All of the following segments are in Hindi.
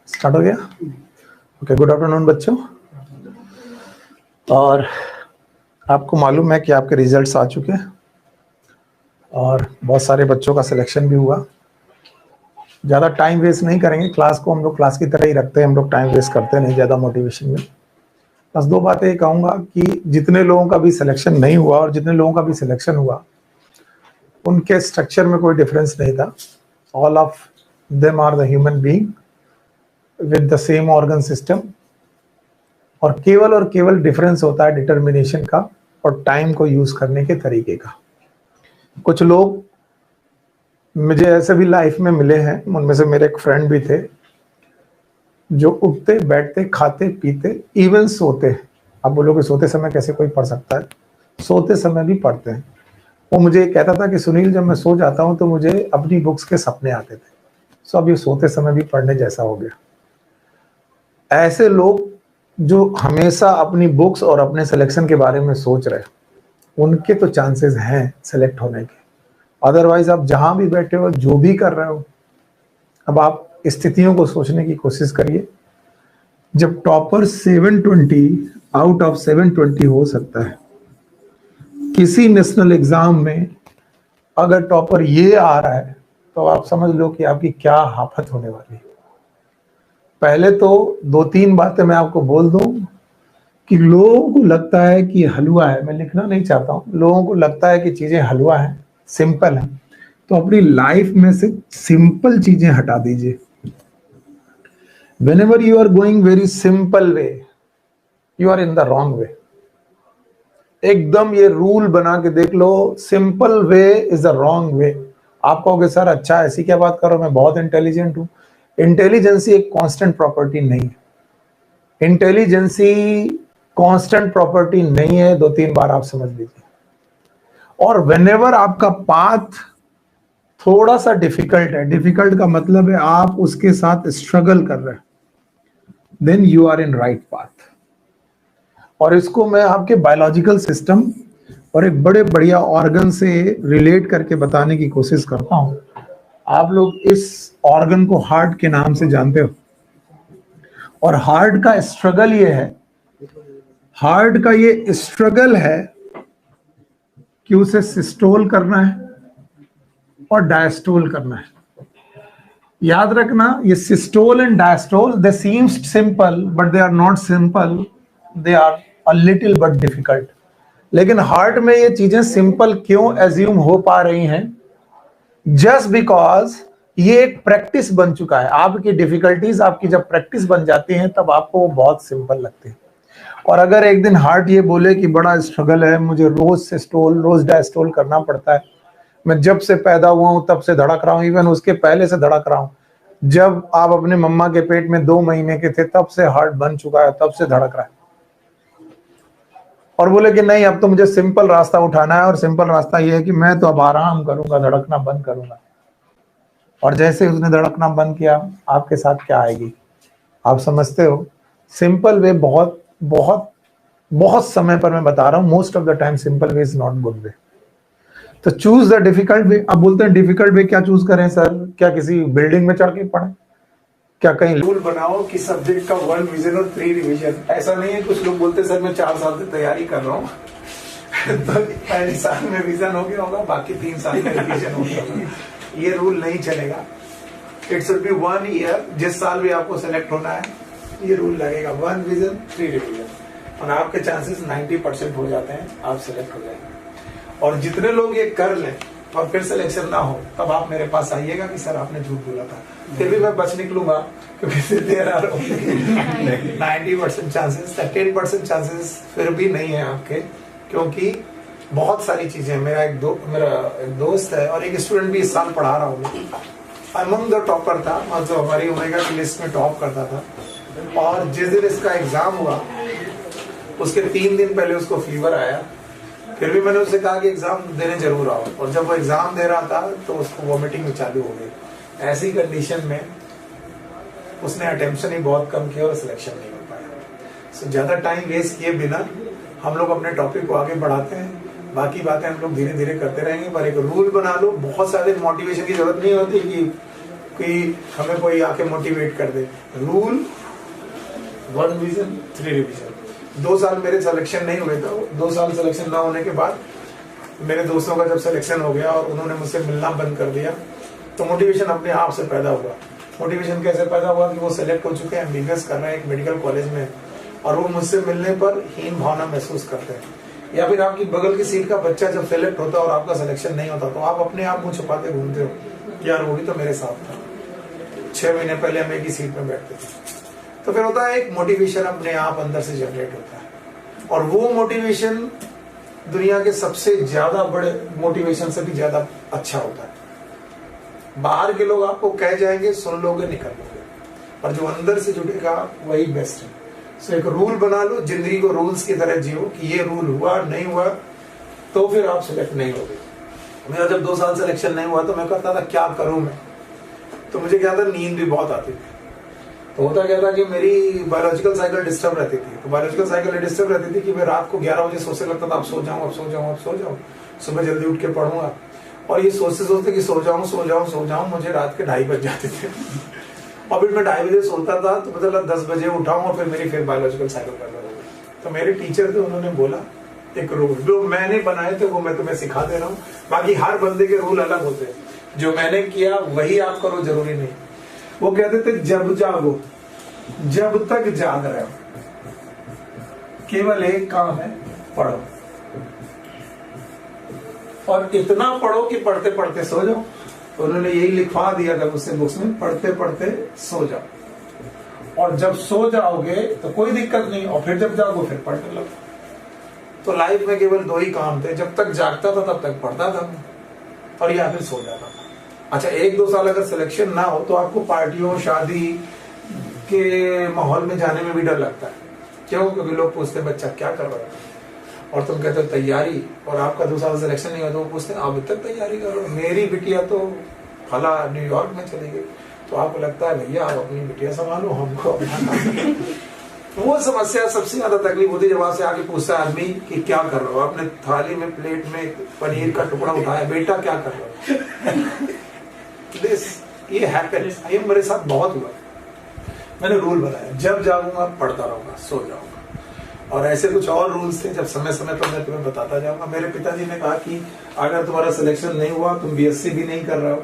स्टार्ट हो गया? ओके, गुड आफ्टरनून बच्चों। और आपको मालूम है कि आपके रिजल्ट्स आ चुके हैं और बहुत सारे बच्चों का सिलेक्शन भी हुआ। ज़्यादा टाइम वेस्ट नहीं करेंगे, क्लास को हम लोग क्लास की तरह ही रखते हैं, हम लोग टाइम वेस्ट करते नहीं ज़्यादा मोटिवेशन में। बस दो बातें ये कहूँगा कि जितने लोगों का भी सिलेक्शन नहीं हुआ और जितने लोगों का भी सिलेक्शन हुआ उनके स्ट्रक्चर में कोई डिफरेंस नहीं था। All of them are the human being with the same organ system, और केवल डिफरेंस होता है डिटर्मिनेशन का और टाइम को यूज करने के तरीके का। कुछ लोग मुझे ऐसे भी लाइफ में मिले हैं, उनमें से मेरे एक फ्रेंड भी थे जो उठते बैठते खाते पीते इवन सोते, आप बोलोगे सोते समय कैसे कोई पढ़ सकता है, सोते समय भी पढ़ते हैं। वो मुझे कहता था कि सुनील, जब मैं सो जाता हूं तो मुझे अपनी बुक्स के सपने आते थे। सो अब ये सोते समय भी पढ़ने जैसा हो गया। ऐसे लोग जो हमेशा अपनी बुक्स और अपने सिलेक्शन के बारे में सोच रहे हैं, उनके तो चांसेस हैं सेलेक्ट होने के। अदरवाइज आप जहां भी बैठे हो, जो भी कर रहे हो, अब आप स्थितियों को सोचने की कोशिश करिए। जब टॉपर 720 आउट ऑफ 720 हो सकता है किसी नेशनल एग्जाम में, अगर टॉपर ये आ रहा है तो आप समझ लो कि आपकी क्या आफत होने वाली है। पहले तो दो तीन बातें मैं आपको बोल दूं कि लोगों को लगता है कि हलवा है, मैं लिखना नहीं चाहता हूं, लोगों को लगता है कि चीजें हलवा है, सिंपल है, तो अपनी लाइफ में से सिंपल चीजें हटा दीजिए। Whenever you are going very simple way, you are in the wrong way. एकदम ये रूल बना के देख लो, simple way is the wrong way. आप कहोगे सर अच्छा ऐसी क्या बात करो, मैं बहुत इंटेलिजेंट हूं। इंटेलिजेंसी एक कांस्टेंट प्रॉपर्टी नहीं है। इंटेलिजेंसी कांस्टेंट प्रॉपर्टी नहीं है, दो तीन बार आप समझ लीजिए। और व्हेनेवर आपका पाथ थोड़ा सा डिफिकल्ट है, डिफिकल्ट का मतलब है आप उसके साथ स्ट्रगल कर रहे हैं, then you are in right path. और इसको मैं आपके बायोलॉजिकल सिस्टम और एक बड़े बढ़िया ऑर्गन से रिलेट करके बताने की कोशिश करता हूं। आप लोग इस ऑर्गन को हार्ट के नाम से जानते हो, और हार्ट का स्ट्रगल ये है, हार्ट का ये स्ट्रगल है कि उसे सिस्टोल करना है और डायस्टोल करना है। याद रखना, ये systole and diastole they seems simple but they are not simple, they are a little bit difficult. लेकिन हार्ट में ये चीजें सिंपल क्यों एज्यूम हो पा रही हैं? जस्ट बिकॉज ये एक प्रैक्टिस बन चुका है। आपकी डिफिकल्टीज आपकी जब प्रैक्टिस बन जाती हैं तब आपको वो बहुत सिंपल लगती है। और अगर एक दिन हार्ट ये बोले कि बड़ा स्ट्रगल है, मुझे रोज सिस्टोल रोज डायस्टोल करना पड़ता है, मैं जब से पैदा हुआ हूं तब से धड़क रहा हूं, इवन उसके पहले से धड़क रहा हूं, जब आप अपने मम्मा के पेट में 2 महीने के थे तब से हार्ट बन चुका है, तब से धड़क रहा है, और बोले कि नहीं अब तो मुझे सिंपल रास्ता उठाना है, और सिंपल रास्ता ये है कि मैं तो अब आराम करूंगा, धड़कना बंद करूंगा। और जैसे उसने धड़कना बंद किया, आपके साथ क्या आएगी आप समझते हो? सिंपल वे बहुत बहुत बहुत समय पर मैं बता रहा हूं, most of the time simple way is not good way. तो चूज द डिफिकल्ट वे। अब बोलते हैं डिफिकल्ट वे क्या चूज करें सर? क्या किसी बिल्डिंग में चढ़ के पढ़ें? क्या कहीं रूल बनाओ कि सब्जेक्ट का 1 विजन और 3 रिवीजन? ऐसा नहीं है। कुछ लोग बोलते सर मैं 4 साल से तैयारी कर रहा हूँ तो पहले साल में विजन हो गया होगा, बाकी 3 साल में रिवीजन हो गया होगा। ये रूल नहीं चलेगा। It should be 1 year. जिस साल भी आपको सेलेक्ट होना है ये रूल लगेगा, 1 विजन 3 रिवीजन, और आपके चांसेस 90% हो जाते हैं, आप सेलेक्ट हो जाएंगे। और जितने लोग ये कर लें और फिर सिलेक्शन ना हो, तब आप मेरे पास आइएगा कि सर आपने झूठ बोला था, फिर भी मैं बच निकलूंगा, क्योंकि देयर आर 90% चांसेस, 10% चांसेस फिर भी नहीं है आपके, क्योंकि बहुत सारी चीजें। मेरा एक दोस्त है और एक स्टूडेंट भी इस साल पढ़ा रहा हूँ, अमंग द टॉपर था, मतलब हमारी ओमेगा की लिस्ट में टॉप करता था। और जिस दिन इसका एग्जाम हुआ उसके 3 दिन पहले उसको फीवर आया, फिर भी मैंने उससे कहा कि एग्जाम देने जरूर आओ, और जब वो एग्जाम दे रहा था तो उसको वॉमिटिंग चालू हो गई। ऐसी कंडीशन में उसने अटेंशन ही बहुत कम किया और सिलेक्शन नहीं हो पाया। सो ज्यादा टाइम वेस्ट किए बिना हम लोग अपने टॉपिक को आगे बढ़ाते हैं। बाकी बातें हम लोग धीरे धीरे करते रहेंगे, पर एक रूल बना लो। बहुत सारे मोटिवेशन की जरूरत नहीं होती कि हमें कोई आके मोटिवेट कर दे। Rule 1 revision 3 revision. 2 साल मेरे सिलेक्शन नहीं हुए थे, 2 साल सिलेक्शन ना होने के बाद मेरे दोस्तों का जब सिलेक्शन हो गया और उन्होंने मुझसे मिलना बंद कर दिया, तो मोटिवेशन अपने आप से पैदा हुआ। मोटिवेशन कैसे पैदा हुआ कि वो सिलेक्ट हो चुके हैं, एमबीबीएस कर रहे हैं एक मेडिकल कॉलेज में, और वो मुझसे मिलने पर हीन भावना महसूस करते हैं। या फिर आपकी बगल की सीट का बच्चा जब सिलेक्ट होता है और आपका सिलेक्शन नहीं होता, तो आप अपने आप मुंह छुपाते घूमते हो, यार वो भी तो मेरे साथ था, 6 महीने पहले हम एक ही सीट में बैठते थे। तो फिर होता है एक मोटिवेशन अपने आप अंदर से जनरेट होता है, और वो मोटिवेशन दुनिया के सबसे ज्यादा बड़े मोटिवेशन से भी ज्यादा अच्छा होता है। बाहर के लोग आपको कह जाएंगे, सुन लोगे, निकल लोगे, पर जो अंदर से जुड़ेगा वही बेस्ट है। सो एक रूल बना लो, जिंदगी को रूल्स की तरह जियो कि ये रूल हुआ नहीं हुआ तो फिर आप सिलेक्ट नहीं होगे। मेरा जब 2 साल सिलेक्शन नहीं हुआ तो मैं कहता था क्या करूं मैं, तो मुझे क्या था, नींद भी बहुत आती थी। तो होता क्या था कि मेरी बायोलॉजिकल साइकिल डिस्टर्ब रहती थी। तो बायोलॉजिकल साइकिल डिस्टर्ब रहती थी कि मैं रात को 11 बजे सोचने लगता था अब सो जाऊं, अब सो जाऊं, अब सो जाऊं, सुबह जल्दी उठ के पढ़ूंगा, और ये सोचते सोचते कि सो जाऊं सो जाऊं सो जाऊं मुझे रात के 2:30 बज जाते थे। और फिर मैं 2:30 बजे सोता था तो मतलब 10 बजे उठाऊं और फिर मेरी फिर बायोलॉजिकल साइकिल पैदा हो गई। तो मेरे टीचर थे, उन्होंने बोला एक रूल जो मैंने बनाए थे वो मैं तुम्हें सिखा दे रहा हूँ, बाकी हर बंदे के रूल अलग होते हैं, जो मैंने किया वही आप करो, जरूरी नहीं। वो कहते थे जब जागो, जब तक जाग रहे हो केवल एक काम है, पढ़ो, और इतना पढ़ो कि पढ़ते पढ़ते सो जाओ। तो उन्होंने यही लिखवा दिया था मुझसे बुक्स में, पढ़ते पढ़ते सो जाओ, और जब सो जाओगे तो कोई दिक्कत नहीं, और फिर जब जागो फिर पढ़ने लगो। तो लाइफ में केवल 2 ही काम थे, जब तक जागता था तब तक पढ़ता था और या फिर सो जाता था। अच्छा, 1-2 साल अगर सिलेक्शन ना हो तो आपको पार्टियों शादी के माहौल में जाने में भी डर लगता है। क्यों? क्योंकि लोग पूछते हैं बच्चा क्या कर रहा है, और तुम कहते हो तैयारी, और आपका 2 साल सिलेक्शन नहीं हुआ तो वो पूछते हैं अब तक तैयारी कर रहे हो, मेरी बिटिया तो फला न्यूयॉर्क में चली गई। तो आपको लगता है भैया आप अपनी बिटिया संभालो, हमको अपना वो समस्या सबसे ज्यादा तकलीफ होती है जब आपसे आके पूछता है आदमी कि क्या कर रहे हो, आपने थाली में प्लेट में पनीर का टुकड़ा उठाया, बेटा क्या कर रहे हो। ये हैपेंस, ये मेरे साथ बहुत हुआ। मैंने रूल बनाया, जब जाऊंगा पढ़ता रहूंगा, सो जाऊंगा, और ऐसे कुछ और रूल्स थे जब समय समय पर मैं तुम्हें बताता जाऊंगा। मेरे पिताजी ने कहा कि अगर तुम्हारा सिलेक्शन नहीं हुआ, तुम बीएससी भी नहीं कर रहे हो।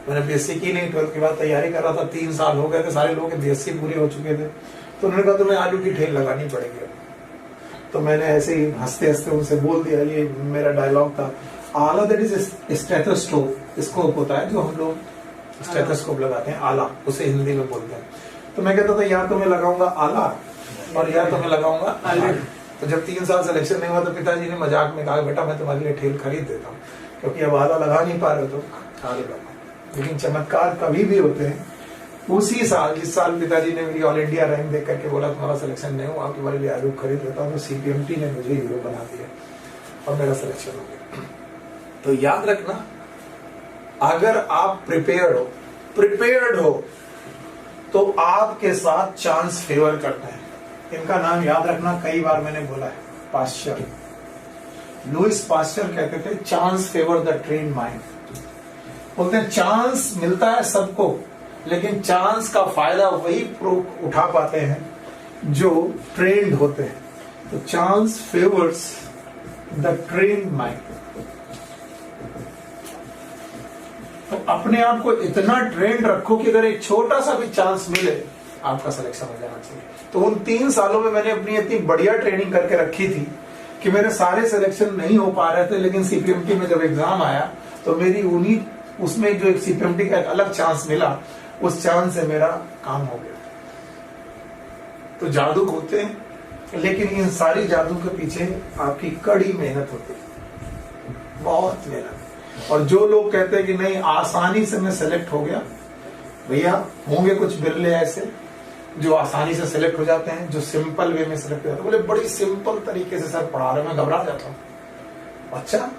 मैंने बीएससी की नहीं, 12th के बाद तैयारी कर रहा था, 3 साल हो गए थे, सारे लोगों के बीएससी पूरे हो चुके थे। तो उन्होंने कहा तुम्हें आलू की ठेल लगानी पड़ेगी। तो मैंने ऐसे ही हंसते हंसते उनसे बोल दिया, ये मेरा डायलॉग था, आला दैट इज स्टेथोस्कोप, स्कोप होता है जो हम लोग स्टेथोस्कोप लगाते हैं, आला उसे हिंदी में बोलते हैं। तो मैं कहता था या तो मैं लगाऊंगा आला और या तो मैं लगाऊंगा आलू। तो जब 3 साल सिलेक्शन नहीं हुआ तो पिताजी ने मजाक में कहा बेटा मैं तुम्हारे लिए ठेल खरीद देता हूँ, क्योंकि अब आला लगा नहीं पा रहे तो आलू लगाओ। लेकिन चमत्कार कभी भी होते हैं, उसी साल जिस साल पिताजी ने मेरी ऑल इंडिया रैंक देख करके बोला तुम्हारा सिलेक्शन नहीं हुआ, तुम्हारे लिए आलू खरीद लेता हूँ, तो सीपीएमटी ने मुझे हीरो बना दिया और मेरा सिलेक्शन हो गया। तो याद रखना, अगर आप प्रिपेयर्ड हो तो आपके साथ चांस फेवर करता है। इनका नाम याद रखना, कई बार मैंने बोला है, पास्चर, लुइस पास्चर कहते थे chance favour the trained mind. बोलते हैं चांस मिलता है सबको, लेकिन चांस का फायदा वही उठा पाते हैं जो ट्रेंड होते हैं। तो chance favours the trained mind. तो अपने आप को इतना ट्रेंड रखो कि अगर एक छोटा सा भी चांस मिले आपका सिलेक्शन हो जाना चाहिए। तो उन 3 सालों में मैंने अपनी इतनी बढ़िया ट्रेनिंग करके रखी थी कि मेरे सारे सिलेक्शन नहीं हो पा रहे थे, लेकिन सीपीएमटी में जब एग्जाम आया तो मेरी उन्हीं उसमें जो एक सीपीएमटी का एक अलग चांस मिला, उस चांस से मेरा काम हो गया। तो जादू होते हैं, लेकिन इन सारी जादू के पीछे आपकी कड़ी मेहनत होती है, बहुत मेहनत। और जो लोग कहते हैं कि नहीं आसानी से मैं सेलेक्ट हो गया, भैया होंगे कुछ बिरले ऐसे जो आसानी से सेलेक्ट हो जाते हैं, जो सिंपल वे में सेलेक्ट हो जाते हैं। बोले बड़ी सिंपल तरीके से सर पढ़ा रहे, मैं घबरा जाता हूँ। अच्छा,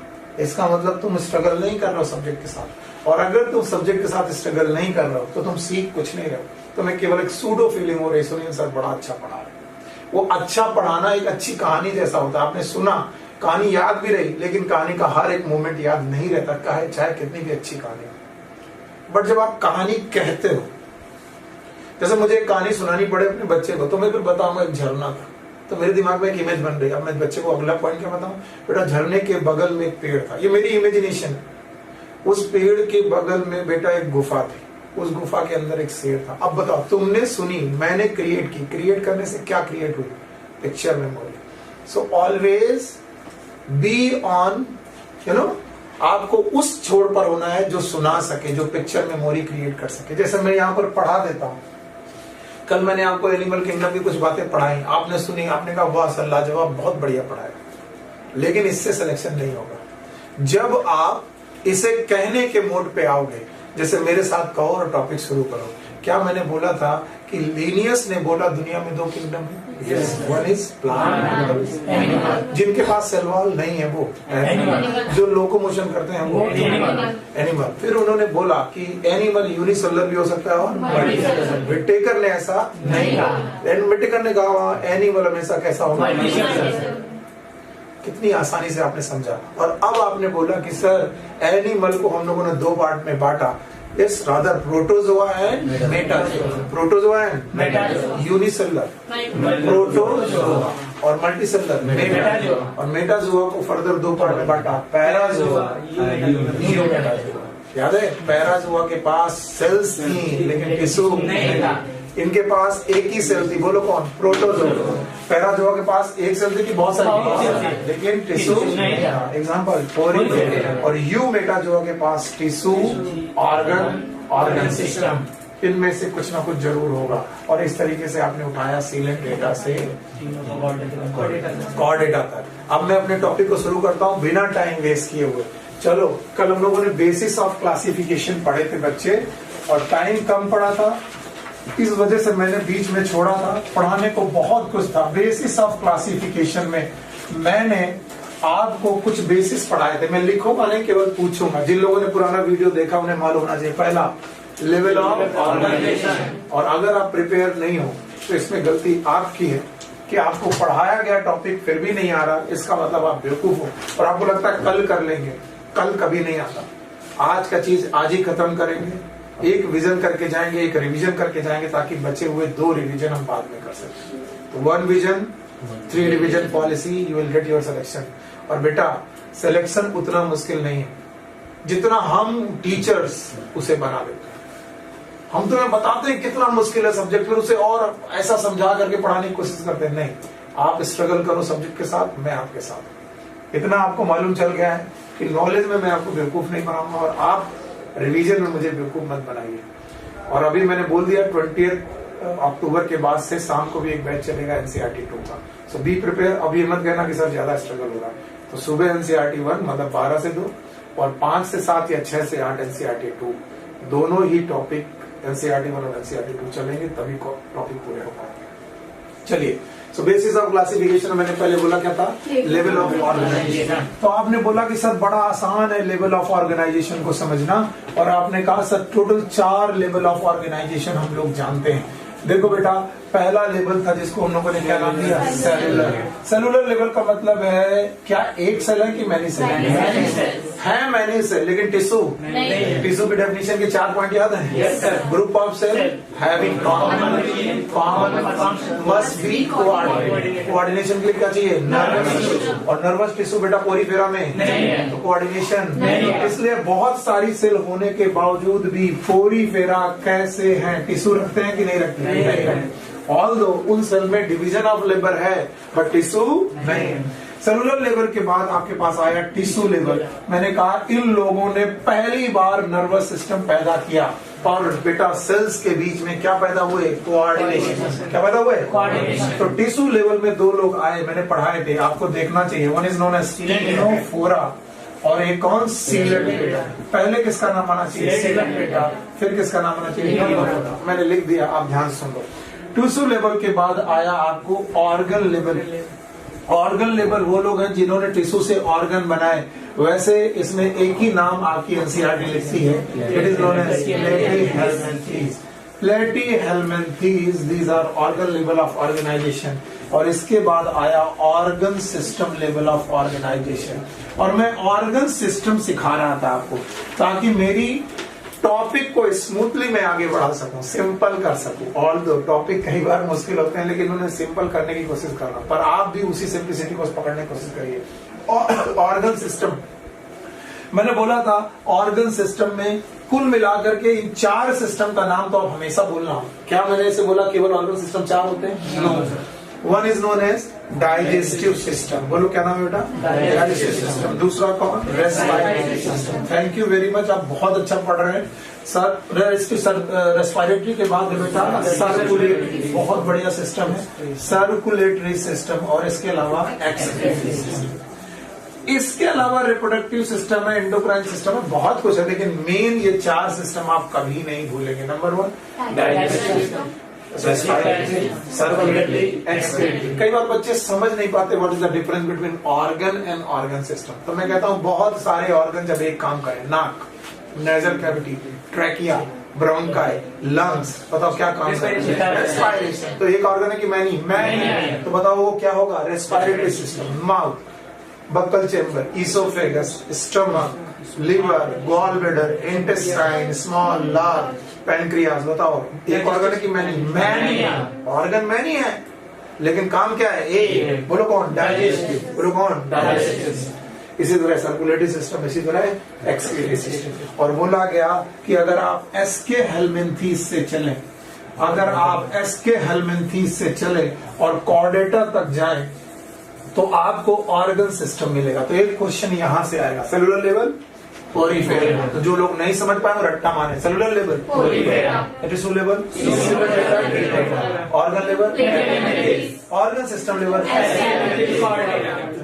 इसका मतलब तुम स्ट्रगल नहीं कर रहे हो सब्जेक्ट के साथ, और अगर तुम सब्जेक्ट के साथ स्ट्रगल नहीं कर रहे हो तो तुम सीख कुछ नहीं रहे हो, तुम्हें केवल एक सूडो फीलिंग हो रही, सुनिए सर बड़ा अच्छा पढ़ा रहे। वो अच्छा पढ़ाना एक अच्छी कहानी जैसा होता है। आपने सुना, कहानी याद भी रही, लेकिन कहानी का हर एक मोमेंट याद नहीं रहता, चाहे कितनी भी अच्छी कहानी हो। बट जब आप कहानी कहते हो, जैसे मुझे एक कहानी सुनानी पड़े अपने बच्चे को, तो मैं फिर बताऊंगा एक झरना था, तो मेरे दिमाग में एक इमेज बन रही है। अब मैं बच्चे को अगला पॉइंट क्या बताऊं, बेटा झरने के बगल में एक पेड़ था, ये मेरी इमेजिनेशन है। उस पेड़ के बगल में बेटा एक गुफा थी, उस गुफा के अंदर एक शेर था। अब बताओ, तुमने सुनी, मैंने क्रिएट की, क्रिएट करने से क्या क्रिएट हुई, picture memory. So always be on, आपको उस छोर पर होना है जो सुना सके, जो पिक्चर मेमोरी क्रिएट कर सके। जैसे मैं यहाँ पर पढ़ा देता हूँ, कल मैंने आपको एनिमल किंगडम की कुछ बातें पढ़ाई, आपने सुनी, आपने कहा वाह सर लाजवाब, बहुत बढ़िया पढ़ाया, लेकिन इससे सिलेक्शन नहीं होगा। जब आप इसे कहने के मोड पे आओगे, जैसे मेरे साथ कहो और टॉपिक शुरू करो। क्या मैंने बोला था कि लीनियस ने बोला दुनिया में 2 किंगडम है, वन इज प्लांट, जिनके पास सेल वॉल नहीं है वो एनिमल, जो लोकोमोशन करते हैं वो एनिमल। फिर उन्होंने बोला कि एनिमल यूनिसेलुलर भी हो सकता है और मल्टीसेलुलर। विटेकर ने ऐसा नहीं कहा, विटेकर ने कहा एनिमल हमेशा कैसा होगा, कितनी आसानी से आपने समझा। और अब आपने बोला कि सर एनिमल को हम लोगों ने 2 पार्ट में बांटा, इस rather protozoa and Metazoa, protozoa and Metazoa, unicellular protozoa और मल्टीसेलुलर मेटाजोआ, और मेटाजोआ को फर्दर 2 पार्ट में बांटा, पैराजोआ, याद है पैराजोआ के पास सेल्स थी लेकिन टिश्यू नहीं था, इनके पास एक ही सेल थी, बोलो कौन, प्रोटोजोआ। पैराजोआ के पास एक सेल थी कि बहुत सारी, लेकिन टिश्यू नहीं था, एग्जांपल पोरी। और यू मेटाजोआ के पास टिश्यू, ऑर्गन सिस्टम, इनमें से कुछ ना कुछ जरूर होगा। और इस तरीके से आपने उठाया सीलेंट डेटा से कॉर्डेटा तक। अब मैं अपने टॉपिक को शुरू करता हूँ बिना टाइम वेस्ट किए हुए। चलो, कल हम लोगों ने बेसिस ऑफ क्लासिफिकेशन पढ़े थे बच्चे, और टाइम कम पड़ा था, इस वजह से मैंने बीच में छोड़ा था। पढ़ाने को बहुत कुछ था। बेसिस ऑफ क्लासिफिकेशन में मैंने आपको कुछ बेसिस पढ़ाए थे। मैं लिखूंगा नहीं, केवल पूछूंगा। जिन लोगों ने पुराना वीडियो देखा उन्हें मालूम होना चाहिए। पहला, लेवल ऑफ ऑर्गेनाइजेशन। और अगर आप प्रिपेयर नहीं हो तो इसमें गलती आपकी है कि आपको पढ़ाया गया टॉपिक फिर भी नहीं आ रहा, इसका मतलब आप बेवकूफ हो और आपको लगता है कल कर लेंगे। कल कभी नहीं आता। आज का चीज आज ही खत्म करेंगे। एक विजन करके जाएंगे, एक रिवीजन करके जाएंगे, ताकि बचे हुए 2 रिवीजन हम बाद में कर सकें। तो 1 vision 3 revision policy, you will get your selection. और बेटा सिलेक्शन उतना मुश्किल नहीं है जितना हम टीचर्स उसे बना देते हैं। हम तुम्हें बताते हैं कितना मुश्किल है सब्जेक्ट, फिर उसे और ऐसा समझा करके पढ़ाने की कोशिश करते हैं। नहीं, आप स्ट्रगल करो सब्जेक्ट के साथ, मैं आपके साथ। इतना आपको मालूम चल गया है कि नॉलेज में मैं आपको बेवकूफ नहीं बनाऊंगा, और आप रिवीजन में मुझे बेवकूफ मत बनाइए। और अभी मैंने बोल दिया 20 अक्टूबर के बाद से शाम को भी एक बैच चलेगा एनसीईआरटी 2 का। सो बी प्रिपेयर। अभी मत कहना कि सर ज्यादा स्ट्रगल होगा। तो सुबह एनसीईआरटी 1 मतलब 12 से 2, और 5 से 7 या 6 से 8 एनसीईआरटी 2, दोनों ही टॉपिक एनसीईआरटी 1 और एनसीईआरटी 2 चलेंगे, तभी टॉपिक पूरे हो पाएंगे। चलिए, सो बेसिस ऑफ क्लासिफिकेशन मैंने पहले बोला क्या था, लेवल ऑफ ऑर्गेनाइजेशन। तो आपने बोला कि सर बड़ा आसान है लेवल ऑफ ऑर्गेनाइजेशन को समझना, और आपने कहा sir total 4 level of organization हम लोग जानते हैं। देखो बेटा, पहला लेवल था जिसको हम लोगों ने क्या नाम दिया, सेलुलर। सेलुलर लेवल का मतलब है क्या एक सेल है कि मैनी सेल है? मैनी सेल, लेकिन टिश्यू टिश्यू की डेफिनेशन के 4 पॉइंट याद है। Group of cell having common must be coordinated. Coordination के लिए क्या चाहिए, नर्वस टिश्यू। और नर्वस टिश्यू बेटा पोरीफेरा में, तो कोऑर्डिनेशन। इसलिए बहुत सारी सेल होने के बावजूद भी पोरीफेरा कैसे हैं, टिश्यू रखते हैं कि नहीं रखते हैं? ऑल्दो उन सेल में डिवीजन ऑफ लेबर है, बट टिश्यू नहीं। सेलुलर लेवल के बाद आपके पास आया टिश्यू लेवल। मैंने कहा इन लोगों ने पहली बार नर्वस सिस्टम पैदा किया, और बेटा सेल्स के बीच में क्या पैदा हुए, कोऑर्डिनेशन। क्या पैदा हुए, कोऑर्डिनेशन। तो टिश्यू लेवल में 2 लोग आए, मैंने पढ़ाए थे, आपको देखना चाहिए। One is known as Ctenophora और एक कौन, सीलेट बेटा। पहले किसका नाम आना चाहिए, सीलेट बेटा, फिर किसका नाम आना चाहिए, मैंने लिख दिया, आप ध्यान सुन लो। टिश्यू लेवल के बाद आया आपको ऑर्गन लेवल। ऑर्गन लेवल वो लोग हैं जिन्होंने टिश्यू से ऑर्गन बनाए। वैसे इसमें एक ही नाम आपकी एनसीईआरटी लिखती है, it is known as platyhelminthes. Platyhelminthes, these are organ level of organization. और इसके बाद आया organ system level of organization. और मैं ऑर्गन सिस्टम सिखा रहा था आपको ताकि मेरी टॉपिक को स्मूथली मैं आगे बढ़ा सकूं, सिंपल कर सकूं। ऑल दो टॉपिक कई बार मुश्किल होते हैं, लेकिन उन्हें सिंपल करने की कोशिश कर रहा हूं, पर आप भी उसी सिंपलिसिटी को पकड़ने की कोशिश करिए। ऑर्गन सिस्टम मैंने बोला था, ऑर्गन सिस्टम में कुल मिलाकर के इन 4 सिस्टम का नाम तो आप हमेशा बोलना। क्या मैंने ऐसे बोला केवल ऑर्गन सिस्टम 4 होते हैं? No. One is known as digestive system. बोलो क्या नाम है बेटा? Digestive system. दूसरा कौन? Respiratory system. Thank you very much, आप बहुत अच्छा पढ़ रहे हैं सर। रेस्पिरेटरी के बाद बेटा सर्कुलेटरी, बहुत बढ़िया सिस्टम है सर्कुलेटरी सिस्टम, और इसके अलावा एक्सक्रीटरी सिस्टम। इसके अलावा रिप्रोडक्टिव सिस्टम है, एंडोक्राइन सिस्टम है, बहुत कुछ है, लेकिन मेन ये 4 सिस्टम आप कभी नहीं भूलेंगे। Number 1 digestive, circulatory, excretory. कई बार बच्चे समझ नहीं पाते what is the difference between organ and organ system. तो मैं कहता हूँ बहुत सारे ऑर्गन जब एक काम करें, नाक, nasal cavity, trachea, bronchi, lungs, बताओ क्या काम है? रेस्पिरेशन। तो एक ऑर्गन है कि मैनी? मैनी। तो बताओ वो क्या होगा? Respiratory system. Mouth, buccal chamber, oesophagus, stomach, liver, gall bladder, intestine, small, large, pancreas. बताओ एक ऑर्गन है कि मैनी? मैनी। ऑर्गन मैनी है, लेकिन काम क्या है? एक। बोलो कौन? डाइजेस्टिव। बोलो कौन? डाइजेस्टिव। इसी तरह सर्कुलेटरी सिस्टम, इसी तरह एक्सक्रीटरी सिस्टम। और बोला गया कि अगर आप एसके हेलमिंथीस से चलें, अगर आप एसके हेलमिंथीस से चले और कॉर्डेटा तक जाएं, तो आपको ऑर्गन सिस्टम मिलेगा। तो एक क्वेश्चन यहां से आएगा, सेलुलर लेवल, पोरीफेरा। तो जो लोग नहीं समझ पाए रट्टा माने, cellular level, Porifera, tissue level, organ level, organ system level.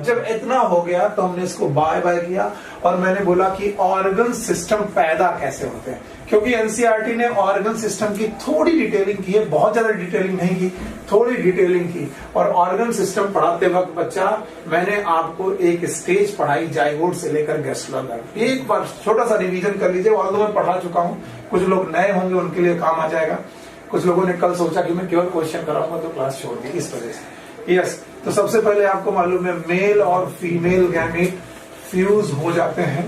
जब इतना हो गया तो हमने इसको बाय बाय किया, और मैंने बोला कि ऑर्गन सिस्टम पैदा कैसे होते हैं, क्योंकि एनसीईआरटी ने ऑर्गन सिस्टम की थोड़ी डिटेलिंग की है, बहुत ज्यादा डिटेलिंग नहीं की, थोड़ी डिटेलिंग की। और ऑर्गन सिस्टम पढ़ाते वक्त बच्चा, मैंने आपको एक स्टेज पढ़ाई जाइगोट से लेकर गैस्ट्रोला तक। एक बार छोटा सा रिवीजन कर लीजिए, ऑल्दो मैं पढ़ा चुका हूँ, कुछ लोग नए होंगे उनके लिए काम आ जाएगा। कुछ लोगों ने कल सोचा कि मैं केवल क्वेश्चन कराऊंगा तो क्लास छोड़ दी, इस वजह से। यस, तो सबसे पहले आपको मालूम है मेल और फीमेल गैमेट फ्यूज हो जाते हैं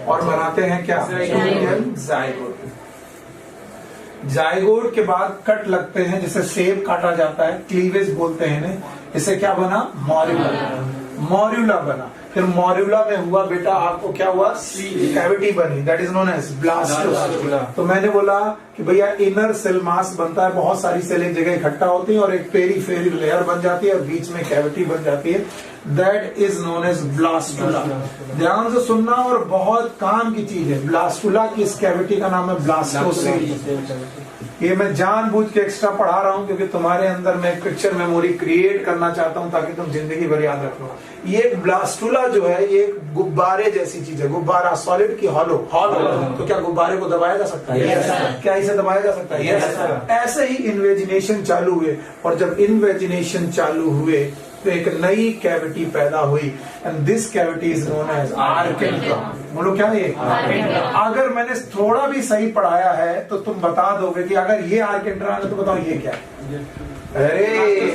और बनाते हैं क्या? जाइगोट। जाइगोट के बाद कट लगते हैं, जिसे सेब काटा जाता है, क्लीवेज बोलते हैं इन्हें। इसे क्या बना? मॉर्यूला। मॉर्यूला बना। फिर मॉर्यूला में हुआ बेटा आपको क्या हुआ? कैविटी बनी, that is known as blastocoel. तो मैंने बोला कि भैया इनर सेल मास बनता है, बहुत सारी सेल एक जगह इकट्ठा होती है और एक पेरीफेरल लेयर बन जाती है और बीच में कैविटी बन जाती है, that is known as blastula. ध्यान से सुनना, और बहुत काम की चीज है। ब्लास्टुला की इस कैविटी का नाम है ब्लास्टोसिल। ये मैं जानबूझ के एक्स्ट्रा पढ़ा रहा हूं क्योंकि तुम्हारे अंदर मैं एक पिक्चर मेमोरी क्रिएट करना चाहता हूं ताकि तुम जिंदगी भर याद रख लो। ये ब्लास्टुला जो है ये एक गुब्बारे जैसी चीज है, गुब्बारा, सॉलिड की हॉलो। तो क्या गुब्बारे को दबाया जा सकता है? yes, क्या इसे दबाया जा सकता है? yes, ऐसे ही इन्वेजिनेशन चालू हुए, और जब इन्वेजिनेशन चालू हुए तो एक नई कैविटी पैदा हुई, and this cavity is known as archenteron. बोलो क्या ये? अगर मैंने थोड़ा भी सही पढ़ाया है तो तुम बता दोगे कि अगर ये आर्केंट्रॉन है तो बताओ ये क्या है? अरे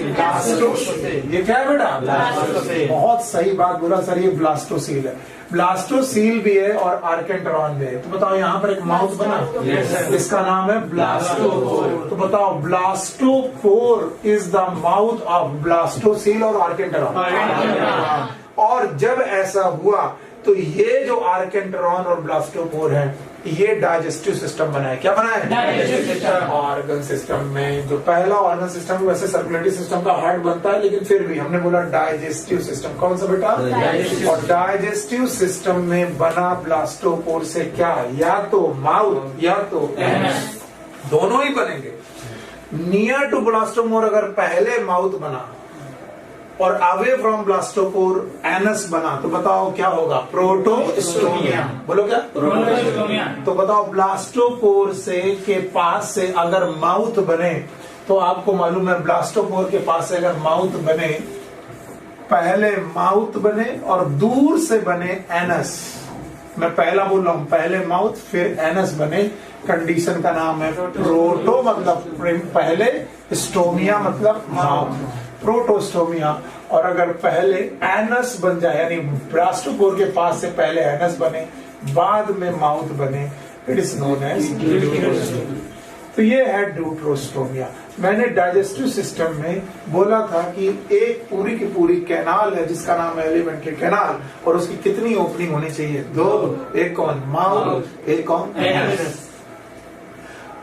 ब्लास्टोसील। ये क्या है बेटा? ब्लास्टोसील। बहुत सही बात बोला सर, ये ब्लास्टोसील है। ब्लास्टोसील भी है और आर्केंट्रॉन भी है। तो बताओ यहाँ पर एक माउथ बना, इसका नाम है ब्लास्टोपोर। तो बताओ blastopore is the mouth of blastocoel और आर्केंट्रॉन। और जब ऐसा हुआ तो ये जो आर्केंट्रॉन और ब्लास्टोपोर है, ये डाइजेस्टिव सिस्टम बना है। क्या बना है? Digestive system. ऑर्गन सिस्टम में जो पहला ऑर्गन सिस्टम, वैसे सर्कुलेटरी सिस्टम का हार्ट बनता है, लेकिन फिर भी हमने बोला डाइजेस्टिव सिस्टम। कौन सा बेटा? डाइजेस्टिव। और डाइजेस्टिव सिस्टम में बना ब्लास्टोपोर से क्या? या तो माउथ या तो एनस, दोनों ही बनेंगे। नियर टू ब्लास्टोपोर अगर पहले माउथ बना और अवे फ्रॉम ब्लास्टोपोर एनस बना तो बताओ क्या होगा? प्रोटोस्टोमिया। बोलो क्या? प्रोटोस्टोमिया। तो बताओ ब्लास्टोपोर से के पास से अगर माउथ बने तो आपको मालूम है ब्लास्टोपोर के पास से अगर माउथ बने, पहले माउथ बने और दूर से बने एनस। मैं पहला बोल रहा हूं, पहले माउथ फिर एनस बने, कंडीशन का नाम है प्रोटो मतलब पहले, स्टोमिया मतलब माउथ। प्रोटोस्टोमिया। और अगर पहले एनस बन जाए, यानी ब्लास्टोपोर के पास से पहले एनस बने, बाद में माउथ बने, इट इज नोन एज ड्यूटरोस्टोमिया। तो ये है ड्यूटरोस्टोमिया। मैंने डाइजेस्टिव सिस्टम में बोला था कि एक पूरी की पूरी कैनाल है जिसका नाम है एलिमेंट्री कैनाल, और उसकी कितनी ओपनिंग होनी चाहिए? 2। एक कौन? माउथ, एक कौन? एनस।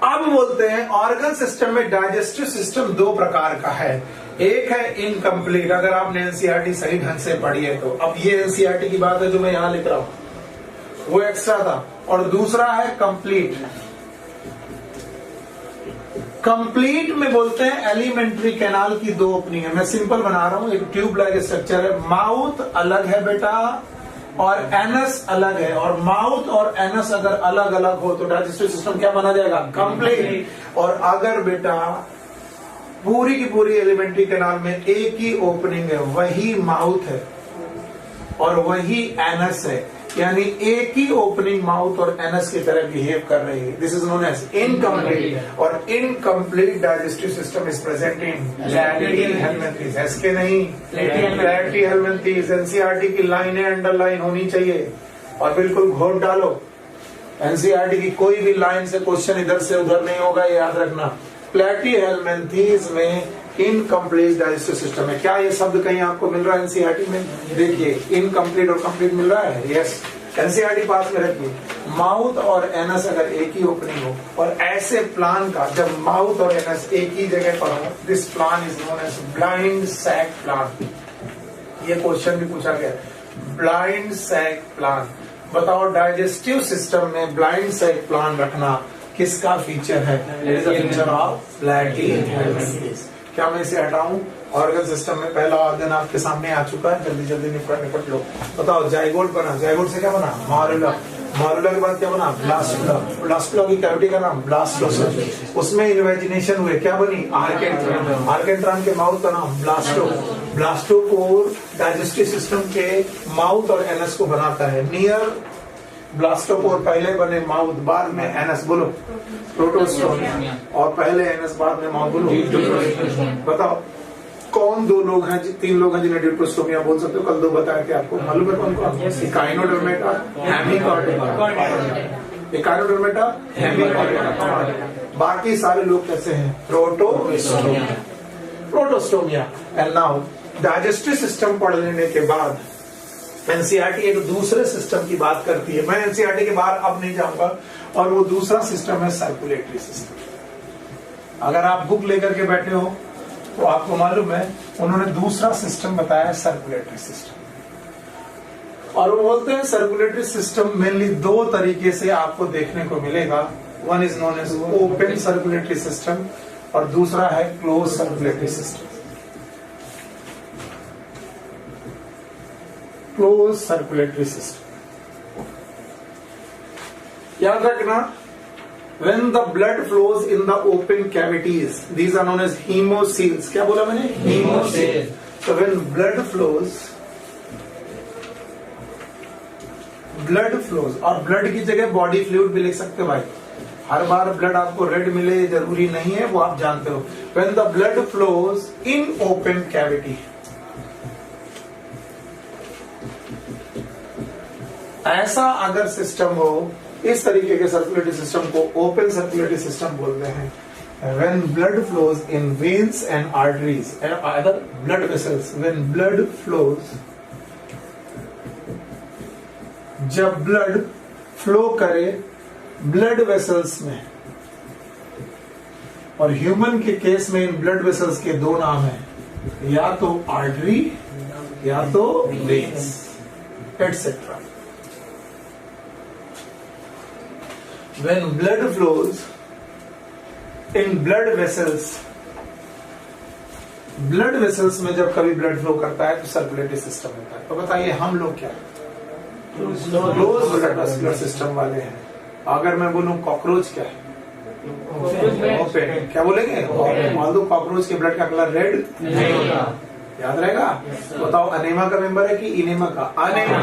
अब बोलते हैं ऑर्गन सिस्टम में डाइजेस्टिव सिस्टम 2 प्रकार का है। एक है इनकम्प्लीट, अगर आपने एनसीईआरटी सही ढंग से पढ़ी है तो। अब ये एनसीईआरटी की बात है जो मैं यहां लिख रहा हूं, वो एक्स्ट्रा था। और दूसरा है कंप्लीट। कंप्लीट में बोलते हैं एलिमेंट्री कैनाल की 2 ओपनिंग है। मैं सिंपल बना रहा हूं, एक ट्यूब लाइक स्ट्रक्चर है। माउथ अलग है बेटा और एनस अलग है, और माउथ और एनस अगर अलग अलग हो तो डाइजेस्टिव सिस्टम क्या माना जाएगा? कंप्लीट। और अगर बेटा पूरी की पूरी एलिमेंट्री कैनाल में एक ही ओपनिंग है, वही माउथ है और वही एनस है, यानी एक ही ओपनिंग माउथ और एनस की तरह बिहेव कर रही है, this is known as incomplete. और incomplete digestive system is present in platyhelminthes. एसके नहीं, प्लैटीहेल्मिन्थेस। एनसीईआरटी की लाइनें अंडरलाइन होनी चाहिए और बिल्कुल घोट डालो। एनसीईआरटी की कोई भी लाइन से क्वेश्चन इधर से उधर नहीं होगा, ये याद रखना। प्लैटीहेल्मिन्थेस में इनकम्प्लीट डाइजेस्टिव सिस्टम है। क्या ये शब्द कहीं आपको मिल रहा है एनसीईआरटी में? देखिए, इनकम्प्लीट और कंप्लीट मिल रहा है। यस, एनसीईआरटी पास में रखिए। माउथ और एनस अगर एक ही ओपनिंग हो, और ऐसे प्लान का जब माउथ और एनस एक ही जगह पर हो, this plan is known as blind sac plan. ये क्वेश्चन भी पूछा गया, ब्लाइंड सैक प्लान। बताओ, डाइजेस्टिव सिस्टम में ब्लाइंड सैक प्लान रखना किसका फीचर है? Feature of platyhelminthes. क्या मैं इसे हटाऊं? ऑर्गन सिस्टम में पहला ऑर्गन आपके सामने आ चुका है, जल्दी जल्दी निपट लो। बताओ, जाइगोट बना, जाइगोट से क्या बना? मॉरुला। मॉरुला के बाद क्या बना? ब्लास्टुला। ब्लास्टुला की कैविटी का नाम ब्लास्टोसिस्ट। उसमें इन्वेजिनेशन हुए, क्या बनी? आर्केंट्रान। आर्केंट्रान के माउथ का नाम ब्लास्टो। ब्लास्टोपोर डाइजेस्टिव सिस्टम के माउथ और एनस को बनाता है। नियर ब्लास्टोपोर पहले बने माउथ, बाद में एनस। बोलो, प्रोटोस्टोमिया। और पहले एनस, बाद में माउथ। बोलो, ड्यूटरोस्टोमिया। बताओ, कौन 2 लोग हैं, 3 लोग हैं जिन्हें ड्यूटरोस्टोमिया बोल सकते हो? कल 2 बताए थे आपको, मालूम है कौन कौन? इकाइनोडर्मेटा, हेमिकॉर्डिका। इकाइनोडर्मेटा, हेमिकॉर्डिका। बाकी सारे लोग कैसे हैं? Protostomia. Protostomia. And now digestive system पढ़ लेने के बाद एनसीईआरटी एक दूसरे सिस्टम की बात करती है। मैं एनसीईआरटी के बाहर अब नहीं जाऊंगा, और वो दूसरा सिस्टम है सर्कुलेटरी सिस्टम। अगर आप बुक लेकर के बैठे हो तो आपको मालूम है उन्होंने दूसरा सिस्टम बताया है, सर्कुलेटरी सिस्टम। और वो बोलते हैं सर्कुलेटरी सिस्टम मेनली 2 तरीके से आपको देखने को मिलेगा। One is known as open circulatory system और दूसरा है close circulatory system. Close circulatory system, याद रखना, when the blood flows in the open cavities, these are known as hemocoels. क्या बोला मैंने? Hemocoels. So when blood flows, और ब्लड की जगह बॉडी फ्लूइड भी लिख सकते हो भाई। हर बार ब्लड आपको रेड मिले जरूरी नहीं है, वो आप जानते हो। when the blood flows in open cavity, ऐसा अगर सिस्टम हो, इस तरीके के सर्कुलेटरी सिस्टम को ओपन सर्कुलेटरी सिस्टम बोलते हैं। When blood flows in veins and arteries, either blood vessels, when blood flows, जब ब्लड फ्लो करे ब्लड वेसल्स में, और ह्यूमन के केस में इन ब्लड वेसल्स के 2 नाम हैं, या तो आर्टरी या तो veins etcetera. When blood flows in blood vessels, blood vessels में जब कभी ब्लड फ्लो करता है तो सर्कुलेटरी सिस्टम होता है। तो बताइए, हम लोग क्या क्लोज ब्लड वेस्कुलर सिस्टम वाले हैं। अगर मैं बोलूं कॉकरोच क्या है? ओपन। क्या बोलेंगे? मान लो कॉकरोच के ब्लड का कलर रेड नहीं होता, याद रहेगा। बताओ, अनेमा का मेंबर है कि इनेमा का? अनेमा।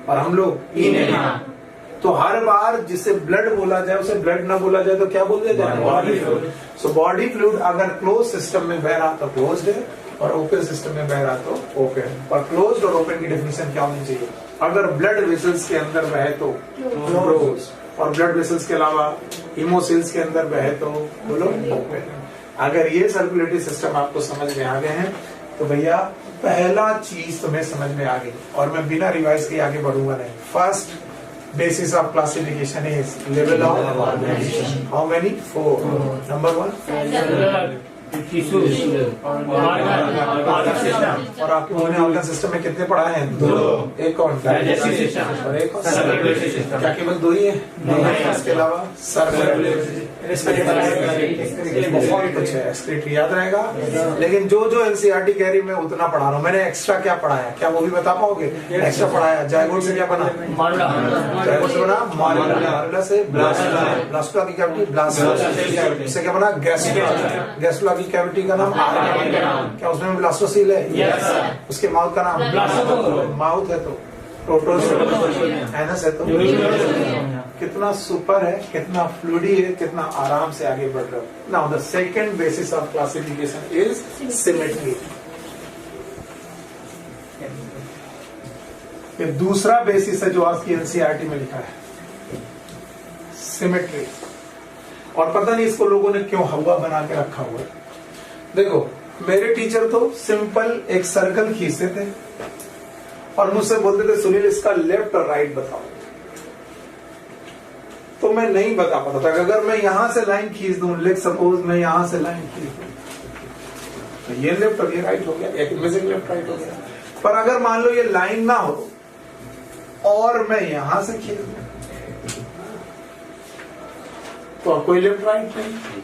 और हम लोग इनेमा। तो हर बार जिसे ब्लड बोला जाए उसे ब्लड ना बोला जाए तो क्या बोल दिया जाए? Body fluid. So body fluid अगर क्लोज सिस्टम में बह रहा तो क्लोज्ड है, और ओपन सिस्टम में बह रहा तो ओपन, और क्लोज्ड और ओपन की डेफिनेशन क्या होनी चाहिए? अगर ब्लड वेसल्स के अंदर बहे तो क्लोज, और ब्लड वेसल्स के अलावा हीमोसेल्स के अंदर बहे तो बोलो ओपन। अगर ये सर्कुलेटरी सिस्टम आपको समझ में आ गए हैं तो भैया पहला चीज तुम्हें समझ में आ गई, और मैं बिना रिवाइज के आगे बढ़ूंगा नहीं। First basis of classification is level of organization. How many? 4. Number 1 tissues और आपके उन्होंने ऑर्गन सिस्टम में कितने पढ़ाए हैं? 2। एक कौन? डाइजेस्टिव सिस्टम और एक सर्कुलेटरी सिस्टम। क्या केवल 2 ही है? इसके अलावा सर्कुलेटरी, बहुत कुछ है, एक्सक्रीटरी याद रहेगा। लेकिन जो जो एनसीईआरटी कह रही मैं उतना पढ़ा रहा हूँ। मैंने एक्स्ट्रा क्या पढ़ाया, क्या वो भी बता पाओगे? एक्स्ट्रा पढ़ाया जायगोट से क्या बना? जायगोट से बना मार्ला, मार्ला से ब्लास्टुला, ब्लास्टुला की कैविटी ब्लास्टुला से क्या बना? गैस्ट्रुला, गैस्ट्रुला की कैविटी का नाम क्या उसमें ब्लास्टोसील है? उसके माउथ का नाम माउथ है तो एनस है तो कितना सुपर है, कितना फ्लूडी है, कितना आराम से आगे बढ़ रहे हो। Now the second basis of classification is symmetry. ये दूसरा बेसिस है जो आपकी एनसीईआरटी में लिखा है, सिमेट्री। और पता नहीं इसको लोगों ने क्यों हवा बना के रखा हुआ है। देखो मेरे टीचर तो सिंपल एक सर्कल खींचते थे और मुझसे बोलते थे सुनील इसका लेफ्ट और राइट बताओ, तो मैं नहीं बता पाता था। अगर मैं यहां से लाइन खींच दूं, लेट सपोज मैं यहां से लाइन खींच दूं तो ये लेफ्ट और ये राइट हो गया, एक में से लेफ्ट राइट हो गया। पर अगर मान लो ये लाइन ना हो और मैं यहां से खींच दूं तो कोई लेफ्ट राइट नहीं।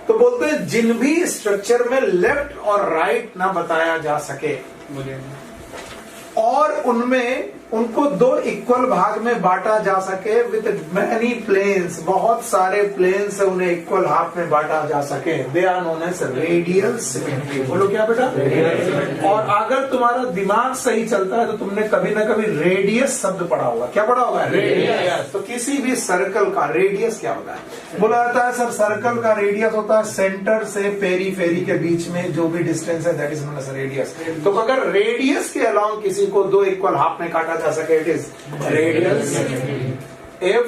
तो बोलते हैं जिन भी स्ट्रक्चर में लेफ्ट और राइट ना बताया जा सके और उनमें उनको 2 इक्वल भाग में बांटा जा सके विद मैनी प्लेन्स, बहुत सारे प्लेन्स है उन्हें इक्वल हाफ में बांटा जा सके, they are known as radial symmetry. बोलो क्या बेटा? और अगर तुम्हारा दिमाग सही चलता है तो तुमने कभी ना कभी रेडियस शब्द पढ़ा होगा। क्या पढ़ा होगा? रेडियस। तो किसी भी सर्कल का रेडियस क्या होता है? बोला जाता है सर सर्कल का रेडियस होता है सेंटर से पेरीफेरी के बीच में जो भी डिस्टेंस है, that is known as radius. तो अगर रेडियस के अलाउंग किसी को 2 इक्वल हाफ में काटा जा सके, it is radial symmetry. If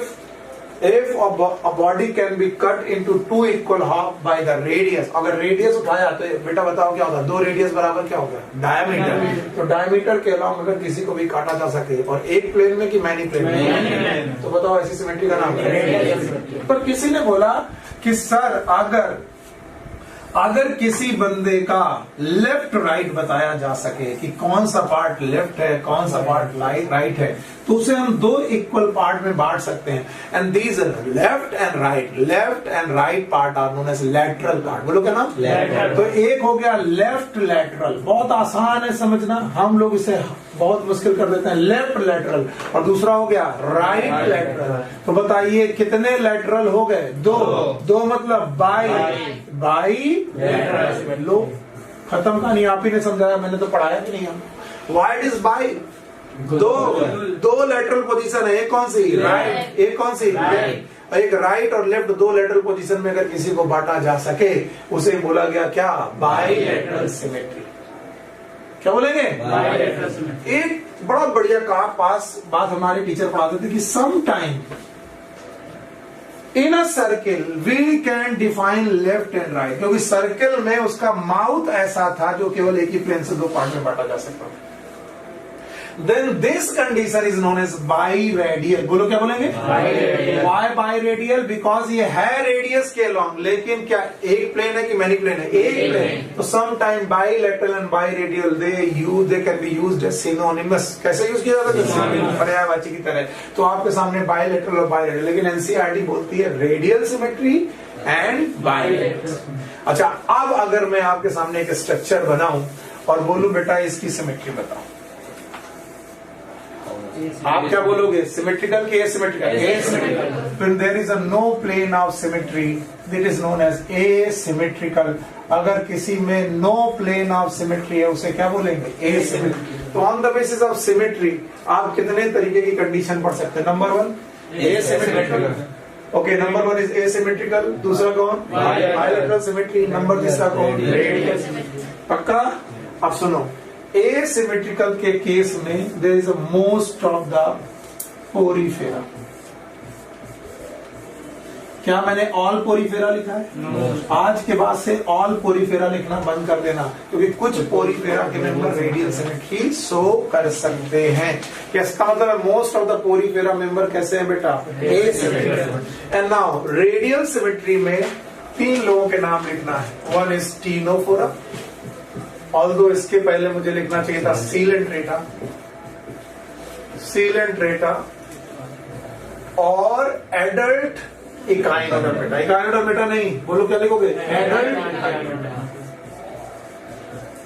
a body can be cut into 2 equal half by the radius, अगर रेडियस उठाया तो बेटा बताओ क्या होगा? 2 रेडियस बराबर क्या होगा? डायमीटर। तो डायमीटर के अलावा अगर किसी को भी काटा जा सके और एक प्लेन में कि मैनी प्लेन में, तो बताओ ऐसी सिमेट्री का नाम है। पर किसी ने बोला कि सर अगर किसी बंदे का लेफ्ट राइट बताया जा सके कि कौन सा पार्ट लेफ्ट है कौन सा पार्ट राइट है, तो उसे हम 2 इक्वल पार्ट में बांट सकते हैं। And these left and right part are known as lateral part. बोलो क्या नाम? लैटरल। तो एक हो गया लेफ्ट लैटरल, बहुत आसान है समझना, हम लोग इसे बहुत मुश्किल कर देते हैं, लेफ्ट लैटरल। और दूसरा हो गया राइट लैटरल। तो बताइए कितने लैटरल हो गए? 2 मतलब बाई लैटरल। लो खत्म कहानी, आप ही ने समझाया, मैंने तो पढ़ाया भी नहीं। Why it is by? 2 lateral position है, एक कौन सी? राइट, एक कौन सी? लेफ्ट। एक राइट और लेफ्ट 2 लैटरल पोजीशन में अगर किसी को बांटा जा सके उसे बोला गया क्या? Bilateral symmetry. क्या बोलेंगे? Bilateral symmetry. एक बड़ा बढ़िया बात हमारे टीचर पढ़ाते थे कि some time in a circle we can define left and right, क्योंकि सर्किल में उसका माउथ ऐसा था जो केवल एक ही प्लेन से 2 पार्ट में बांटा जा सकता था। Then this condition is known as biradial. बोलो क्या बोलेंगे? Why biradial? Because ये है रेडियस के लॉन्ग, लेकिन क्या एक प्लेन है कि मैनी प्लेन है? एक प्लेन। तो sometime bilateral and biradial they can be used as synonymous। कैसे यूज किया जाता है? पर्यायवाची की तरह। तो आपके सामने bilateral और biradial, लेकिन एनसीईआरटी बोलती है रेडियल सिमेट्री एंड बाइलैटरल। अच्छा, अब अगर मैं आपके सामने एक स्ट्रक्चर बनाऊं और बोलूं बेटा इसकी सिमेट्री बताओ, आप क्या बोलोगे? सिमेट्रिकल कि एसिमेट्रिकल? एसिमेट्रिकल। फिर there is a no plane of symmetry, that is known as asymmetrical. अगर किसी में नो प्लेन ऑफ सिमेट्री है उसे क्या बोलेंगे? एसिमेट्रिकल। तो on the basis of symmetry आप कितने तरीके की कंडीशन पढ़ सकते हैं? Number 1 asymmetrical. Okay, number 1 is asymmetrical. दूसरा कौन? Bilateral symmetry. नंबर तीसरा कौन? Radial symmetry. पक्का? अब सुनो, एसिमेट्रिकल के केस में there is a most of the Porifera. क्या मैंने ऑल पोरीफेरा लिखा है? आज के बाद से ऑल पोरीफेरा लिखना बंद कर देना, क्योंकि कुछ पोरीफेरा के मेंबर रेडियल सिमेट्री शो कर सकते हैं। इसका मतलब most of the Porifera member कैसे हैं बेटा? Asymmetrical. And now radial symmetry में 3 लोगों के नाम लिखना है। वन इज टीनोफोरा, ऑल्दो इसके पहले मुझे लिखना चाहिए था सीलेंट्रेटा, सीलेंट्रेटा और एडल्ट इकाइनोडर्मेटा। इकाइनोडर्मेटा नहीं, बोलो क्या लिखोगे?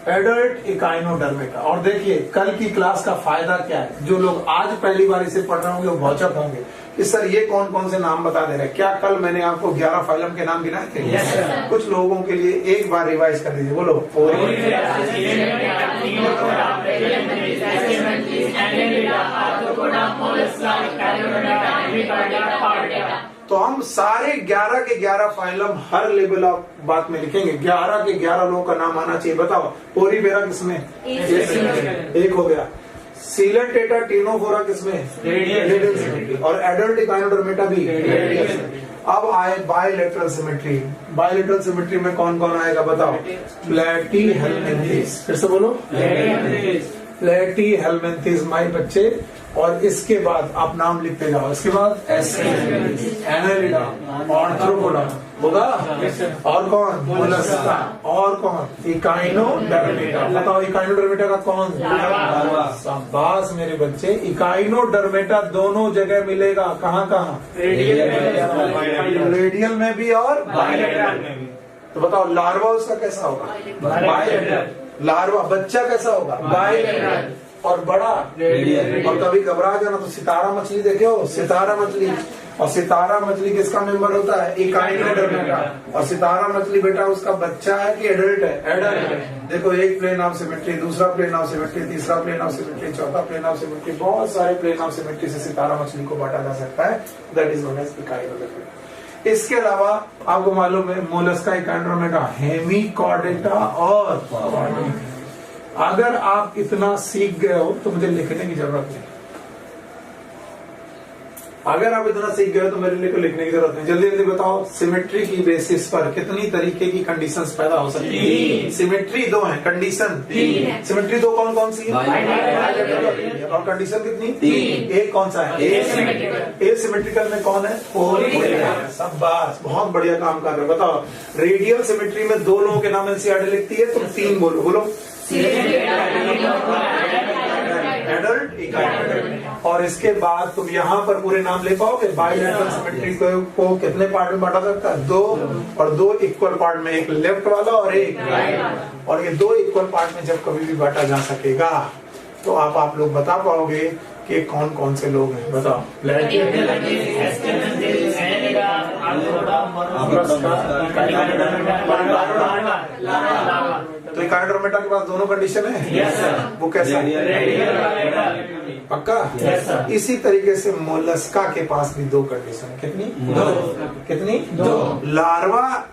Adult Echinodermata. और देखिए कल की क्लास का फायदा क्या है, जो लोग आज पहली बार इसे पढ़ रहे होंगे वो भौचक होंगे कि सर ये कौन कौन से नाम बता दे रहे हैं। क्या कल मैंने आपको 11 फाइलम के नाम गिनाए थे? yes, कुछ लोगों के लिए एक बार रिवाइज कर दीजिए, बोलो। तो हम सारे 11 के 11 फाइलम हर लेवल ऑफ बात में लिखेंगे। 11 के 11 लोगों का नाम आना चाहिए। बताओ पोरीफेरा किसमें? एक हो गया। सीलेंट्रेटा टीनोफोरा किसमें? Radial symmetry. और एडल्ट इकाइनोडर्मेटा भी रेडियल सिमेट्री। अब आए बायलैटरल सिमेट्री। बायलैटरल सिमेट्री में कौन कौन आएगा बताओ? प्लैटीहेल्मिन्थेस। फिर से बोलो, प्लैटीहेल्मिन्थेस माय बच्चे। और इसके बाद आप नाम लिखते जाओ। इसके बाद एनालिडा, आर्थ्रोपोडा होगा, और कौन? मोलस्का, और कौन? इकाइनोडर्मेटा। बताओ इकाइनोडर्मेटा का कौन? शाबाश मेरे बच्चे। इकाइनोडर्मेटा दोनों जगह मिलेगा। कहाँ कहाँ? रेडियल में भी और बायलैटरल में भी। तो बताओ लार्वा उसका कैसा होगा? बायलैटरल। लार्वा बच्चा कैसा होगा? बायलैटरल। और बड़ा रेडियल। और कभी घबरा जाना तो सितारा मछली देखे हो? सितारा मछली। और सितारा मछली किसका मेंबर होता है? इकाइनोडर्मेटा। और सितारा मछली बेटा उसका बच्चा है कि एडल्ट है? एडल्ट। देखो एक प्लेन ऑफ सिमेट्री, दूसरा प्लेन ऑफ सिमेट्री, तीसरा प्लेन ऑफ सिमेट्री, चौथा प्लेन ऑफ सिमेट्री, बहुत सारे प्लेन ऑफ सिमेट्री से सितारा मछली को बांटा जा सकता है। That is known as Echinodermata. इसके अलावा आपको मालूम है मोलस्का, इकाइनोडर्मेटा, हेमिकॉर्डेटा और अगर आप इतना सीख गए हो तो मुझे लिखने की जरूरत नहीं। अगर आप इतना सीख गए हो तो मेरे लिए कोई लिखने की जरूरत नहीं। जल्दी जल्दी बताओ, सिमेट्री की बेसिस पर कितनी तरीके की कंडीशंस पैदा हो सकती है? सिमेट्री 2 है, कंडीशन 3 है। सिमेट्री 2 कौन कौन सी है? और कंडीशन कितनी? 3। एक कौन सा है? एसिमेट्रिकल में कौन है? शाबाश, बहुत बढ़िया काम कर रहे हो। बताओ रेडियल सिमेट्री में 2 लोगों के नाम एनसीईआरटी लिखती है, तुम 3 बोलो। बोलो एडल्ट इकाइनोडर्मेटा। और इसके बाद तुम यहाँ पर पूरे नाम ले पाओगे? बायलैटरल सिमेट्री को कितने पार्ट में बांटा सकता है? 2। और 2 इक्वल पार्ट में, एक लेफ्ट वाला और एक राइट। और ये 2 इक्वल पार्ट में जब कभी भी बांटा जा सकेगा तो आप लोग बता पाओगे कि कौन कौन से लोग हैं। बताओ। तो इकाइनोडर्मेटा के पास दोनों कंडीशन है? yes, वो कैसा? पक्का? yes, इसी तरीके से मोलस्का के पास भी 2 कंडीशन। कितनी? 2। कितनी? 2। लार्वा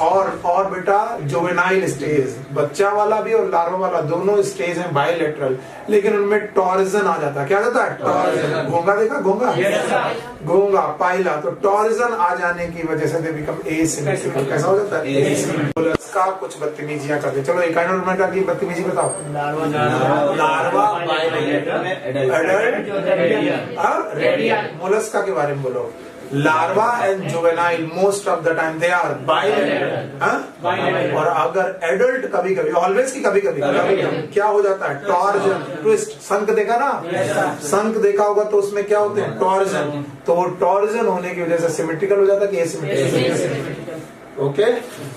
और बेटा जुवेनाइल स्टेज, बच्चा वाला भी और लार्वा वाला दोनों स्टेज हैं बायलैटरल, लेकिन उनमें टॉरिजन आ जाता है। क्या जाता है? टॉरिजन। घोंगा देखा? घोंगा, घोंगा पाइला। तो टॉरिजन आ जाने की वजह से दे बिकम एसिमेट्रिकल। कैसा हो जाता है? मोलस्का कुछ बदतमीजियां करते। चलो इकाइनोडर्मेटा की बदतमीजी बताओ। लार्वा बायलैटरल, एडल्ट, मोलस्का के बारे में बोलो। Larva and juvenile most of the time they are bilateral. और अगर एडल्ट कभी कभी, ऑलवेज की कभी कभी क्या हो जाता है? Torsion, twist. शंख देखा ना? शंख देखा होगा तो उसमें क्या होते हैं? टॉर्जन। तो वो टॉर्जन होने की वजह से सिमेट्रिकल हो जाता है कि एसिमेट्रिकल? ओके,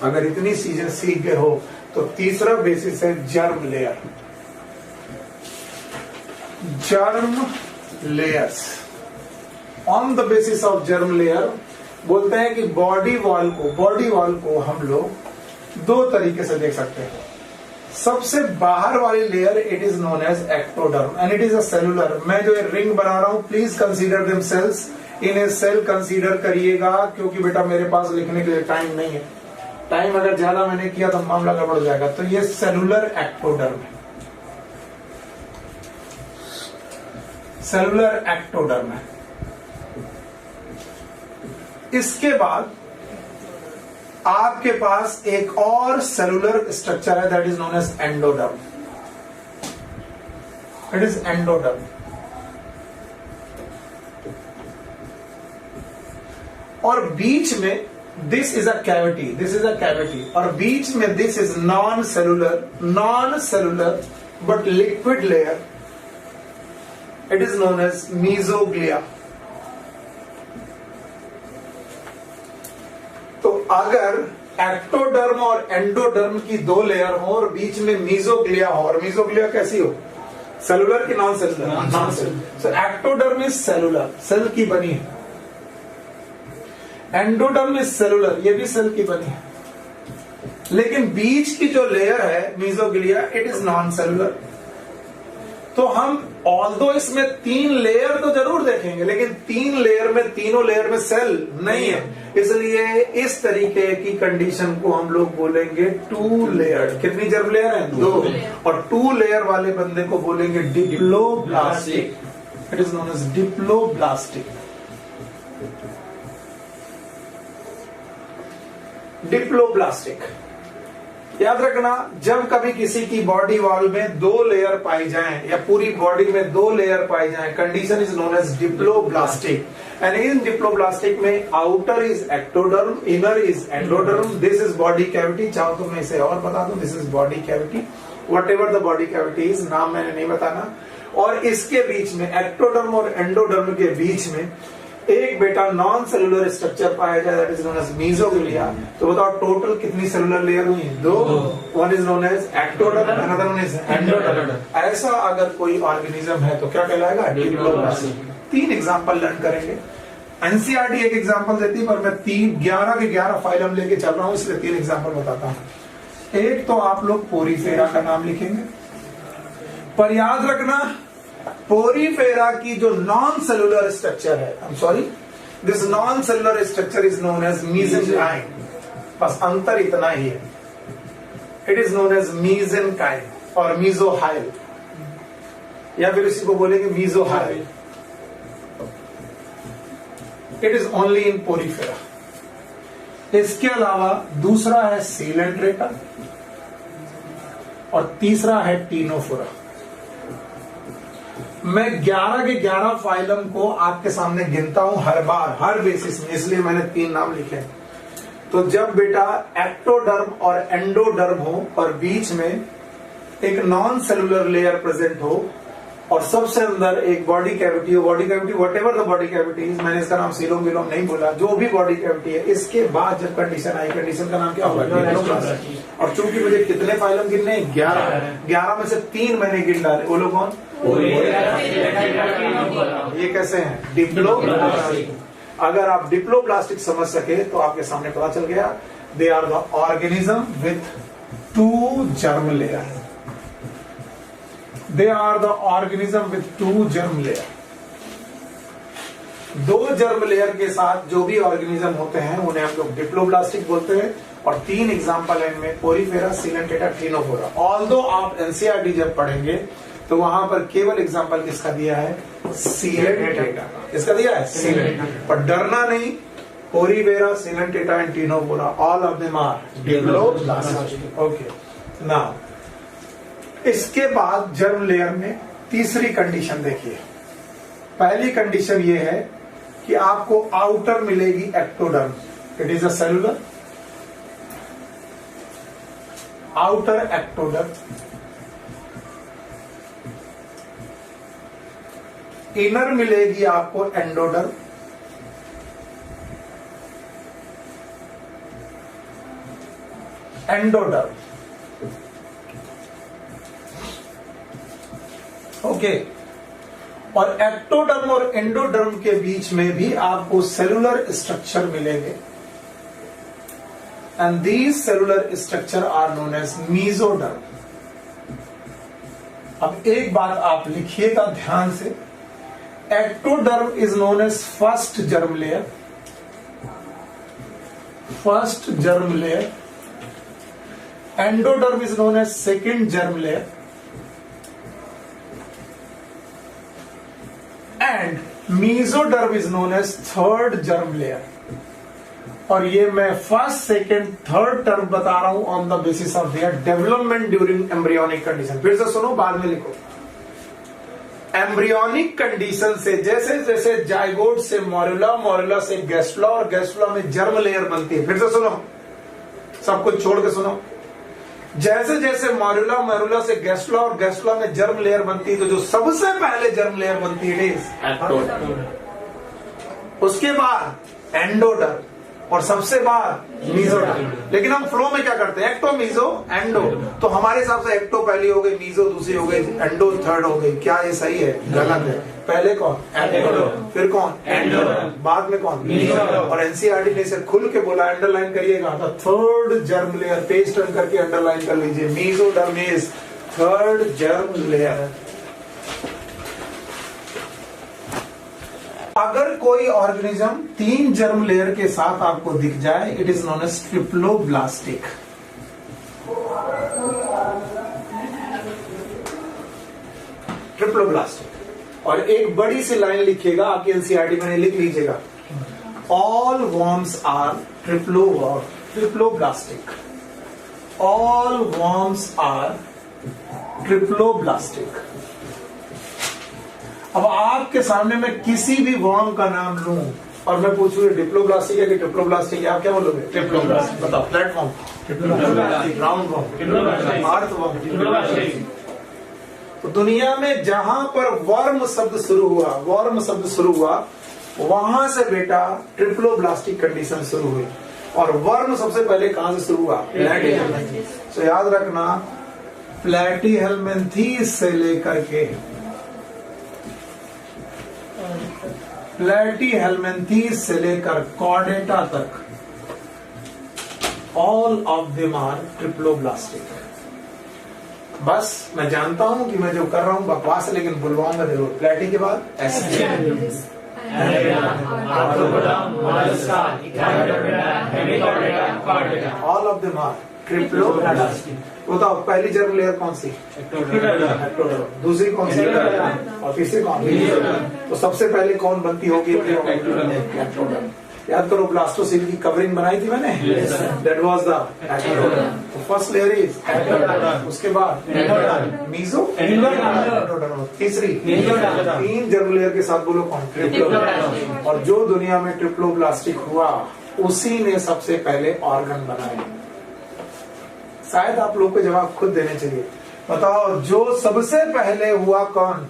अगर इतनी चीजें सीख गए हो तो तीसरा बेसिस है germ layer. Germ layers. On the basis of germ layer बोलते हैं कि बॉडी वॉल को हम लोग 2 तरीके से देख सकते हैं। सबसे बाहर वाली layer it is known as ectoderm and it is a cellular. मैं जो रिंग बना रहा हूं, प्लीज कंसीडर देम सेल्स। इन्हें सेल कंसीडर करिएगा क्योंकि बेटा मेरे पास लिखने के लिए टाइम नहीं है। टाइम अगर ज्यादा मैंने किया तो मामला गड़बड़ हो जाएगा। तो ये सेलुलर एक्टोडर्म है, सेलुलर एक्टोडर्म है। इसके बाद आपके पास एक और सेलुलर स्ट्रक्चर है, that is known as endoderm. It is endoderm. और बीच में this is a cavity, this is a cavity, और बीच में this is non cellular but liquid layer, it is known as mesoglea. तो अगर एक्टोडर्म और एंडोडर्म की दो लेयर हो और बीच में मीजोग्लिया हो, और मीजोग्लिया कैसी हो, सेलुलर की non cellular? Non cellular. So ectoderm is cellular, cell की बनी है। एंडोडर्म इज सेलुलर, ये भी सेल की बनी है। लेकिन बीच की जो लेयर है mesoglea, it is non cellular. तो हम ऑल्दो इसमें 3 लेयर तो जरूर देखेंगे, लेकिन 3 लेयर में, तीनों लेयर में सेल नहीं है, इसलिए इस तरीके की कंडीशन को हम लोग बोलेंगे 2 लेयर। कितनी जर्म लेयर है? 2। और 2 लेयर वाले बंदे को बोलेंगे diploblastic. It is known as diploblastic. Diploblastic याद रखना, जब कभी किसी की बॉडी वॉल में 2 लेयर पाई जाएं या पूरी बॉडी में 2 लेयर पाई जाएं, condition is known as diploblastic. And in diploblastic में outer is ectoderm, inner is endoderm, this is body cavity. चाहो तो मैं इसे और बता दूं, this is body cavity, whatever the body cavity is, नाम मैंने नहीं बताना। और इसके बीच में, एक्टोडर्म और एंडोडर्म के बीच में एक बेटा नॉन सेलुलर स्ट्रक्चर पाया जाए, that is known as mesoglea. तो बताओ टोटल कितनी सेलुलर लेयर हुई? 2। One is known as ectoderm, another one is endoderm. ऐसा अगर कोई ऑर्गेनिज्म है तो क्या कहलाएगा? डिप्लोब्लास्टिक। 3 एग्जांपल लर्न करेंगे। एनसीईआरटी एक एग्जांपल देती है, पर मैं 11 के 11 फाइलम लेके चल रहा हूं, इसलिए 3 एग्जांपल बताता हूं। एक तो आप लोग पोरीफेरा का नाम लिखेंगे, पर याद रखना पोरीफेरा की जो नॉन सेलुलर स्ट्रक्चर है, I am sorry, this non cellular structure is known as mesenchyme. बस अंतर इतना ही है, it is known as mesenchyme और मीजोहाइल, या फिर इसी को बोलेंगे mesohyl. It is only in Porifera. इसके अलावा दूसरा है सीलेंट्रेटा और तीसरा है टीनोफोरा। मैं 11 के 11 फाइलम को आपके सामने गिनता हूं हर बार, हर बेसिस में, इसलिए मैंने 3 नाम लिखे। तो जब बेटा एक्टोडर्म और एंडोडर्म हो और बीच में एक नॉन सेलुलर लेयर प्रेजेंट हो और सबसे अंदर एक बॉडी कैविटी हो, body cavity whatever the body cavity, मैंने इसका नाम सीलोम विलोम नहीं बोला, जो भी बॉडी कैविटी है, इसके बाद जब कंडीशन आई, कंडीशन का नाम क्या होगा? और चूंकि मुझे कितने फाइलम गिनने? 11 में से 3 मैंने गिन डाले। वो लोग कौन? ये कैसे हैं? डिप्लोब्लास्टिक। अगर आप डिप्लोब्लास्टिक समझ सके तो आपके सामने पता चल गया, they are the organism with 2 germ layer. They are the organism with 2 germ layer. 2 germ layer के साथ जो भी ऑर्गेनिज्म होते हैं उन्हें हम लोग डिप्लोब्लास्टिक बोलते हैं। और 3 एग्जाम्पल है इनमें, पोरीफेरा, सीलेंट्रेटा, टीनोफोरा। ऑल्दो आप एनसीईआरटी जब पढ़ेंगे तो वहां पर केवल एग्जाम्पल किसका दिया है? सीलेंट्रेटा। इसका दिया है सीलेंट्रेटा। पर डरना नहीं, Porifera, Coelenterata and Ctenophora, all of them are diploblastic. Okay, now इसके बाद जर्म लेयर में तीसरी कंडीशन देखिए। पहली कंडीशन ये है कि आपको आउटर मिलेगी ectoderm, it is a cellular outer ectoderm. Inner मिलेगी आपको एंडोडर्म। Endoderm, okay. और एक्टोडर्म और एंडोडर्म के बीच में भी आपको सेलुलर स्ट्रक्चर मिलेंगे, and these cellular structure are known as mesoderm. अब एक बात आप लिखिएगा ध्यान से, ectoderm is known as first germ layer, first germ layer, endoderm is known as second germ layer and mesoderm is known as third germ layer. और ये मैं फर्स्ट सेकेंड थर्ड टर्म बता रहा हूं on the basis of their development during embryonic condition. फिर से सुनो, बाद में लिखो। एम्ब्रियोनिक कंडीशन से जैसे जैसे जाइगोट से मोरुला, मोरुला से गैस्ट्रुला और गैस्ट्रुला में जर्म लेयर बनती है। फिर से सुनो, सब कुछ छोड़ के सुनो। जैसे जैसे मोरुला, मोरुला से गैस्ट्रुला और गैस्ट्रुला में जर्म लेयर बनती है, तो जो सबसे पहले जर्म लेयर बनती है इट इज, उसके बाद एंडोडर्म और सबसे बाद मीजोडर्म। लेकिन हम फ्लो में क्या करते हैं, एक्टो, मीजो, एंडो। तो हमारे हिसाब से एक्टो पहली हो गई, मीजो दूसरी हो गई, एंडो थर्ड हो गई। क्या ये सही है? गलत है। पहले कौन? एंडोडर्म, फिर कौन? एंडोडर्म, बाद में कौन? मीजोडर्म। और एनसीईआरटी ने इसे खुल के बोला, अंडरलाइन करिएगा, the third germ layer, page turn करके अंडरलाइन कर लीजिए, mesoderm is third germ layer. अगर कोई ऑर्गेनिज्म 3 जर्म लेयर के साथ आपको दिख जाए, it is known as triploblastic. Triploblastic. और एक बड़ी सी लाइन लिखिएगा, आपकी एनसीईआरटी में लिख लीजिएगा, all worms are triploblastic. All worms are triploblastic. अब आपके सामने मैं किसी भी वर्म का नाम लूं और मैं पूछूं डिप्लोब्लास्टिक है कि ट्रिप्लोब्लास्टिक है, आप क्या बोलोगे? ट्रिप्लोब्लास्टिक। बताओ, platform triploblastic, round worm triploblastic, earth worm triploblastic. तो दुनिया में जहां पर वर्म शब्द शुरू हुआ, वहां से बेटा ट्रिप्लोब्लास्टिक कंडीशन शुरू हुई। और वर्म सबसे पहले कहां से शुरू हुआ? प्लैटीहेल्मिन्थेस। तो याद रखना, प्लैटीहेल्मिन्थेस से लेकर के प्लैटीहेल्मिन्थेस से लेकर कॉर्डेटा तक, all of them are triploblastic. बस मैं जानता हूं कि मैं जो कर रहा हूं बकवास है, लेकिन बुलवाऊंगा जरूर। प्लैटी के बाद all of them are triploblastic. बताओ, पहली जर्म लेयर कौन सी? एक्टोडर्म। दूसरी कौन सी? और तीसरी कौन? तो सबसे पहले कौन बनती होगी? एक्टोडर्म। याद करो, ब्लास्टोसिल की कवरिंग बनाई थी मैंने, दैट वाज द एक्टोडर्म। तो फर्स्ट लेयर इज एक्टोडर्म, उसके बाद मीजो, एक्टोडर्म, तीसरी 3 जर्म लेयर के साथ बोलो कौन? ट्रिप्लोब्लास्टिक। और जो दुनिया में ट्रिप्लोब्लास्टिक हुआ, उसी ने सबसे पहले ऑर्गन बनाए। शायद आप लोग को जवाब खुद देने चाहिए। बताओ, जो सबसे पहले हुआ कौन?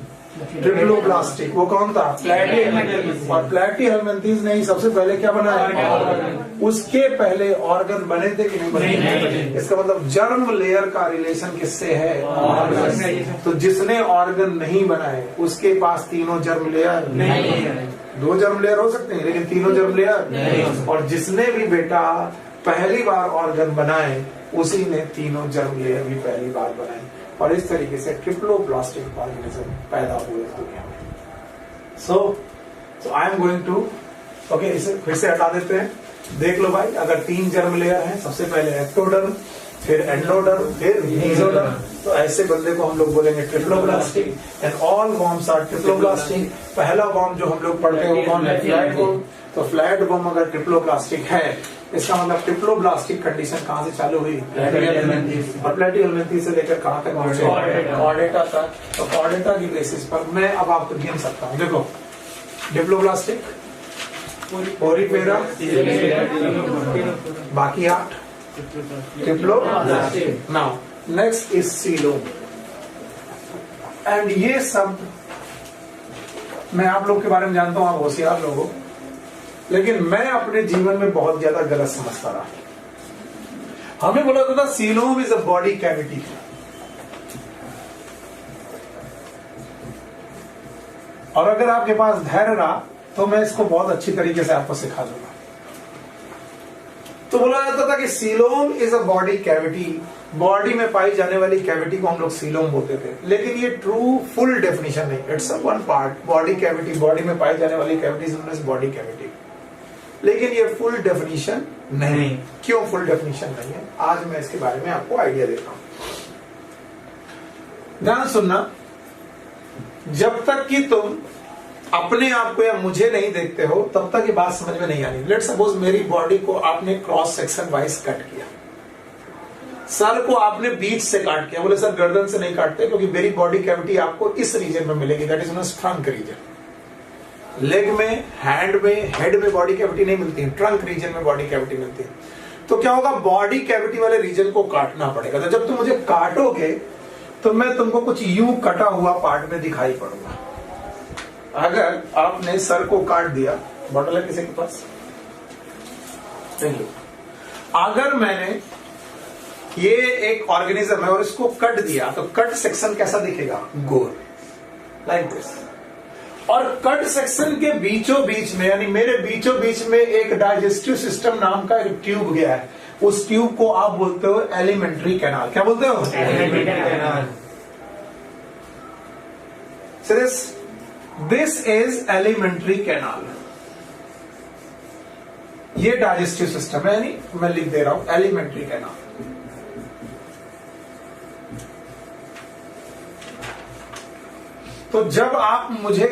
ट्रिप्लोब्लास्टिक। वो कौन था? प्लैटीहेल्मिन्थेस। और प्लैटीहेल्मिन्थेस ने ही सबसे पहले क्या बनाया? उसके पहले ऑर्गन बने थे कि नहीं बने? इसका मतलब जर्म लेयर का रिलेशन किससे है? ऑर्गन। तो जिसने ऑर्गन नहीं बनाए, उसके पास तीनों जर्म लेयर नहीं है। 2 जर्म लेयर हो सकते हैं, लेकिन तीनों जर्म लेयर नहीं। और जिसने भी बेटा पहली बार ऑर्गन बनाए, उसी ने तीनों जर्म लेयर भी पहली बार बनाई। और इस तरीके से ट्रिप्लोब्लास्टिक ऑर्गेनिज्म पैदा हुए दुनिया में। So I am going to, okay, इसे फिर से हटा देते हैं। देख लो भाई, अगर 3 जर्म लेयर हैं, सबसे पहले एक्टोडर्म, फिर एंडोडर्म, फिर मीजोडर्म, तो ऐसे बंदे को हम लोग बोलेंगे triploblastic. And all worms are triploblastic. पहला वर्म जो हम लोग पढ़ते हैं वो कौन है? Flat worm. तो फ्लैट वर्म अगर ट्रिप्लोब्लास्टिक है, इसका मतलब ट्रिप्लोब्लास्टिक कंडीशन कहां से चालू हुई? प्लैटीहेल्मिन्थेस। और प्लैटीहेल्मिन्थेस से लेकर कहां तक पहुंचे? कॉर्डेटा तक। तो कॉर्डेटा की बेसिस पर मैं अब आपको गिन सकता हूं। देखो, डिप्लोब्लास्टिक, पोरीफेरा, बाकी 8 triploblastic. Now next is coelom. And ये सब मैं आप लोग के बारे में जानता हूं, आप होशियार लोग हो, लेकिन मैं अपने जीवन में बहुत ज्यादा गलत समझता रहा। हमें बोला था coelom is a body cavity. और अगर आपके पास धैर्य रहा तो मैं इसको बहुत अच्छी तरीके से आपको सिखा दूंगा। तो बोला जाता था कि coelom is a body cavity. Body में पाई जाने वाली कैविटी को हम लोग सीलोम बोलते थे, लेकिन ये ट्रू फुल डेफिनेशन नहीं। It's a one part. Body cavity, body में पाई जाने वाली कैविटी इज बॉडी कैविटी। लेकिन ये फुल डेफिनेशन नहीं। क्यों फुल डेफिनेशन नहीं है, आज मैं इसके बारे में आपको आइडिया देता हूं। ध्यान सुनना, जब तक कि तुम अपने आप को या मुझे नहीं देखते हो तब तक ये बात समझ में नहीं आनी। लेट्स सपोज मेरी बॉडी को आपने क्रॉस सेक्शन वाइज कट किया, सर को आपने बीच से काट किया, बोले सर गर्दन से नहीं काटते क्योंकि मेरी बॉडी कैविटी आपको इस रीजन में मिलेगी, that is known as trunk region. Leg में, हैंड में, हेड में बॉडी कैविटी नहीं मिलती है, ट्रंक रीजन में बॉडी कैविटी मिलती है। तो क्या होगा, बॉडी कैविटी वाले रीजन को काटना पड़ेगा। तो जब तुम मुझे काटोगे तो मैं तुमको कुछ यूं कटा हुआ पार्ट में दिखाई पड़ूंगा। अगर आपने सर को काट दिया, बॉटल है किसी के पास, अगर मैंने ये एक ऑर्गेनिज्म है और इसको कट दिया तो कट सेक्शन कैसा दिखेगा, गोल, लाइक दिस। और कट सेक्शन के बीचों बीच में, यानी मेरे बीचों बीच में एक डाइजेस्टिव सिस्टम नाम का एक ट्यूब गया है, उस ट्यूब को आप बोलते हो एलिमेंट्री कैनाल। क्या बोलते हो, alimentary canal. This is alimentary canal. ये डाइजेस्टिव सिस्टम है, यानी मैं लिख दे रहा हूं एलिमेंट्री कैनाल। तो जब आप मुझे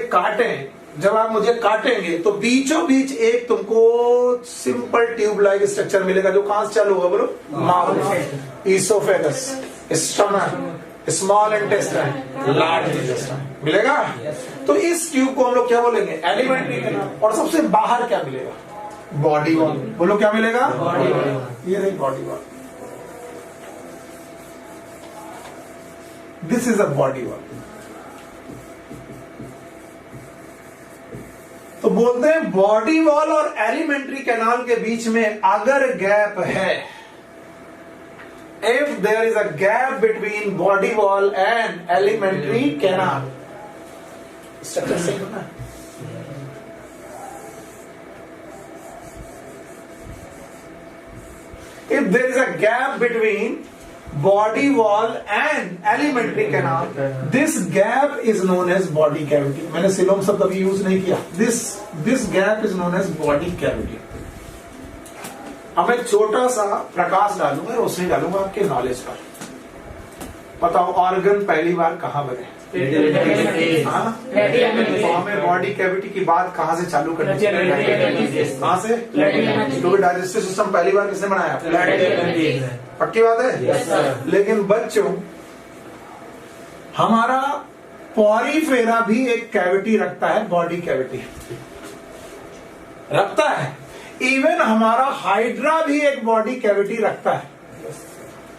काटेंगे तो बीचों बीच एक तुमको सिंपल ट्यूब लाइक स्ट्रक्चर मिलेगा, जो कहां से चालू होगा, बोलो, mouth, oesophagus, stomach, small intestine, large intestine मिलेगा। तो इस ट्यूब को हम लोग क्या बोलेंगे, एलिमेंट्री कैनाल। और सबसे बाहर क्या मिलेगा, बॉडी वॉल। बोलो क्या मिलेगा, बॉडी वॉल। ये नहीं body wall, this is a body wall. तो बोलते हैं बॉडी वॉल और एलिमेंट्री कैनाल के बीच में अगर गैप है, if there is a gap between body wall and alimentary canal, structure सही होना। If there is a gap between body wall and alimentary canal, this gap is known as body cavity. मैंने सिलोम शब्द अभी यूज नहीं किया। This gap is known as body cavity. अब मैं छोटा सा प्रकाश डालूंगा, रोशनी डालूंगा आपके नॉलेज पर। बताओ ऑर्गन पहली बार कहाँ बने, तो हमें बॉडी कैविटी की बात कहां से चालू करनी चाहिए, कहां से, क्योंकि डाइजेस्टिव सिस्टम पहली बार किसने बनाया, पक्की बात है। लेकिन बच्चों, हमारा पॉरीफेरा भी एक कैविटी रखता है, बॉडी कैविटी रखता है। इवन हमारा हाइड्रा भी एक बॉडी कैविटी रखता है,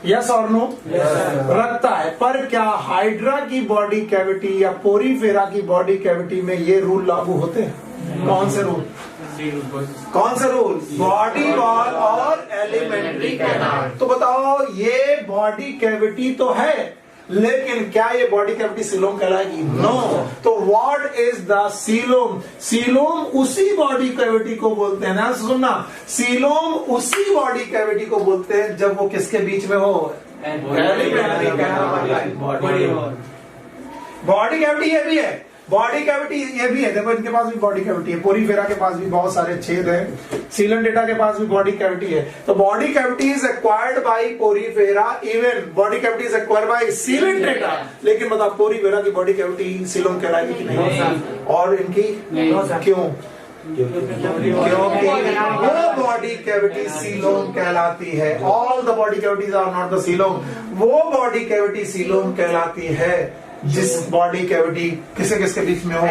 यस और नो, रखता है। पर क्या हाइड्रा की बॉडी कैविटी या पोरीफेरा की बॉडी कैविटी में ये रूल लागू होते हैं? कौन से रूल, कौन से रूल, बॉडी वॉल और एलिमेंट्री कैनाल। तो बताओ, ये बॉडी कैविटी तो है, लेकिन क्या ये बॉडी कैविटी सीलोम कहलाएगी? नो। तो what is the coelom? Coelom उसी बॉडी कैविटी को बोलते हैं ना, सुनना, सीलोम उसी बॉडी कैविटी को बोलते हैं जब वो किसके बीच में हो, एलिमेंट्री कैनाल, बॉडी कैविटी ये भी है, बॉडी कैविटी ये भी है। देखो इनके पास भी बॉडी कैविटी है, पोरीफेरा के पास भी बहुत सारे छेद हैं, सीलेंटेटा के पास भी बॉडी कैविटी है। तो body cavity is acquired by Porifera, even body cavity is acquired by Coelenterata. लेकिन बताओ पोरीफेरा की बॉडी कैविटी सीलोम कहलाएगी कि नहीं? और इनकी क्यों? क्योंकि वो बॉडी कैविटी सीलोम कहलाती है। All the body cavities are not the coelom. वो बॉडी कैविटी सीलोम कहलाती है जिस बॉडी कैविटी किसे किसके बीच में हो,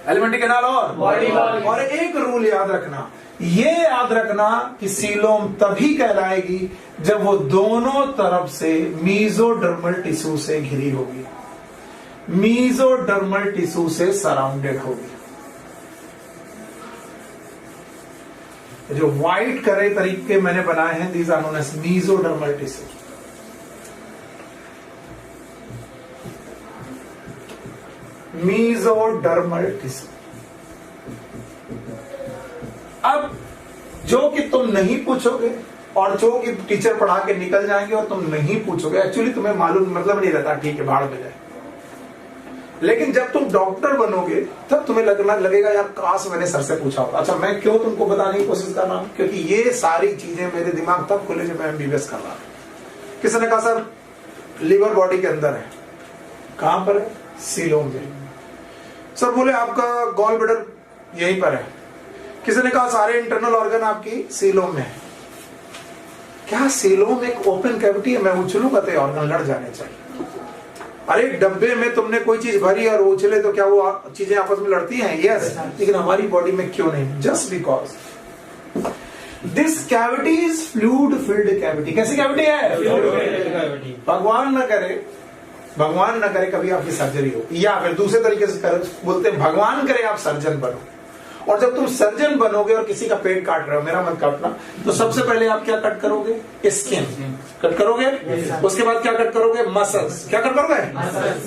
एलिमेंट्री कैनाल और बॉडी वॉल। और एक रूल याद रखना, ये याद रखना कि सीलोम तभी कहलाएगी जब वो दोनों तरफ से मीजोडर्मल टिश्यू से घिरी होगी, मीजोडर्मल टिश्यू से सराउंडेड होगी। जो व्हाइट करे तरीके मैंने बनाए हैं, these are known as mesodermal tissue. Mesodermal tissue. अब जो कि तुम नहीं पूछोगे और जो कि टीचर पढ़ा के निकल जाएंगे और तुम नहीं पूछोगे, एक्चुअली तुम्हें मालूम मतलब नहीं रहता, ठीक है भाड़ में जाए। लेकिन जब तुम डॉक्टर बनोगे तब तुम्हें लगेगा यार काश मैंने सर से पूछा होता। अच्छा, मैं क्यों तुमको बताने की कोशिश कर रहा हूं, क्योंकि ये सारी चीजें मेरे दिमाग तब खुले जब मैं एमबीबीएस कर रहा था। किसी ने कहा सर लीवर बॉडी के अंदर है, कहां पर है? सीलोम में। सर बोले आपका गॉल ब्लैडर यहीं पर है। किसी ने कहा सारे इंटरनल ऑर्गन आपकी सीलोम में है। क्या सीलोम एक ओपन कैविटी है? मैं उछलूंगा तो ऑर्गन लड़ जाने चाहिए। अरे डब्बे में तुमने कोई चीज भरी और उछले तो क्या वो चीजें आपस में लड़ती हैं? यस, लेकिन हमारी बॉडी में क्यों नहीं? Just because this cavity is fluid filled cavity. कैसी कैविटी है? भगवान न करे कभी आपकी सर्जरी हो, या फिर दूसरे तरीके से बोलते हैं भगवान करे आप सर्जन बनो। और जब तुम सर्जन बनोगे और किसी का पेट काट रहे हो, मेरा मत काटना, तो सबसे पहले आप क्या कट करोगे? स्किन कट करोगे। उसके बाद क्या कट करोगे? मसल्स। क्या कट करोगे?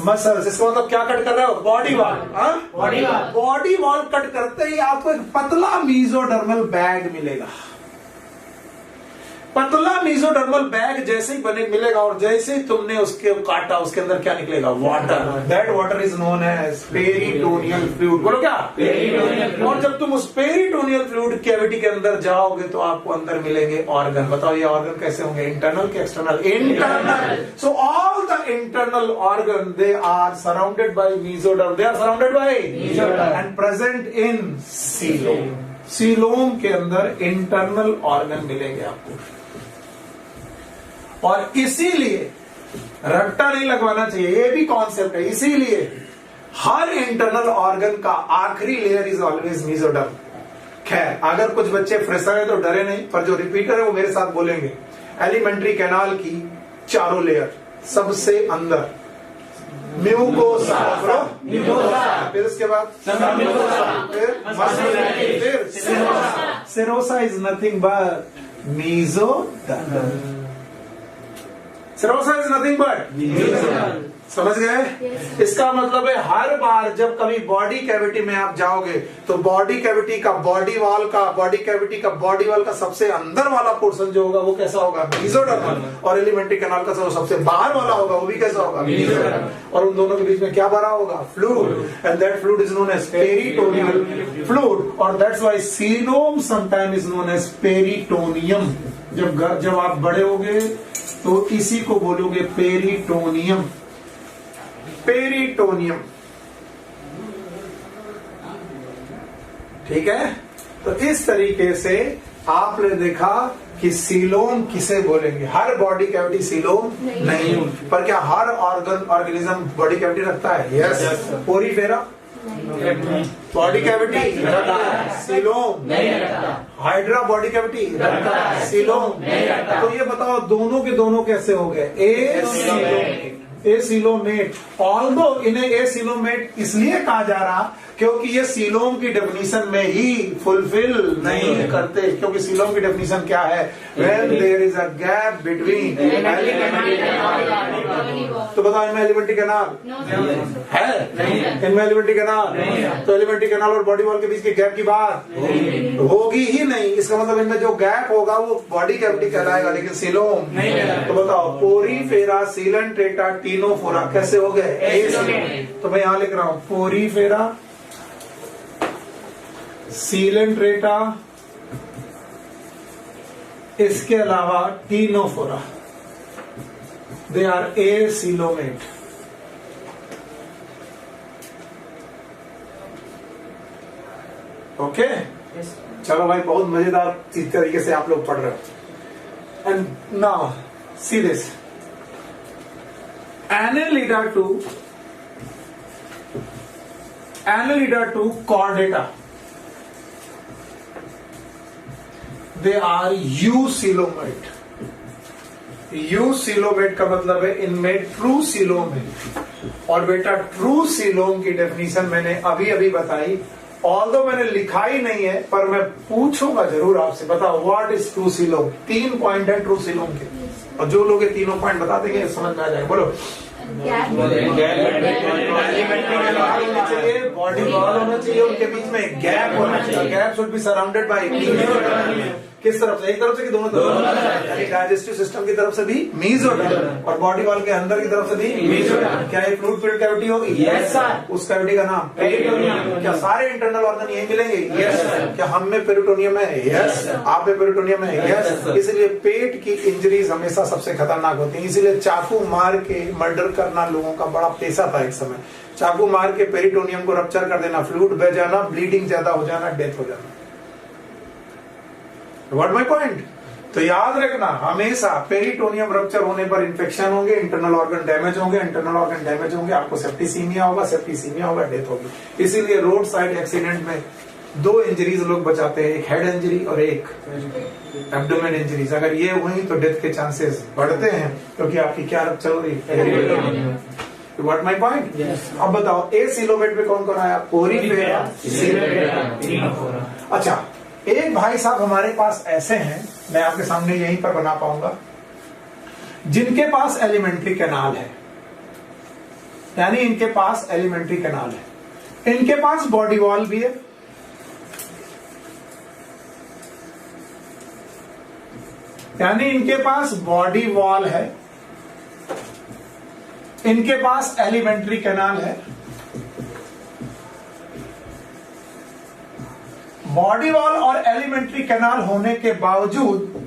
मसल्स। इसका मतलब क्या कट कर रहे हो? Body wall. Body wall cut करते ही आपको एक पतला मीजोडर्मल बैग मिलेगा। पतला मीजोडर्मल बैग जैसे ही बने मिलेगा और जैसे ही तुमने उसके काटा, उसके अंदर क्या निकलेगा? Water. That water is known as peritoneal fluid. बोलो क्या? पेरिटोनियल। और जब तुम उस पेरिटोनियल फ्लूइड कैविटी के अंदर जाओगे तो आपको अंदर मिलेंगे ऑर्गन। बताओ ये ऑर्गन कैसे होंगे? इंटरनल के external? Internal. So all the internal organ they are surrounded by mesoderm. They are surrounded by mesoderm and present in coelom. Coelom के अंदर इंटरनल ऑर्गन मिलेंगे आपको। और इसीलिए रट्टा नहीं लगवाना चाहिए, ये भी कॉन्सेप्ट है। इसीलिए हर इंटरनल ऑर्गन का आखिरी लेयर इज ऑलवेज मीजोडर्म। खैर, अगर कुछ बच्चे फ्रेशर है तो डरे नहीं, पर जो रिपीटर है वो मेरे साथ बोलेंगे। एलिमेंट्री कैनाल की चारों लेयर, सबसे अंदर म्यूकोसा, फिर उसके बाद फिर serosa is nothing but mesoderm. Serosa is nothing but, समझ गए? इसका मतलब है हर बार जब कभी बॉडी कैविटी में आप जाओगे तो बॉडी कैविटी का बॉडी वॉल का सबसे अंदर वाला पोर्शन जो होगा वो कैसा होगा? मीजोडर्मल। और एलिमेंट्री कैनाल का सबसे बाहर वाला होगा वो भी कैसा होगा? मीजोडर्मल। और उन दोनों के बीच में क्या भरा होगा? Fluid. And that fluid is known as peritoneal fluid. और that's why coelom sometime is known as peritoneum. जब आप बड़े होगे तो इसी को बोलोगे पेरिटोनियम। पेरिटोनियम, ठीक है? तो इस तरीके से आपने देखा कि सीलोम किसे बोलेंगे। हर बॉडी कैविटी सीलोम नहीं, पर क्या हर ऑर्गेनिज्म बॉडी कैविटी रखता है? यस। पोरीफेरा बॉडी कैविटी रखता है, सीलोम नहीं रखता। हाइड्रा बॉडी कैविटी रखता है, सीलोम नहीं रखता। तो ये बताओ दोनों के दोनों कैसे हो गए? ए सीलोमेट। ऑल्दो इन्हें ए सीलोमेट इसलिए कहा जा रहा क्योंकि ये सीलोम की डेफिनेशन में ही फुलफिल नहीं करते। क्योंकि सीलोम की डेफिनेशन क्या है? When there is a gap between alimentary canal. तो बताओ इनमें एलिमेंट्री कैनाल है? इनमें एलिमेंट्री कैनाल, तो एलिमेंट्री कैनाल और बॉडी वॉल के बीच के गैप की बात होगी ही नहीं। इसका मतलब इनमें जो गैप होगा वो बॉडी कैविटी कहलाएगा, लेकिन सीलोम नहीं। तो बताओ पोरीफेरा, सीलेंट्रेटा, टीनोफोरा कैसे हो गए? तो मैं यहां लिख रहा हूं पोरीफेरा, सीलेंट्रेटा, इसके अलावा Ctenophora, they are acoelomate. Okay, चलो भाई, बहुत मजेदार इस तरीके से आप लोग पढ़ रहे हो। And now see this, Annelida to chordata, they are eucoelomate। Eucoelomate का मतलब है इनमें ट्रू सीलोम है। और बेटा ट्रू सीलोम की डेफिनेशन मैंने अभी अभी बताई, ऑल्दो मैंने लिखा ही नहीं है, पर मैं पूछूंगा जरूर आपसे। बताओ what is true coelom? 3 point है ट्रू सीलोम के, और जो लोग ये तीनों पॉइंट बता देंगे समझ में आ जाएगा। बोलो। चाहिए, बॉडी वॉल होना चाहिए, उनके बीच में गैप होना चाहिए। Gap should be surrounded bye किस तरफ से? एक तरफ से कि दोनों तरफ? यानी डाइजेस्टिव सिस्टम की तरफ से भी मेसोडर्म और बॉडी वॉल के अंदर की तरफ से भी मेसोडर्म। क्या ये फ्लूइड फिल्ड कैविटी होगी? Yes sir. उस कैविटी का नाम पेरिटोनियम। क्या सारे इंटरनल ऑर्गन यही मिलेंगे? Yes sir. क्या हम में पेरिटोनियम है? यस। आप में पेरिटोनियम है? यस। इसलिए पेट की इंजरीज हमेशा सबसे खतरनाक होती है। इसीलिए चाकू मार के मर्डर करना लोगों का बड़ा पेशा था एक समय। चाकू मार के पेरिटोनियम को रप्चर कर देना, फ्लूइड बह जाना, ब्लीडिंग ज्यादा हो जाना, डेथ हो जाना। What my point? तो याद रखना हमेशा पेरिटोनियम रप्चर होने पर इंफेक्शन होंगे, इंटरनल ऑर्गन डैमेज होंगे, इंटरनल ऑर्गन डैमेज होंगे, आपको सेप्टिसीमिया होगा, डेथ होगी। इसीलिए रोड साइड एक्सीडेंट में 2 इंजरीज लोग बचाते हैं, एक हेड इंजरी और एक एब्डोमेन इंजरीज। अगर ये हुई तो डेथ के चांसेस बढ़ते हैं, क्योंकि आपकी क्या रप्चर हो रही है? What my point? अब बताओ ए सिलोमेट में कौन कौन आया? पोरीफेरा। अच्छा, एक भाई साहब हमारे पास ऐसे हैं, मैं आपके सामने यहीं पर बना पाऊंगा, जिनके पास एलिमेंट्री कैनाल है, यानी इनके पास एलिमेंट्री कैनाल है, इनके पास बॉडी वॉल भी है, यानी इनके पास बॉडी वॉल है, इनके पास एलिमेंट्री कैनाल है। बॉडी वॉल और एलिमेंट्री कैनाल होने के बावजूद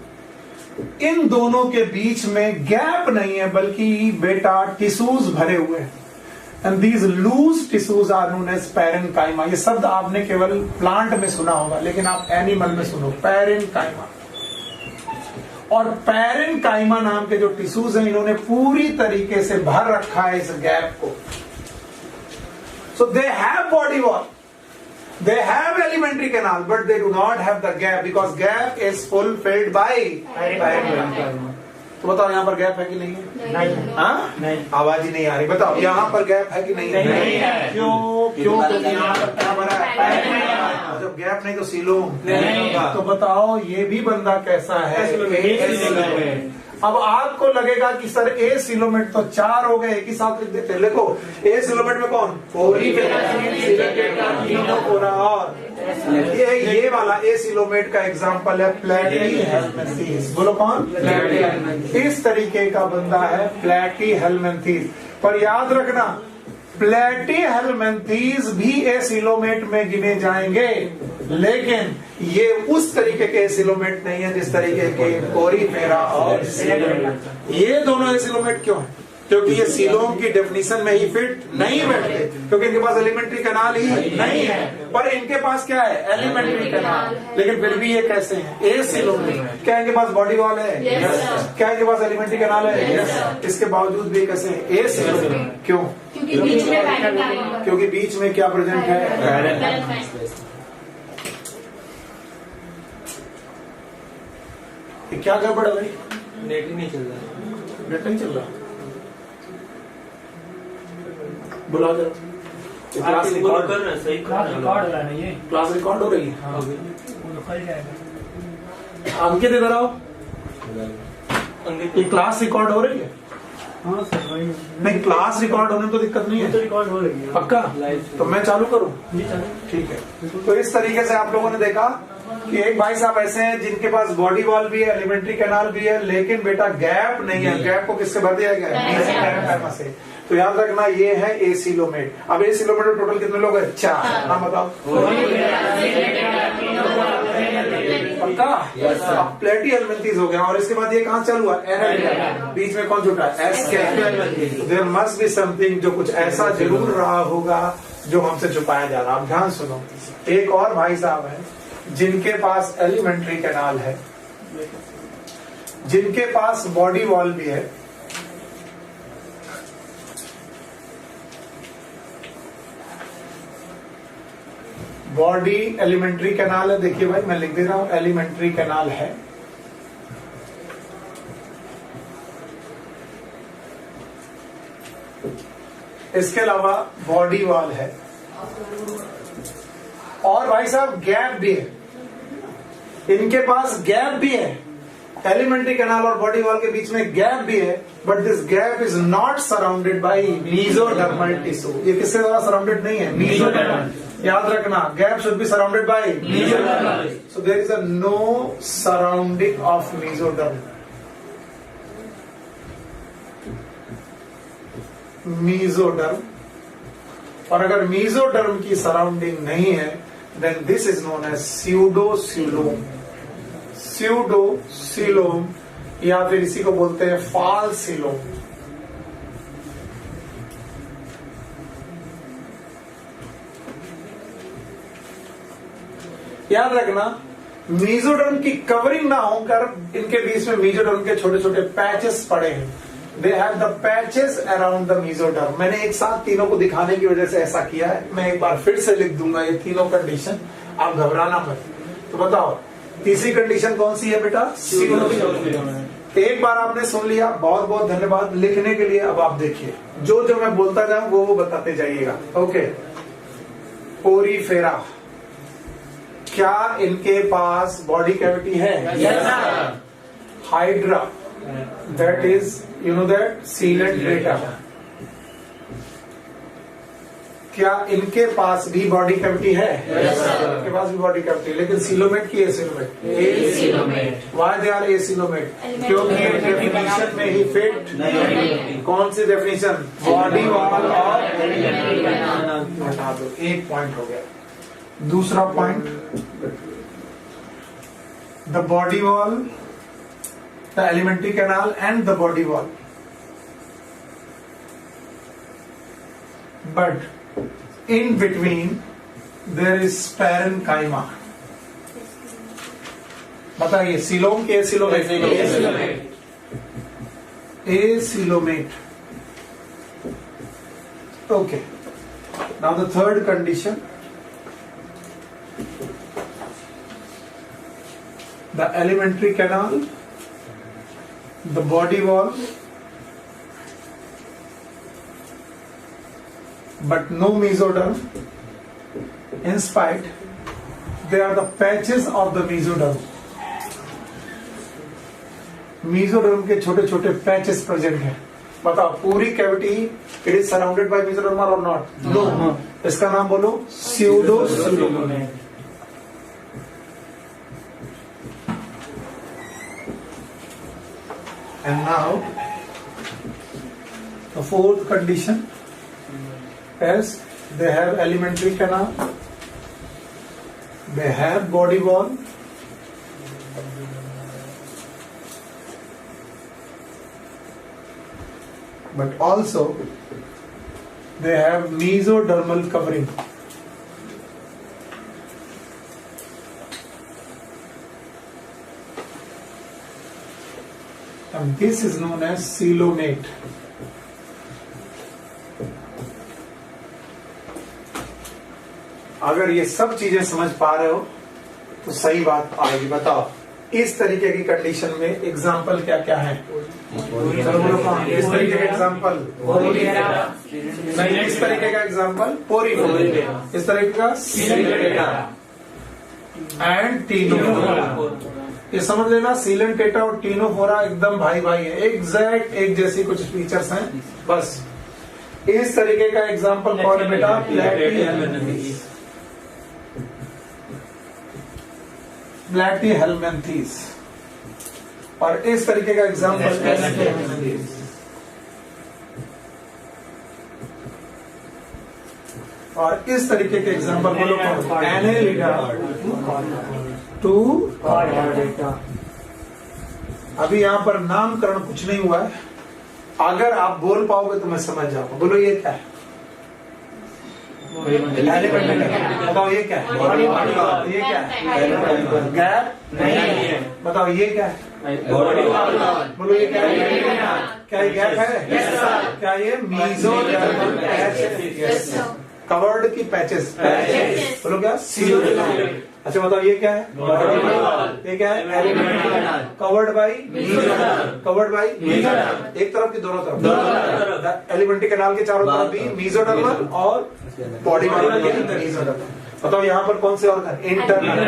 इन दोनों के बीच में गैप नहीं है, बल्कि बेटा टिश्यूज भरे हुए हैं। And these loose tissues are known as parenchyma. ये शब्द आपने केवल प्लांट में सुना होगा, लेकिन आप एनिमल में सुनो, पैरेन्काइमा। और पैरेन्काइमा नाम के जो टिश्यूज हैं, इन्होंने पूरी तरीके से भर रखा है इस गैप को। So they have body wall, they have elementary canal, but they do not have the gap because gap is fulfilled by parenchyma। तो बताओ यहाँ पर गैप है कि नहीं है? नहीं। हाँ? नहीं। आवाज ही नहीं आ रही। बताओ यहाँ पर गैप है कि नहीं है? नहीं है। क्यों? क्योंकि यहाँ पर क्या भरा है? जब गैप नहीं तो सीलो नहीं। तो बताओ ये भी बंदा कैसा है? अब आपको लगेगा कि सर ए सिलोमेट तो 4 हो गए, एक ही साथ लिख देते। देखो ए सिलोमेट में कौन? पोरीफेरा, और ये वाला ए सिलोमेट का एग्जांपल है प्लैटीहेल्मिन्थेस। बोलो कौन? प्लैटीहेल्मिन्थेस। इस तरीके का बंदा है प्लैटीहेल्मिन्थेस। पर याद रखना प्लैटीहेल्मिन्थेस भी ए सिलोमेट में गिने जाएंगे, लेकिन ये उस तरीके के सिलोमेट नहीं है जिस तरीके के पोरीफेरा और ये दोनों एसिलोमेट क्यों है? क्योंकि ये सीलोम की डेफिनेशन में ही फिट नहीं बैठते, क्योंकि इनके पास एलिमेंट्री कैनाल ही नहीं है। पर इनके पास क्या है? Alimentary canal. लेकिन फिर भी ये कैसे हैं? ए सिलोमेट। क्या इनके पास बॉडी वॉल है? क्या इनके पास एलिमेंट्री कैनाल है? इसके बावजूद भी कैसे हैं? ए सिलोमेट। क्यों? क्योंकि बीच में क्या प्रेजेंट है? क्या गड़बड़ है भाई? नेट ही नहीं चल रहा। नेट नहीं चल रहा? बुला दो। क्लास रिकॉर्ड कर रहे हैं, सही रिकॉर्ड हो रहा है। ये क्लास रिकॉर्ड हो रही है। हाँ, वो खुल जाएगा। अंकित इधर आओ। ये क्लास रिकॉर्ड हो रही है? हाँ सर वही। नहीं, क्लास रिकॉर्ड होने में तो दिक्कत नहीं है। तो रिकॉर्ड हो रही है पक्का? तो मैं चालू करूं? जी चलो। ठीक है। तो इस तरीके से आप लोगों ने देखा कि एक भाई साहब ऐसे हैं जिनके पास बॉडी वॉल भी है, एलिमेंट्री कैनाल भी है, लेकिन बेटा गैप नहीं है। गैप को किससे भर दिया गया है? से। तो याद रखना ये है ए सिलोमेट। अब ए सिलोमेट में टोटल कितने लोग हैं? 4। नाम बताओ। पक्का? अब प्लैटीहेल्मिन्थेस हो गया, और इसके बाद ये कहाँ चालू हुआ? बीच में कौन छूटा? S capital. There must be something, जो कुछ ऐसा जरूर रहा होगा जो हमसे छुपाया जा रहा। अब ध्यान सुनो, एक और भाई साहब है जिनके पास एलिमेंट्री कैनाल है, जिनके पास बॉडी वॉल भी है, बॉडी एलिमेंट्री कैनाल है। देखिए भाई मैं लिख दे रहा हूं, एलिमेंट्री कैनाल है, इसके अलावा बॉडी वॉल है, और भाई साहब गैप भी है। इनके पास गैप भी है, एलिमेंट्री कैनाल और बॉडी वॉल के बीच में गैप भी है, but this gap is not surrounded by mesodermal tissue. ये किससे ज्यादा सराउंडेड नहीं है? मेसोडर्मल। याद रखना, gap should be surrounded by Mesoderm. So there is a no surrounding of mesoderm. Mesoderm, और अगर मेसोडर्म की सराउंडिंग नहीं है then this is known as pseudocoelom. Pseudocoelom या फिर इसी को बोलते हैं फाल्सिलोम. याद रखना, मेसोडर्म की कवरिंग ना होकर इनके बीच में मेसोडर्म के छोटे छोटे पैचेस पड़े हैं. They have the patches around the mesoderm. मैंने एक साथ तीनों को दिखाने की वजह से ऐसा किया है. मैं एक बार फिर से लिख दूंगा ये तीनों कंडीशन, आप घबराना मत. तो बताओ तीसरी कंडीशन कौन सी है बेटा? एक बार आपने सुन लिया, बहुत बहुत धन्यवाद लिखने के लिए. अब आप देखिए, जो जो मैं बोलता जाऊं वो बताते जाइएगा. ओके, पोरीफेरा, क्या इनके पास बॉडी कैविटी है? Hydra, that is you know that sealant data, क्या इनके पास भी बॉडी कैविटी है? इनके पास भी बॉडी कैविटी, लेकिन सीलोमेट की acoelomate. Why they are acoelomate? क्योंकि डेफिनेशन में ही फिट नहीं. कौन सी डेफिनेशन? बॉडी वॉल और हटा दो. एक पॉइंट हो गया. दूसरा point, the body wall, the alimentary canal and the body wall, but in between there is parenchyma. बताइए, सीलोम के acoelomate? Acoelomate. Okay, now the third condition, the elementary canal, the body wall, but no mesoderm. In spite, they are the patches of the mesoderm. mesoderm के छोटे छोटे पैचेस प्रेजेंट हैं. बताओ, पूरी cavity it is surrounded by mesoderm और नॉट? नो. इसका नाम बोलो स्यूडोसिलोम. And now the fourth condition is they have elementary canal, they have body wall, but also they have mesodermal covering. And this is known as coelomate. अगर ये सब चीजें समझ पा रहे हो तो सही बात आएगी. बताओ, इस तरीके की कंडीशन में एग्जाम्पल क्या क्या है? चलो बोलो कौन? इस तरीके का एग्जाम्पल नहीं, इस तरीके का एग्जाम्पल पोरीफेरा, इस तरीके का सीलेंटेटा एंड टीनोफोरा. ये समझ लेना, सीलेंटेटा और टीनोफोरा एकदम भाई भाई है, एग्जैक्ट एक जैसी कुछ फीचर्स हैं बस. इस तरीके का एग्जाम्पल कौन है बेटा? प्लैटीहेल्मिन्थीस. प्लैटीहेल्मिन्थीस. और इस तरीके का एग्जाम्पल और इस तरीके के एग्जाम्पल बोलो कौन? Annelida to Chordata. अभी यहाँ पर नामकरण कुछ नहीं हुआ है. अगर आप बोल पाओगे तो मैं समझ जाऊंगा. बोलो ये क्या है? बताओ ये क्या है? ये क्या है? गैप नहीं है. बताओ ये क्या है? बोलो ये क्या है? क्या ये गैप है? क्या ये मेसोडर्मल पैचेस? कवर्ड की पैचेस. बोलो क्या? सीलोमेट. अच्छा बताओ ये क्या है? ये क्या है? कवर्ड बाई एक तरफ की दोनों तरफ. एलिमेंट्री कैनाल के चारों तरफ भी मेसोडर्मल और बॉडी मेसोडर्मल. बताओ यहाँ पर कौन से ऑर्गन? इंटरनल.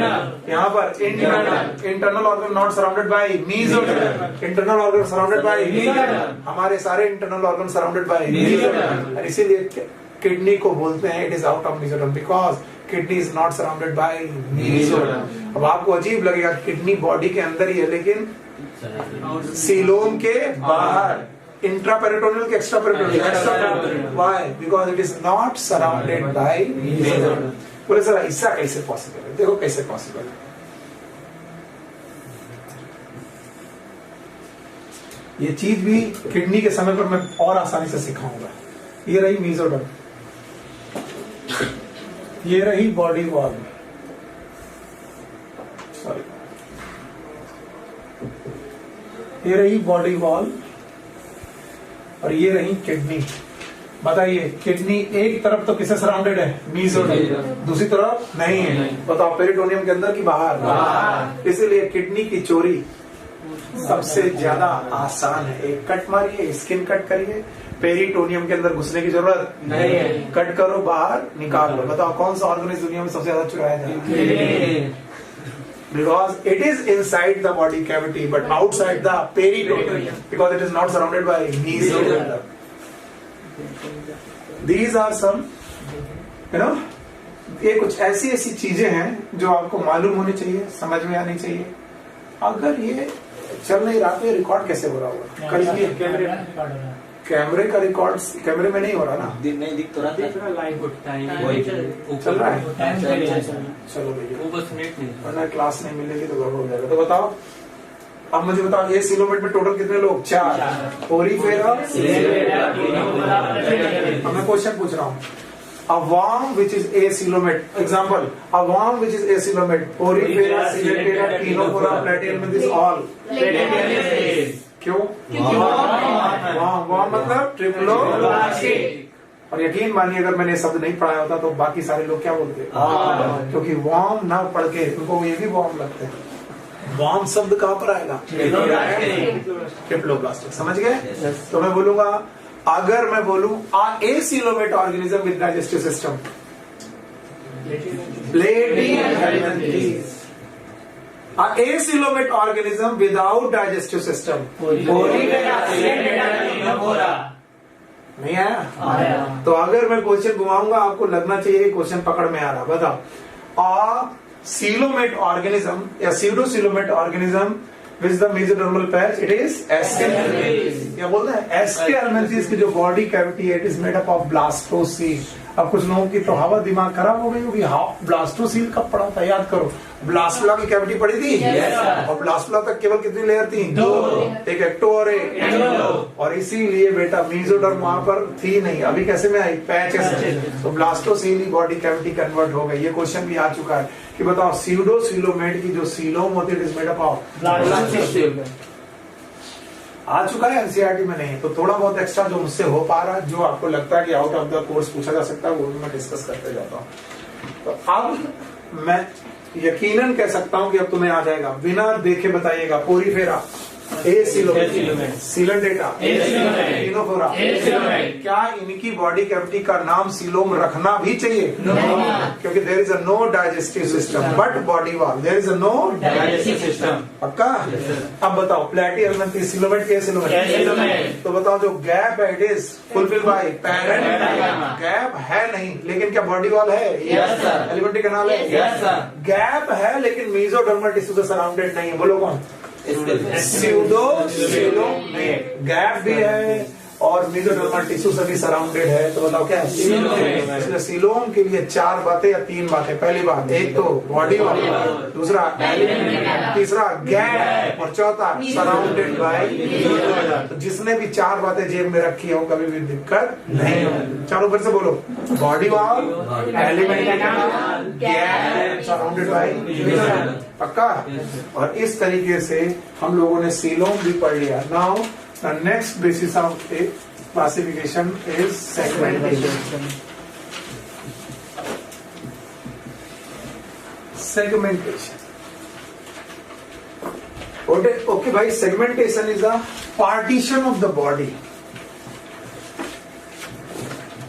यहाँ पर internal organ not surrounded bye mesoderm. Internal organ surrounded by हमारे सारे internal organ surrounded by mesoderm. इसीलिए किडनी को बोलते हैं it is out of mesoderm because kidney is not surrounded bye mesoderm. अब आपको अजीब लगेगा किडनी बॉडी के अंदर ही है लेकिन सीलोम के बाहर, इंट्रापेरिटोनियल के extraperitoneal, why? Because it is not surrounded bye mesoderm. बोले सर ऐसा कैसे पॉसिबल है? देखो कैसे पॉसिबल है। ये चीज भी किडनी के समय पर मैं और आसानी से सिखाऊंगा। ये रही मेसोडर्म, ये रही बॉडी वॉल, सॉरी ये रही बॉडी वॉल और ये रही किडनी। बताइए किडनी एक तरफ तो किससे सराउंडेड है? मेसोडर्म। दूसरी तरफ नहीं है। बताओ पेरिटोनियम के अंदर की बाहर? इसीलिए किडनी की चोरी सबसे ज्यादा आसान है। एक कट मारिए, स्किन कट करिए, पेरिटोनियम के अंदर घुसने की जरूरत नहीं है। कट करो, बाहर निकाल लो। बताओ कौन सा ऑर्गन इस दुनिया में सबसे ज्यादा चुराया जाता है? Because it is inside the body cavity but outside the peritoneum because it is not surrounded by mesoderm. These are some, ये कुछ ऐसी ऐसी चीजें हैं जो आपको मालूम होनी चाहिए, समझ में आनी चाहिए। अगर ये चल नहीं रहा तो ये रिकॉर्ड कैसे हो रहा होगा? कल कैमरे का रिकॉर्ड कैमरे में नहीं हो रहा ना? नहीं दिख तो रहा लाइव चल रहा है। चलो भैया, वरना क्लास नहीं मिलेगी तो गड़बड़ हो जाएगा। तो बताओ, अब मुझे बताओ ये सीलोमेट में टोटल कितने लोग? 4। ओरीफेरा। अब मैं क्वेश्चन पूछ रहा हूँ। A worm which is acylomate, example, a worm which is acylomate, Porifera, Coleoptera, Ctenophora, Platyhelminthes, all. क्यों? worm मतलब ट्रिप्लोब्लास्टिक। और यकीन मानिए अगर मैंने शब्द नहीं पढ़ाया होता तो बाकी सारे लोग क्या बोलते? क्योंकि worm ना पढ़ के उनको ये भी worm लगते हैं। worm शब्द कहाँ पर आएगा? ट्रिप्लोब्लास्टिक। समझ गए? तो मैं बोलूंगा, अगर मैं बोलूं acoelomate organism with digestive system, Platyhelminthes. Acoelomate organism without digestive system, नहीं आया? तो अगर मैं क्वेश्चन घुमाऊंगा आपको लगना चाहिए कि क्वेश्चन पकड़ में आ रहा। बताओ, सीलोमेट ऑर्गेनिज्म या सीडोसीलोमेट organism Which is the mesodermal patch? It is SK. क्या बोलते हैं? SK helminthes की जो बॉडी कैविटी है, it is made up of blastocele. अब कुछ लोगों की तो हवा दिमाग खराब हो गई होगी। ब्लास्टोसील कब पढ़ा था? याद करो। ब्लास्टुला की कैविटी पढ़ी थी? और ब्लास्टुला तक केवल कितनी लेयर थी? 2। एक एक्टो और एक एंडो। और इसीलिए बेटा मेसोडर्म वहां पर थी नहीं। अभी कैसे में आई? पैचेस। तो ब्लास्टोसील ही बॉडी कैविटी कन्वर्ट हो गई। ये क्वेश्चन भी आ चुका है कि बताओ सीडोसीलोमेट की जो सीलोम होती है, it is made up of blastocoel. आ चुका है, एनसीईआरटी में नहीं। तो थोड़ा बहुत एक्स्ट्रा जो मुझसे हो पा रहा है, जो आपको लगता है कि आउट ऑफ द कोर्स पूछा जा सकता है, वो भी मैं डिस्कस करते जाता हूँ। तो अब मैं यकीनन कह सकता हूं कि अब तुम्हें आ जाएगा। बिना देखे बताइएगा। Porifera, acoelomate, Coelenterata, Ctenophora. क्या इनकी बॉडी कैविटी का नाम सीलोम रखना भी चाहिए? क्योंकि there is a no digestive system but body wall, there is a no digestive system. पक्का? अब बताओ, प्लैटीहेल्मिन्थेस सीलोमेट के एसिलोमेट। तो बताओ जो गैप है, it is fulfil bye parenchyma. Gap है नहीं, लेकिन क्या बॉडी वॉल है? Yes sir. एलिमेंट्री कैनाल है? Yes sir. गैप है लेकिन मेसोडर्मल टिश्यू से सराउंडेड नहीं है। बोलो कौन? सीडोसीलोमेट। गैप भी है और मेसोडर्मल टिश्यू से भी सराउंडेड है। तो बताओ क्या है? सीलोम। सीलोम के लिए 4 बातें या 3 बातें। पहली बात, एक तो बॉडी वॉल, दूसरा तीसरा गैप, और चौथा सराउंडेड बाय। तो जिसने भी 4 बातें जेब में रखी हो कभी भी दिक्कत नहीं हो। चारों फिर से बोलो, body wall, alimentary canal, gap, surrounded by. पक्का? और इस तरीके से हम लोगों ने सीलोम भी पढ़ लिया। Now the next basis of a classification is segmentation. Segmentation. Okay, bhai, segmentation is a partition of the body.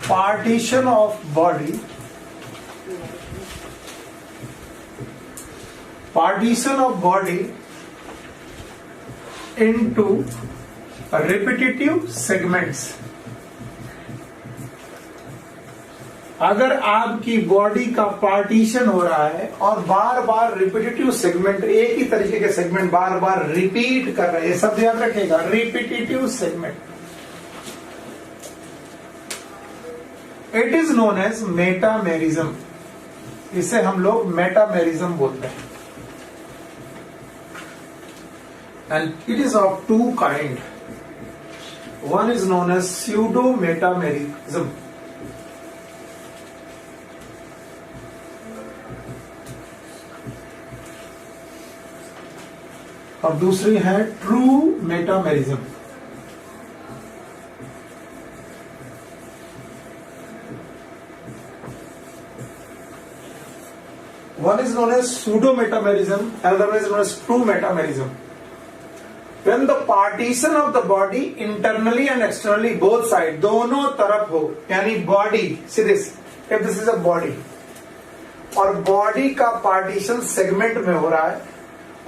Partition of body. Partition of body into repetitive segments. अगर आपकी बॉडी का पार्टीशन हो रहा है और बार बार रिपीटेटिव सेगमेंट, एक ही तरीके के सेगमेंट बार बार रिपीट कर रहे हैं, सब याद रखेगा, repetitive segment, it is known as metamerism. इसे हम लोग मेटामेरिज्म बोलते हैं। And it is of two kind. One is known as pseudo metamerism, और दूसरी है true metamerism. One is known as pseudo metamerism, another one is known as true metamerism. When the partition of the body internally and externally both side, दोनों तरफ हो, यानी body, see this, if this is a body, और body का partition segment में हो रहा है,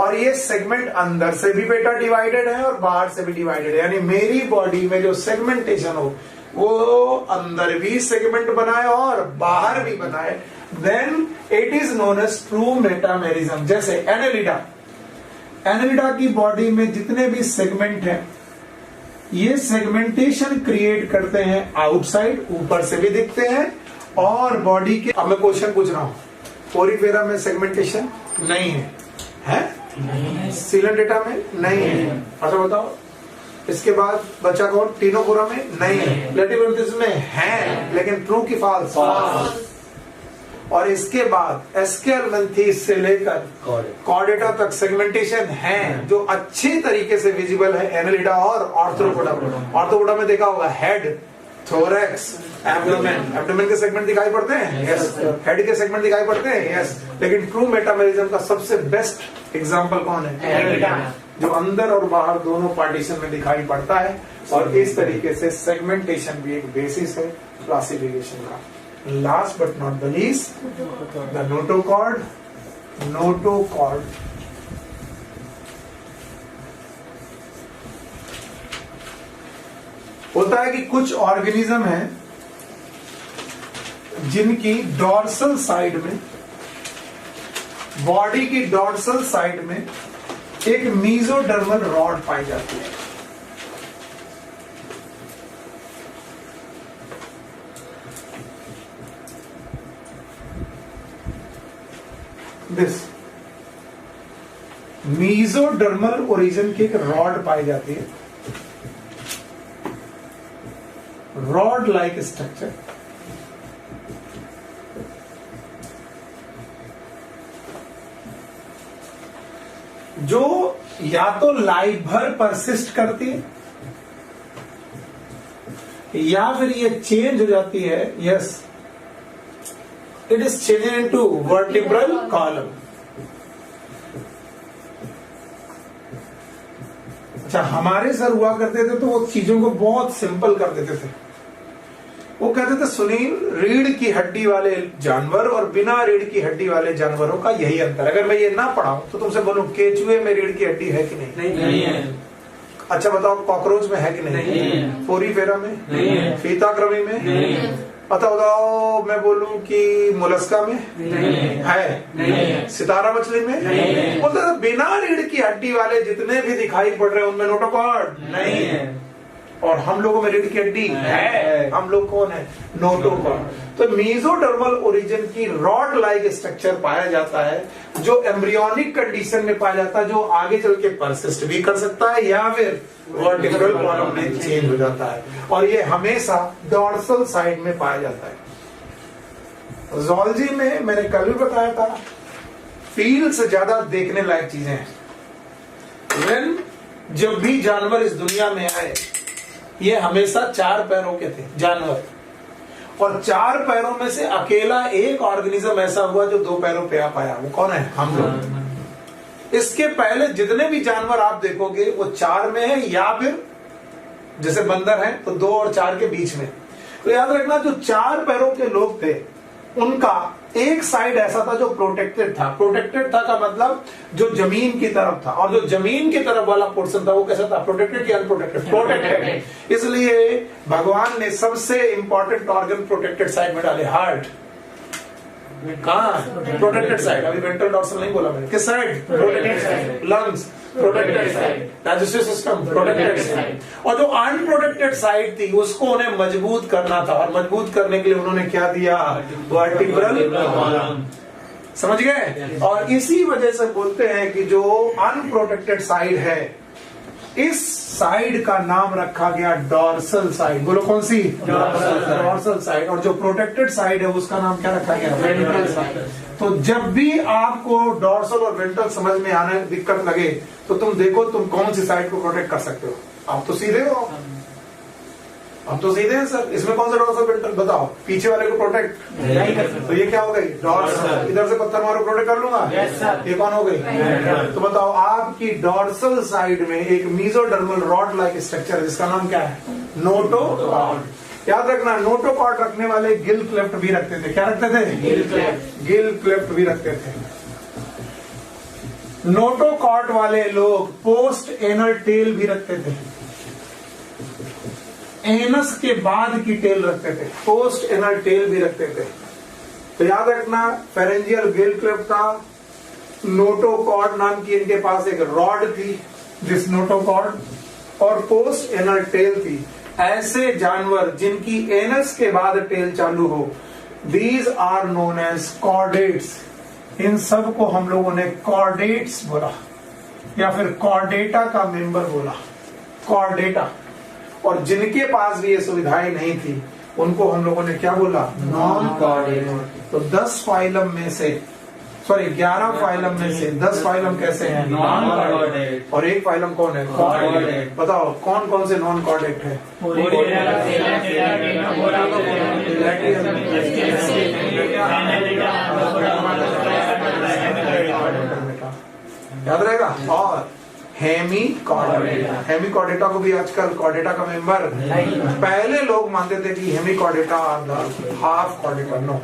और ये सेगमेंट अंदर से भी बेटा डिवाइडेड है और बाहर से भी डिवाइडेड है, यानी मेरी बॉडी में जो सेगमेंटेशन हो वो अंदर भी सेगमेंट बनाए और बाहर भी बनाए, then it is known as true metamerism. जैसे एनेलिडा, एनेलिडा की बॉडी में जितने भी सेगमेंट हैं ये सेगमेंटेशन क्रिएट करते हैं आउटसाइड, ऊपर से भी दिखते हैं और बॉडी के। अब मैं क्वेश्चन पूछ रहा हूं, पोरिफेरा में सेगमेंटेशन नहीं है, सीलन डेटा में नहीं है, अच्छा बताओ। इसके बाद बचा कौन, टीनोकोरा में नहीं है, लेटिवर्टिस में है, लेकिन ट्रू की फॉल्स। और इसके बाद एस्केलमेंथीस से लेकर कॉर्डेटा तक सेगमेंटेशन है जो अच्छे तरीके से विजिबल है एनालिडा और ऑर्थ्रोपोडा। ऑर्थ्रोपोडा में देखा होगा हेड, थोरैक्स, एब्डोमेन, एब्डोमेन के सेगमेंट दिखाई पड़ते हैं, यस। हेड के सेगमेंट दिखाई पड़ते हैं, यस। लेकिन ट्रू मेटामेरिज्म का सबसे बेस्ट एग्जांपल कौन है, एनालिडा, जो अंदर और बाहर दोनों पार्टीशन में दिखाई पड़ता है। और इस तरीके से सेगमेंटेशन भी एक बेसिस है क्लासिफिकेशन का। Last but not the least, the notochord. Notochord होता है कि कुछ ऑर्गेनिज्म है जिनकी डॉर्सल साइड में, बॉडी की डॉर्सल साइड में एक मीजोडर्मल रॉड पाई जाती है। दिस मीजोडर्मल ओरिजिन की एक रॉड पाई जाती है, रॉड लाइक स्ट्रक्चर। जो या तो लाइफ भर परसिस्ट करती है या फिर ये चेंज हो जाती है, yes, it is change into vertebral column. अच्छा, हमारे सर हुआ करते थे तो वो चीजों को बहुत सिंपल कर देते थे। वो कहते थे सुनील, रीढ़ की हड्डी वाले जानवर और बिना रीढ़ की हड्डी वाले जानवरों का यही अंतर। अगर मैं ये ना पढ़ाऊं तो तुमसे बोलूं केचुए में रीढ़ की हड्डी है कि नहीं? नहीं है। अच्छा बताओ, कॉकरोच में है कि नहीं? पोरीफेरा में नहीं है। फीताक्रमी में नहीं है। पता बताओ, मैं बोलूं कि मोलस्का में नहीं है, नहीं है। सितारा मछली में नहीं है। बोलते थे बिना रीढ़ की हड्डी वाले जितने भी दिखाई पड़ रहे हैं उनमें नोटोकॉर्ड नहीं है। और हम लोगों में रीढ़ की हड्डी है। हम लोग कौन है? नोटोकॉर्ड। तो मीजोडर्मल ओरिजिन की रॉड लाइक स्ट्रक्चर पाया जाता है जो एम्ब्रियोनिक कंडीशन में पाया जाता है, जो आगे चल के परसिस्ट भी कर सकता है या फिर वर्टिब्रल कॉलम में चेंज हो जाता है, और ये हमेशा डॉर्सल साइड में पाया जाता है। ज़ूलॉजी में मैंने कल भी बताया था, फील से ज्यादा देखने लायक चीजें हैं। When जब भी जानवर इस दुनिया में आए, ये हमेशा 4 पैरों के थे जानवर, और 4 पैरों में से अकेला एक ऑर्गेनिज्म ऐसा हुआ जो 2 पैरों पे आ पाया। वो कौन है? हम लोग। इसके पहले जितने भी जानवर आप देखोगे वो 4 में है, या फिर जैसे बंदर है तो 2 और 4 के बीच में। तो याद रखना, जो 4 पैरों के लोग थे उनका एक साइड ऐसा था जो प्रोटेक्टेड था। प्रोटेक्टेड था का मतलब जो जमीन की तरफ था, और जो जमीन की तरफ वाला पोर्शन था वो कैसा था, प्रोटेक्टेड या अनप्रोटेक्टेड? प्रोटेक्टेड। इसलिए भगवान ने सबसे इंपॉर्टेंट ऑर्गन प्रोटेक्टेड साइड में डाले, हार्ट। कहाँ? Protected side. अभी वेंट्रल डॉर्सल नहीं बोला मैंने, किस side? Protected side. Lungs protected side, digestive system protected side. और जो अनप्रोटेक्टेड साइड थी उसको उन्हें मजबूत करना था, और मजबूत करने के लिए उन्होंने क्या दिया? Vertebral column. समझ गए? और इसी वजह से बोलते हैं कि जो अनप्रोटेक्टेड साइड है, इस साइड का नाम रखा गया डॉर्सल साइड। बोलो कौन सी? Dorsal side. और जो प्रोटेक्टेड साइड है उसका नाम क्या रखा गया? Ventral side. तो जब भी आपको डॉर्सल और वेंट्रल समझ में आने दिक्कत लगे तो तुम देखो तुम कौन सी साइड को प्रोटेक्ट कर सकते हो। आप तो सीधे हो, हम तो सीधे हैं सर, इसमें कौन सा डॉर्सल वेंट्रल बताओ? पीछे वाले को प्रोटेक्ट नहीं कर सकते, तो ये क्या हो गई? डॉर्सल। इधर से पत्थर मारो प्रोटेक्ट कर लूंगा, ये कौन हो गई? तो बताओ, आपकी डॉर्सल साइड में एक मेसोडर्मल रॉड लाइक स्ट्रक्चर है जिसका नाम क्या है? नोटोकॉर्ड। याद रखना, नोटोकॉर्ड रखने वाले गिल क्लेफ्ट भी रखते थे। क्या रखते थे? गिल क्लेफ्ट भी रखते थे। नोटोकॉर्ड वाले लोग पोस्ट एनल टेल भी रखते थे। एनस के बाद की टेल रखते थे, पोस्ट एनल टेल भी रखते थे। तो याद रखना, फेरेंजियल गिल क्लेफ्ट था, नोटोकॉर्ड नाम की इनके पास एक रॉड थी जिस नोटोकॉर्ड, और पोस्ट एनल टेल थी। ऐसे जानवर जिनकी एनस के बाद टेल चालू हो, these are known as chordates. इन सब को हम लोगों ने कॉर्डेट्स बोला, या फिर कॉर्डेटा का मेंबर बोला, कॉर्डेटा। और जिनके पास भी ये सुविधाएं नहीं थी उनको हम लोगों ने क्या बोला? Non chordate. तो 10 फाइलम में से, सॉरी 11 फाइलम में से 10 फाइलम कैसे हैं? Non chordate. और एक फाइलम कौन है? कॉर्डेट। बताओ कौन कौन से नॉन कॉर्डेट है? याद रहेगा। और हेमीकॉर्डेटा, हेमीकॉर्डेटा को भी आजकल कॉर्डेटा का मेंबर पहले लोग मानते थे कि Hemichordata are the half Chordata, no,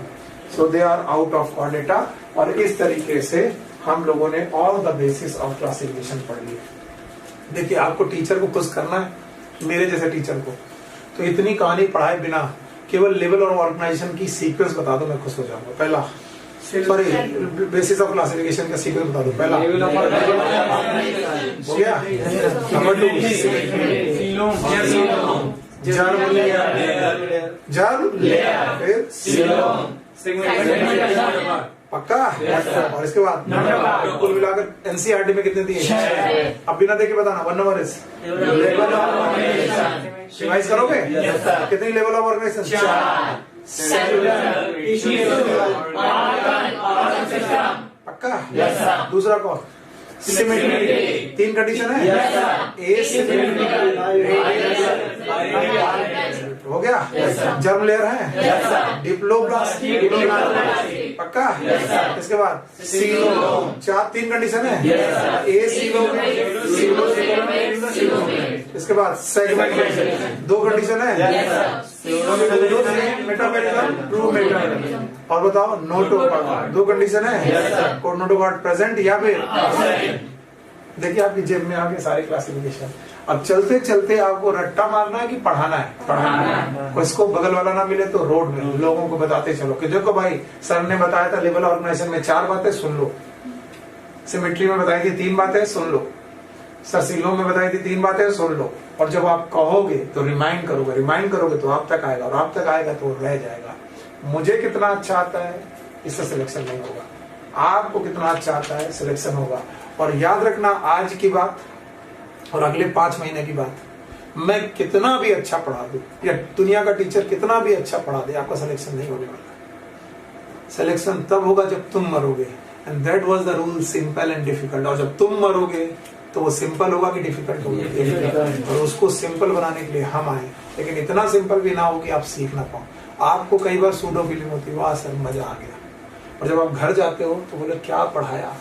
so they are out of Chordata. और इस तरीके से हम लोगों ने all the basis of classification पढ़ लिए। देखिए, आपको टीचर को खुश करना है, मेरे जैसे टीचर को, तो इतनी कहानी पढ़ाए बिना केवल लेवल और ऑर्गेनाइजेशन की सीक्वेंस बता दो, मैं खुश हो जाऊंगा। पहला, सॉरी, बेसिस ऑफ क्लासिफिकेशन का सीक्वेंस बता दो। पहला नंबर 2 जर्म लेयर, पक्का। और इसके बाद कुल मिलाकर एनसीईआरटी में कितने दिए? अब बिना देखे बताना। 1 number is level of organisation. Revise करोगे? कितनी लेवल ऑफ ऑर्गेनाइजेशन? 4। सेलुलर, पक्का। दूसरा कौन? सिमेट्री। 3 कंडीशन है, एसिमेट्रिकल, हो गया। जर्म लेयर है, डिप्लोब्लास्ट, पक्का। इसके बाद सीलोम, 3 कंडीशन है, एसीलोम, इसके बाद सेगमेंट, 2 कंडीशन है, मेटामेरिकल, ट्रू मेटामेरिकल। और बताओ नोटोकॉर्ड, 2 कंडीशन है, नोटोकॉर्ड प्रेजेंट या फिर। देखिए, आपकी जेब में आ गए सारे क्लासिफिकेशन। अब चलते चलते आपको रट्टा मारना है कि पढ़ाना है? इसको बगल वाला ना मिले तो रोड में लोगों को बताते चलो कि देखो भाई, सर ने बताया था लेवल ऑर्गेनाइजेशन में 4 बातें, सुन लो। सिमेट्री में बताई थी 3 बातें, सुन लो। सीलोम में बताई थी 3 बातें, सुन लो। और जब आप कहोगे तो रिमाइंड करोगे तो आप तक आएगा, और आप तक आएगा तो रह जाएगा। मुझे कितना अच्छा आता है इससे सिलेक्शन नहीं होगा, आपको कितना अच्छा आता है सिलेक्शन होगा। और याद रखना, आज की बात और अगले 5 महीने की बात, मैं कितना भी अच्छा पढ़ा दूं या दुनिया का टीचर कितना भी अच्छा पढ़ा दे, आपका सिलेक्शन नहीं होने वाला। सिलेक्शन तब होगा जब तुम मरोगे, and that was the rule, simple and difficult. और जब तुम मरोगे तो वो सिंपल होगा कि डिफिकल्ट होगा, और उसको सिंपल बनाने के लिए हम आए, लेकिन इतना सिंपल भी ना हो कि आप सीख ना पाओ। आपको कई बार सूडो फीलिंग होती है, वाह सर मजा आ गया, और जब आप घर जाते हो तो बोले क्या पढ़ाया,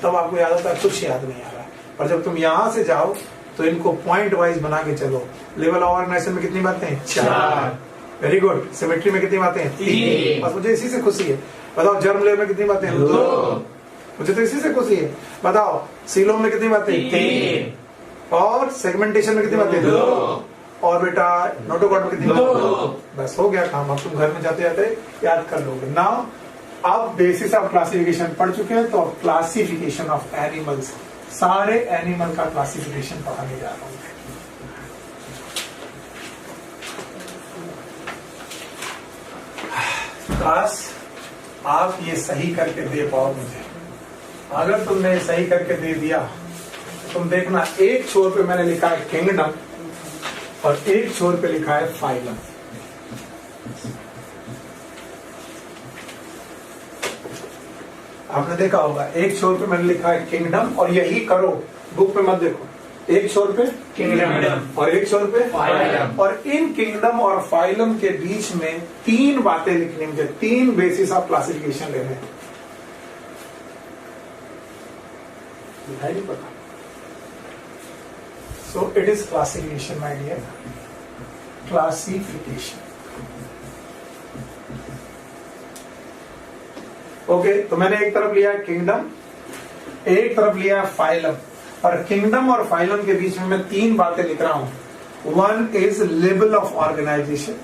तब आपको याद होता है कुछ याद नहीं आ रहा है। और जब तुम यहाँ से जाओ तो इनको पॉइंट वाइज बना के चलो। लेवल ऑफ ऑर्गेनाइजेशन में कितनी बातें? 4। Very good. सिमेट्री में कितनी बातें हैं? 3। बस मुझे इसी से खुशी है। बताओ जर्म लेयर में कितनी बातें हैं? 2। मुझे तो इसी से खुशी है। बताओ सीलोम में कितनी बातें? 3। और सेगमेंटेशन में कितनी बातें? 2। और बेटा नोटोकॉर्ड में कितनी बातें? 2। बस हो गया काम। अब तुम घर में जाते जाते याद कर लोगे। नाउ अब बेसिस ऑफ क्लासिफिकेशन पढ़ चुके हैं, तो अब क्लासिफिकेशन ऑफ एनिमल्स, सारे एनिमल का क्लासिफिकेशन पढ़ाने जा रहा हूं। काश आप ये सही करके दे पाओ मुझे। अगर तुमने सही करके दे दिया, तुम देखना एक छोर पे मैंने लिखा है किंगडम और एक छोर पे लिखा है फाइलम। आपने देखा होगा एक छोर पे मैंने लिखा है किंगडम, और यही करो, बुक पे मत देखो। एक छोर पे किंगडम और एक छोर पे फाइलम, और इन किंगडम और फाइलम के बीच में 3 बातें लिखनी, मुझे 3 बेसिस ऑफ क्लासिफिकेशन लेने हैं। दिखाई नहीं पता? So it is classification my dear, classification. Okay, तो मैंने एक तरफ लिया है किंगडम, एक तरफ लिया है फाइलम, और किंगडम और फाइलम के बीच में मैं 3 बातें लिख रहा हूं। 1 इज लेवल ऑफ ऑर्गेनाइजेशन,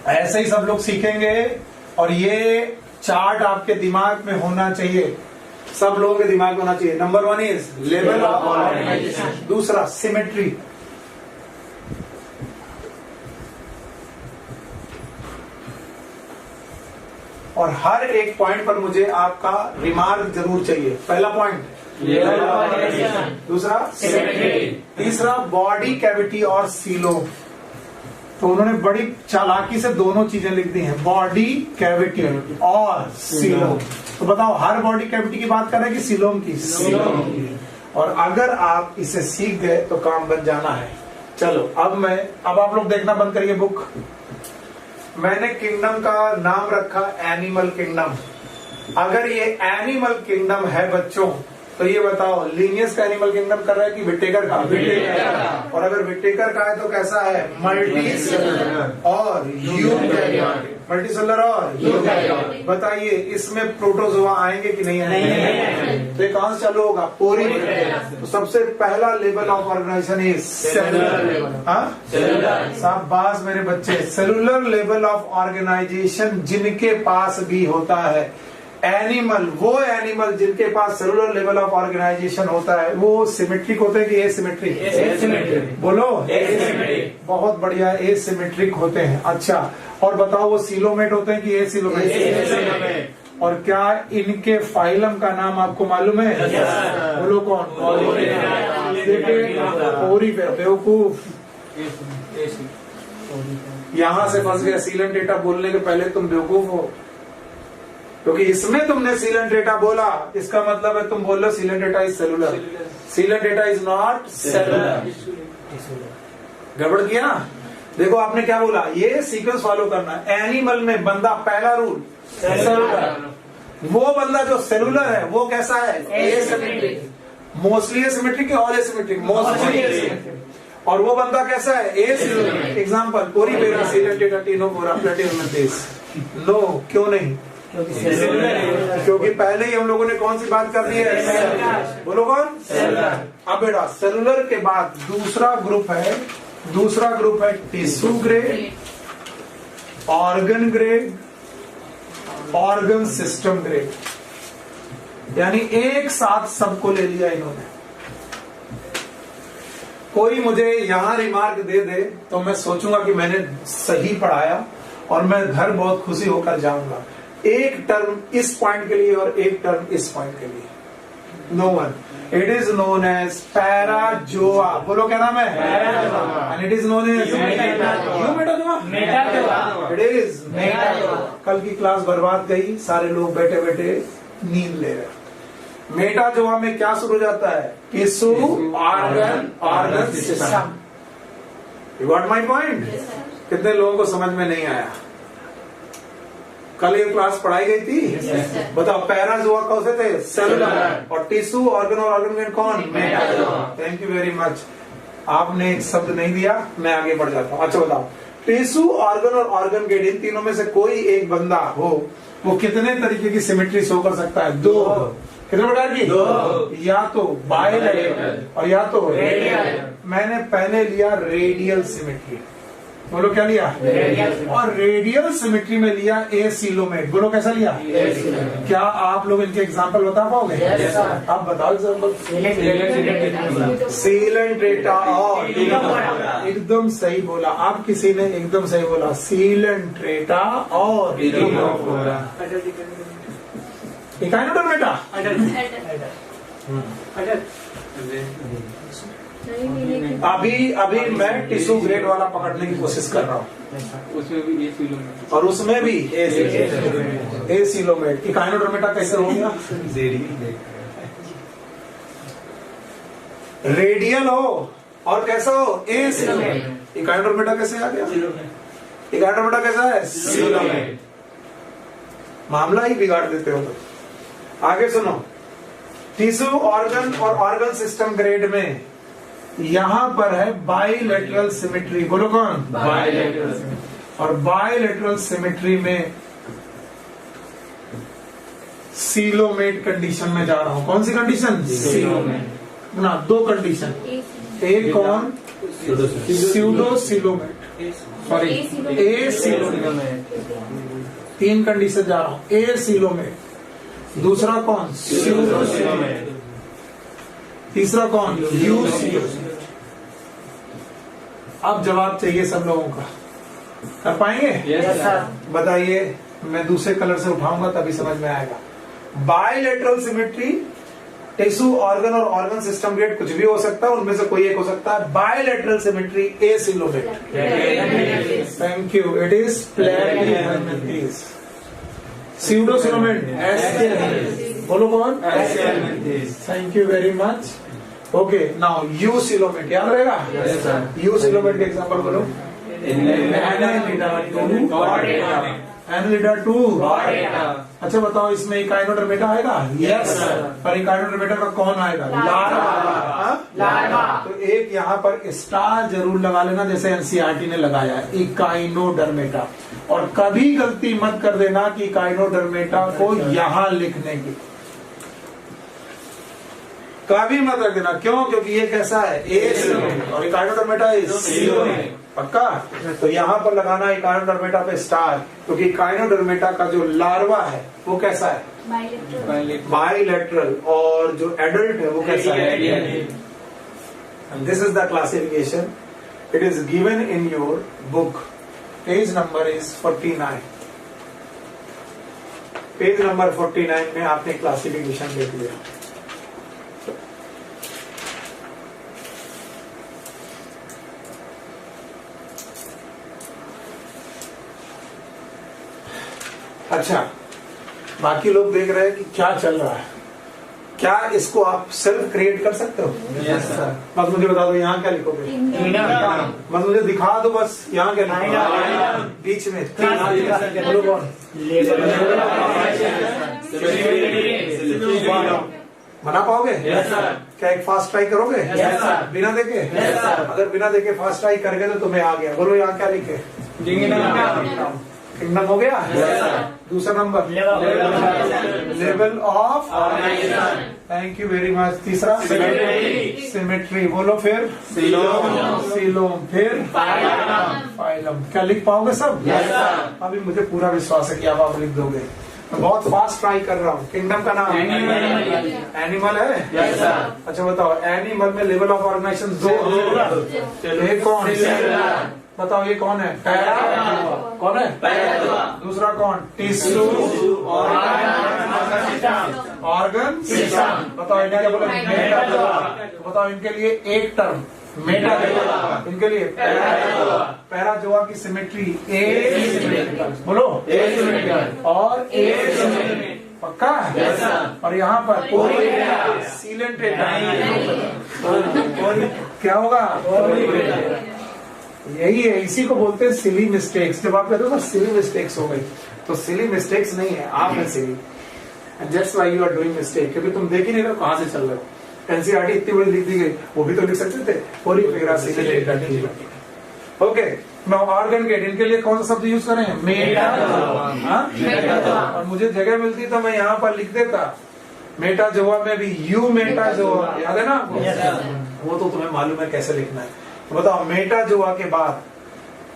ऐसे ही सब लोग सीखेंगे, और ये चार्ट आपके दिमाग में होना चाहिए, सब लोगों के दिमाग में होना चाहिए। Number 1 is level of organisation, दूसरा सिमेट्री, और हर एक पॉइंट पर मुझे आपका रिमार्क जरूर चाहिए। पहला पॉइंट लेवल ऑफ ऑर्गेनाइजेशन, दूसरा सिमेट्री, तीसरा बॉडी कैविटी और सीलोम। तो उन्होंने बड़ी चालाकी से दोनों चीजें लिख दी हैं, बॉडी कैविटी और सीलोम। तो बताओ हर बॉडी कैविटी की बात कर रहे हैं कि सीलोम की? सीलोम की। और अगर आप इसे सीख गए तो काम बन जाना है। चलो अब आप लोग देखना बंद करिए बुक। मैंने किंगडम का नाम रखा एनिमल किंगडम। अगर ये एनिमल किंगडम है बच्चों, तो ये बताओ लीनियस का एनिमल किंगडम कर रहा है कि विटेकर का? विटेकर। और अगर विटेकर का है तो कैसा है? मल्टी सेलुलर और यूकैरियोटिक। मल्टी सेलुलर और यूकैरियोटिक। बताइए इसमें प्रोटोजोआ आएंगे कि नहीं आएंगे? तो कौन सा चालू होगा? पोरी। तो सबसे पहला level of organisation is cellular level. Cellular. शाबाश मेरे बच्चे, सेलुलर लेवल ऑफ ऑर्गेनाइजेशन जिनके पास भी होता है एनिमल, वो एनिमल जिनके पास सेलुलर लेवल ऑफ ऑर्गेनाइजेशन होता है, वो सिमेट्रिक होते हैं कि एसिमेट्रिक? एसिमेट्रिक। बोलो एसिमेट्रिक। बहुत बढ़िया, एसिमेट्रिक होते हैं। अच्छा, और बताओ वो सीलोमेट होते हैं कि एसिलोमेट? और क्या इनके फाइलम का नाम आपको मालूम है? बोलो कौन? पोरी। बेवकूफ, यहां से फंस गया। सीलन डेटा बोलने के पहले तुम बेवकूफ हो, क्योंकि इसमें तुमने सीलन डेटा बोला, इसका मतलब है तुम बोल रहे हो सीलन डेटा इज सेलुलर। सीलन डेटा इज नॉट सेलुलर। गड़बड़ किया ना? देखो आपने क्या बोला, ये सीक्वेंस फॉलो करना है। एनिमल में बंदा, पहला रूल सेलुलर। वो बंदा जो सेलुलर है वो कैसा है? एसिमेट्रिक। मोस्टली एसिमेट्रिक या ऑल एसिमेट्रिक? Mostly asymmetric. और वो बंदा कैसा है? एसिमेट्रिक। एग्जांपल पोरीफेरा, सीलन डेटा, टिनोफोरा, प्लेटियोमेंथिस। नो, क्यों नहीं? क्योंकि पहले ही हम लोगों ने कौन सी बात कर दी है? बोलो कौन? सेलुलर। अब बेटा सेलुलर के बाद दूसरा ग्रुप है tissue grade, organ grade, organ system grade. यानी एक साथ सबको ले लिया इन्होंने। कोई मुझे यहां रिमार्क दे दे तो मैं सोचूंगा कि मैंने सही पढ़ाया और मैं घर बहुत खुशी होकर जाऊंगा। एक टर्म इस पॉइंट के लिए और एक टर्म इस पॉइंट के लिए। No one. It is known as Parazoa. बोलो क्या नाम है? And it is known as Metazoa. It is Metazoa. कल की क्लास बर्बाद गई, सारे लोग बैठे बैठे नींद ले रहे। मेटाजोआ में क्या शुरू हो जाता है? Tissue, organ system. You got my point? कितने लोगों को समझ में नहीं आया? कल ये क्लास पढ़ाई गई थी? बताओ पैराजोआ कौन से थे? सेलुलर। और टिश्यू, ऑर्गन और ऑर्गन कौन? Metazoa. Thank you very much. आपने एक शब्द नहीं दिया, मैं आगे बढ़ जाता हूँ। अच्छा बताओ, टिश्यू, ऑर्गन और ऑर्गन गेट, इन तीनों में से कोई एक बंदा हो, वो कितने तरीके की सिमेट्री शो कर सकता है? 2। कितने प्रकार की? 2। या तो बायलैटरल और या तो रेडियल। मैंने पहले लिया रेडियल सिमेट्री। बोलो क्या लिया? रेडियल। और रेडियल सिमेट्री में लिया एसीलोमेट। बोलो कैसा लिया? एसीलोमेट। क्या आप लोग इनके एग्जांपल बता पाओगे? yes, आप बताओ एग्जांपल। सीलेंट्रेटा और एकदम सही बोला। आप किसी ने एकदम सही बोला, सीलेंट्रेटा और इकाइनोडर्मेटा। अभी मैं टिश्यू ग्रेड वाला पकड़ने की कोशिश कर रहा हूँ, उसमें भी ए सीलोमेट और उसमें भी ए सीलोमेट। इकाइनोडर्मेटा कैसे हो गया? रेडियल हो और कैसा हो? ए सीलोमेट। इकाइनोडर्मेटा कैसे आ गया? इकाइनोडर्मेटा कैसा है? सीलोमेट। मामला ही बिगाड़ देते हो। तो आगे सुनो, टिश्यू, ऑर्गन और ऑर्गन सिस्टम ग्रेड में यहां पर है बाइलेटरल सिमेट्री। बोलो कौन? बाइलेटरल। और बाइलेटरल सिमेट्री में सीलोमेट कंडीशन में जा रहा हूं। कौन सी कंडीशन? सीलोमेट ना, 2 कंडीशन। एक कौन? स्यूडो सीलोमेट, सॉरी ए सीलोमेट। 3 कंडीशन जा रहा हूं, ए सीलोमेट। दूसरा कौन? Pseudo coelomate. तीसरा कौन? You coelomate. अब जवाब चाहिए सब लोगों का, कर पाएंगे? yes, बताइए, मैं दूसरे कलर से उठाऊंगा तभी समझ में आएगा। बायलैटरल सिमेट्री, टिश्यू, ऑर्गन और ऑर्गन सिस्टम ग्रेड कुछ भी हो सकता है, उनमें से कोई एक हो सकता है। Bilateral symmetry a coelomate. Thank you, it is Platyhelminthes. Pseudo coelomates, बोलो कौन? Thank you very much. Okay, now eucoelomate याद रहेगा? यू सीलोमेट के एग्जांपल बोलो। एनालिडा 2। अच्छा बताओ, इसमें इकाइनोडर्मेटा आएगा? यस। पर इकाइनोडर्मेटा का कौन आएगा? लार्वा। तो एक यहाँ पर स्टार जरूर लगा लेना, जैसे एनसीईआरटी ने लगाया, इकाइनोडर्मेटा। और कभी गलती मत कर देना कि इकाइनोडर्मेटा को यहां लिखने की, कभी मत रख देना। क्यों? क्योंकि ये कैसा है? ए सीलोमेट और इकाइनोडर्मेटा इज सीलोमेट। पक्का? तो यहाँ पर लगाना इकाइनोडर्मेटा पे स्टार, क्योंकि इकाइनोडर्मेटा का जो लार्वा है वो कैसा है? बाइलेटरल। और जो एडल्ट है वो कैसा है? This is the classification, it is given in your book. Page number is 49। Page number 49 में आपने क्लासिफिकेशन देख लिया। अच्छा, बाकी लोग देख रहे हैं कि क्या चल रहा है। क्या इसको आप सेल्फ क्रिएट कर सकते हो? Yes sir. बस मुझे बता दो, यहाँ क्या लिखोगे? बस मुझे दिखा दो, बस यहाँ क्या लिखोगे? बीच में बोलो कौन? बना पाओगे? क्या एक फास्ट ट्राई करोगे? बिना देखे? अगर बिना देखे फास्ट ट्राई कर गए तो तुम्हें आ गया। बोलो यहाँ क्या लिखे? किंगडम हो गया। दूसरा number level of organisation. Thank you very much. तीसरा सिमेट्री। बोलो फिर सीलोम, फिर फाइलम। क्या लिख पाओगे सब? अभी मुझे पूरा विश्वास है कि आप लिख दोगे। मैं बहुत फास्ट ट्राई कर रहा हूँ। किंगडम का नाम एनिमल है। अच्छा बताओ, एनिमल में लेवल ऑफ ऑर्गेनाइजेशन 2। एक कौन? बताओ ये कौन है? पैरा। कौन है? पैरा। दूसरा कौन? Tissue, organ system. बताओ इनका क्या बोला? मेटा। बताओ इनके लिए एक टर्म मेटा। इनके लिए पैरा जोआ की सिमेट्री ए। बोलो और ए। पक्का? और यहाँ पर सीलेंट्रेटा। क्या होगा? यही है, इसी को बोलते हैं सिली मिस्टेक्स। जब आप कहते हो ना सिली मिस्टेक्स हो गई, तो सिली मिस्टेक्स नहीं है, आप है silly. That's why you are doing mistake, क्योंकि तुम देख ही नहीं रहे हो कहां से चल रहे हो। एनसीईआरटी इतनी बड़ी लिख दी गई, वो भी तो लिख सकते थे, Porifera Coelenterata T. Okay, now organ grade, इनके लिए कौन सा शब्द यूज करें? मेटाजोआ। और मुझे जगह मिलती तो मैं यहाँ पर लिख देता मेटाजोआ में भी यू मेटाजोआ, याद है ना आपको? वो तो तुम्हें मालूम है कैसे लिखना है। तो बताओ मेटाजोआ के बाद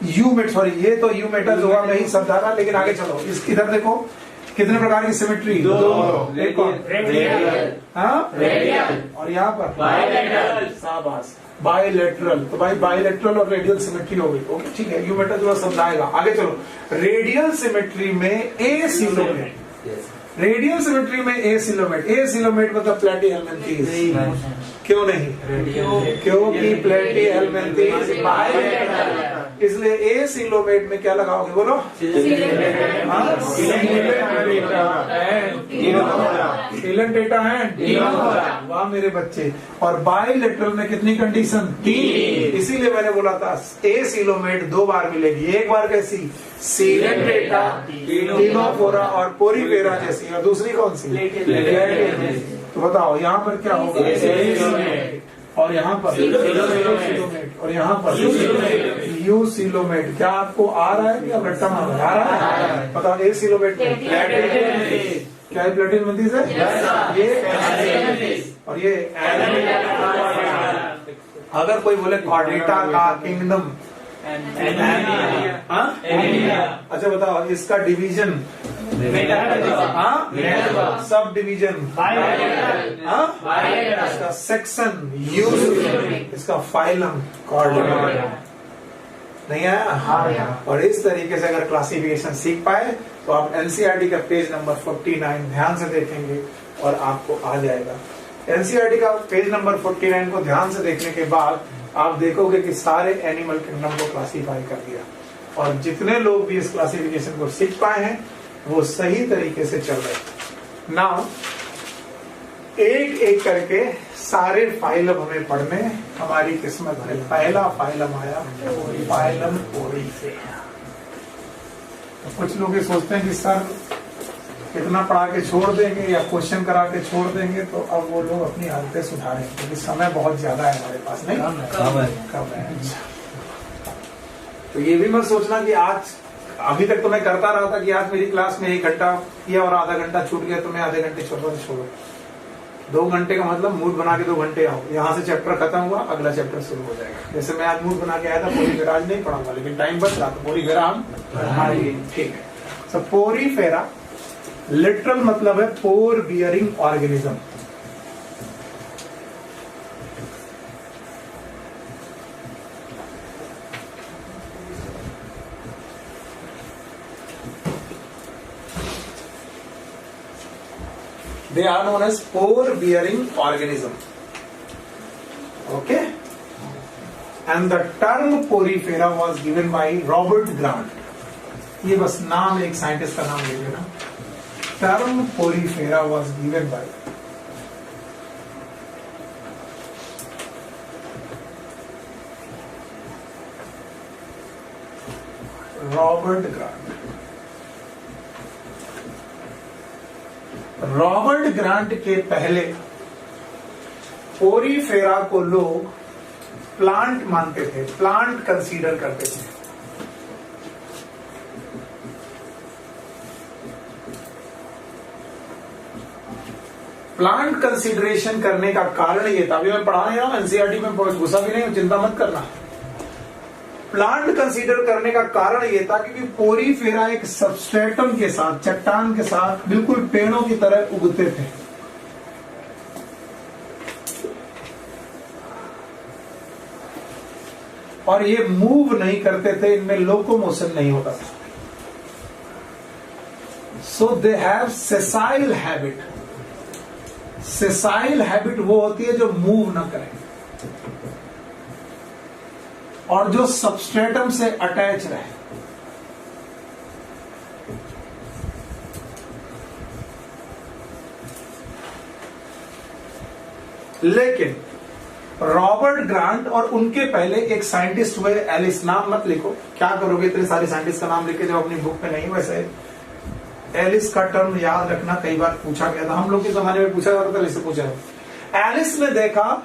ये तो यू मेटाजोआ में ही शब्द आ रहा, लेकिन आगे चलो, इस इधर देखो कितने प्रकार की सिमेट्री? दो। एक और रेडियल, और यहाँ पर बायलैटरल। शाबाश, बायलैटरल। तो भाई बायलैटरल और रेडियल सिमेट्री हो गई। ओके ठीक है, यू मेटाजोआ शब्द आएगा। आगे चलो, रेडियल सिमेट्री में ए सिलोमेट, रेडियल सिमेट्री में ए सिलोमेट मतलब प्लेटीहेल्मिन्थीज। क्यों नहीं? क्योंकि प्लेटीहेल्मिन्थीज बायलैटरल, इसलिए ए सिलोमेट में क्या लगाओगे? बोलो, सीलेंट एटा एंड। वाह मेरे बच्चे। और बायलैटरल में कितनी कंडीशन? 3। इसीलिए मैंने बोला था ए सिलोमेट 2 बार मिलेगी। एक बार कैसी? सीलेंट एटा, टिनोफोरा और पोरीफेरा जैसी, और दूसरी कौन सी? तो बताओ यहाँ पर क्या होगा? और यहाँ पर सिलोमेट, और यहाँ पर यू सिलोमेट। क्या आपको आ रहा है या रट्टा मार आ रहा है? बताओ ए सिलोमेट क्या है? प्लेटीहेल्मिन्थीज है ये, और ये। अगर कोई बोले कॉर्डेटा का किंगडम, अच्छा बताओ इसका डिवीजन, सब डिवीजन, इसका सेक्शन यूज, इसका फाइलम कॉर्डेटा। नहीं आया? और इस तरीके से अगर क्लासिफिकेशन सीख पाए तो आप एनसीईआरटी का पेज नंबर 49 ध्यान से देखेंगे और आपको आ जाएगा। एनसीईआरटी का पेज नंबर 49 को ध्यान से देखने के बाद आप देखोगे कि सारे एनिमल किंगडम को क्लासिफाई कर दिया, और जितने लोग भी इस क्लासिफिकेशन को सीख पाए हैं वो सही तरीके से चल रहे। नाउ एक एक करके सारे फाइलम हमें पढ़ने, हमारी किस्मत में पहला फाइलम आया, फाइलम पोरीफेरा। तो कुछ लोग ये सोचते हैं कि सर इतना पढ़ा के छोड़ देंगे या क्वेश्चन करा के छोड़ देंगे, तो अब वो लोग अपनी हालतें सुधारें, क्योंकि समय बहुत ज्यादा है हमारे पास। नहीं कम है। तो ये भी मत सोचना कि आज, अभी तक तो मैं करता रहा था कि आज मेरी क्लास में 1 घंटा किया और आधा घंटा छूट गया तो मैं आधे घंटे छोड़ो। 2 घंटे का मतलब मूड बना के 2 घंटे आओ, यहाँ से चैप्टर खत्म हुआ, अगला चैप्टर शुरू हो जाएगा। जैसे मैं आज मूड बना के आया था पोरीफेरा, आज नहीं पढ़ाऊंगा, लेकिन टाइम बच रहा तो पोरीफेरा हम पढ़ाएंगे। ठीक है। सो पोरीफेरा लिटरल मतलब है पोर bearing organism. They are known as pore-bearing organism. Okay? And the term porifera was given by Robert Grant. ये बस नाम, एक साइंटिस्ट का नाम ले लेना। Term porifera was given by Robert Grant. Robert grant के पहले पोरीफेरा को लोग प्लांट मानते थे, प्लांट कंसीडर करते थे। प्लांट कंसीडरेशन करने का कारण ये था, अभी मैं पढ़ा नहीं रहा हूं, एनसीईआरटी में घुसा भी नहीं, चिंता मत करना। प्लांट कंसीडर करने का कारण ये था क्योंकि पोरीफेरा एक सबस्ट्रेटम के साथ, चट्टान के साथ बिल्कुल पेड़ों की तरह उगते थे। और ये मूव नहीं करते थे, इनमें लोकोमोशन नहीं होता था। So they have sessile habit. Sessile habit वो होती है जो मूव ना करे और जो सबस्ट्रेटम से अटैच रहे। लेकिन रॉबर्ट ग्रांट और उनके पहले एक साइंटिस्ट हुए एलिस, नाम मत लिखो, क्या करोगे इतने सारे साइंटिस्ट का नाम लिखे जो अपनी बुक में नहीं। वैसे एलिस का टर्म याद रखना, कई बार पूछा गया था, हम लोग के जमाने में पूछा जाता था, इससे पूछा। एलिस ने देखा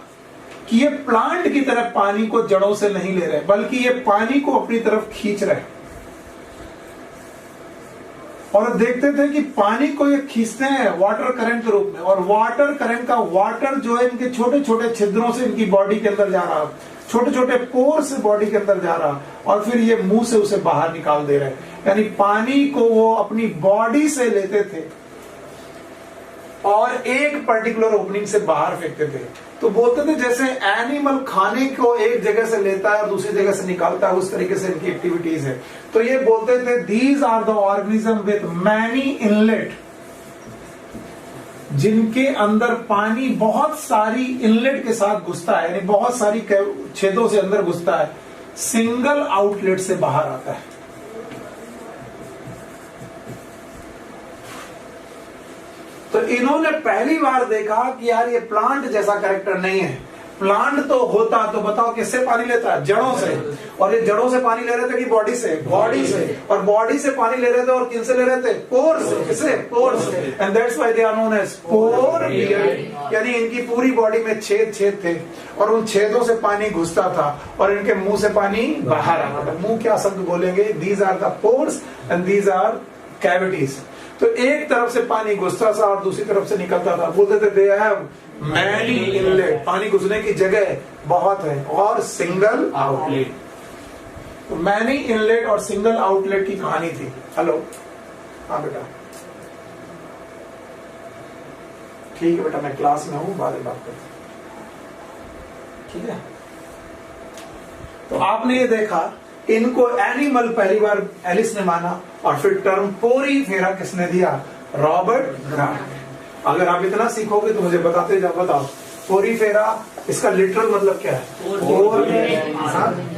कि ये प्लांट की तरह पानी को जड़ों से नहीं ले रहे, बल्कि ये पानी को अपनी तरफ खींच रहे। और देखते थे कि पानी को ये खींचते हैं वाटर करंट के रूप में, और वाटर करंट का वाटर जो है इनके छोटे छोटे छिद्रों से इनकी बॉडी के अंदर जा रहा, छोटे छोटे पोर से बॉडी के अंदर जा रहा, और फिर ये मुंह से उसे बाहर निकाल दे रहे। यानी पानी को वो अपनी बॉडी से लेते थे और एक पर्टिकुलर ओपनिंग से बाहर फेंकते थे। तो बोलते थे जैसे एनिमल खाने को एक जगह से लेता है और दूसरी जगह से निकालता है, उस तरीके से इनकी एक्टिविटीज है। तो ये बोलते थे these are the organism with many inlet, जिनके अंदर पानी बहुत सारी इनलेट के साथ घुसता है, यानी बहुत सारी छेदों से अंदर घुसता है, सिंगल आउटलेट से बाहर आता है। तो इन्होंने पहली बार देखा कि यार ये प्लांट जैसा कैरेक्टर नहीं है। प्लांट तो होता तो बताओ किससे पानी लेता है? जड़ों से। और ये जड़ों से पानी ले रहे थे कि बॉडी से? बॉडी से। और बॉडी से पानी ले रहे थे और किन से ले रहे थे? पोर से। किससे? पोर से। And that's why they are known as pore bearer. यानी इनकी पूरी बॉडी में छेद छेद थे और उन छेदों से पानी घुसता था और इनके मुंह से पानी बाहर आता था। मुंह क्या शब्द बोलेंगे? These are the pores and these are cavities. तो एक तरफ से पानी घुसता था और दूसरी तरफ से निकलता था। बोलते थे दे हैव मैनी इनलेट, पानी घुसने की जगह बहुत है, और सिंगल आउटलेट। तो मैनी इनलेट और सिंगल आउटलेट की कहानी थी। हेलो, हाँ बेटा, ठीक है बेटा, मैं क्लास में हूं, बाद में बात करते हैं, ठीक है। तो आपने ये देखा, इनको एनिमल पहली बार एलिस ने माना, और फिर टर्म पोरीफेरा किसने दिया? Robert grant. अगर आप इतना सीखोगे तो मुझे बताते जाओ। बताओ पोरीफेरा, इसका लिटरल मतलब क्या है?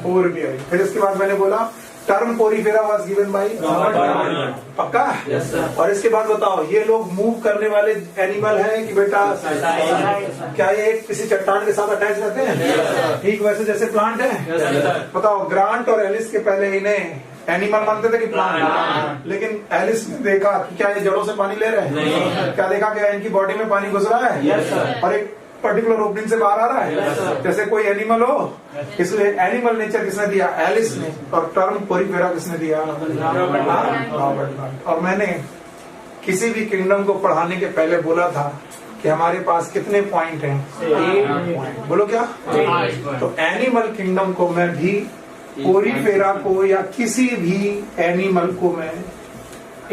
पोर बियरिंग। फिर इसके बाद मैंने बोला term Porifera was given by Robert grant. पक्का? yes, और इसके बाद बताओ ये लोग मूव करने वाले एनिमल हैं कि बेटा क्या ये किसी चट्टान के साथ अटैच रहते हैं? ठीक वैसे जैसे प्लांट है। बताओ ग्रांट और एलिस के पहले इन्हें एनिमल मानते थे कि प्लांट, लेकिन एलिस ने देखा कि क्या ये जड़ों से पानी ले रहे हैं? क्या देखा क्या इनकी बॉडी में पानी घुस रहा है और एक पर्टिकुलर ओपनिंग से बाहर आ रहा है, जैसे कोई एनिमल हो। इसलिए एनिमल नेचर किसने दिया? एलिस ने। और टर्म पोरीफेरा किसने दिया? रॉबर्ट। और मैंने किसी भी किंगडम को पढ़ाने के पहले बोला था कि हमारे पास कितने पॉइंट हैं? 8 पॉइंट। बोलो क्या? तो एनिमल किंगडम को मैं भी, पोरीफेरा को या किसी भी एनिमल को मैं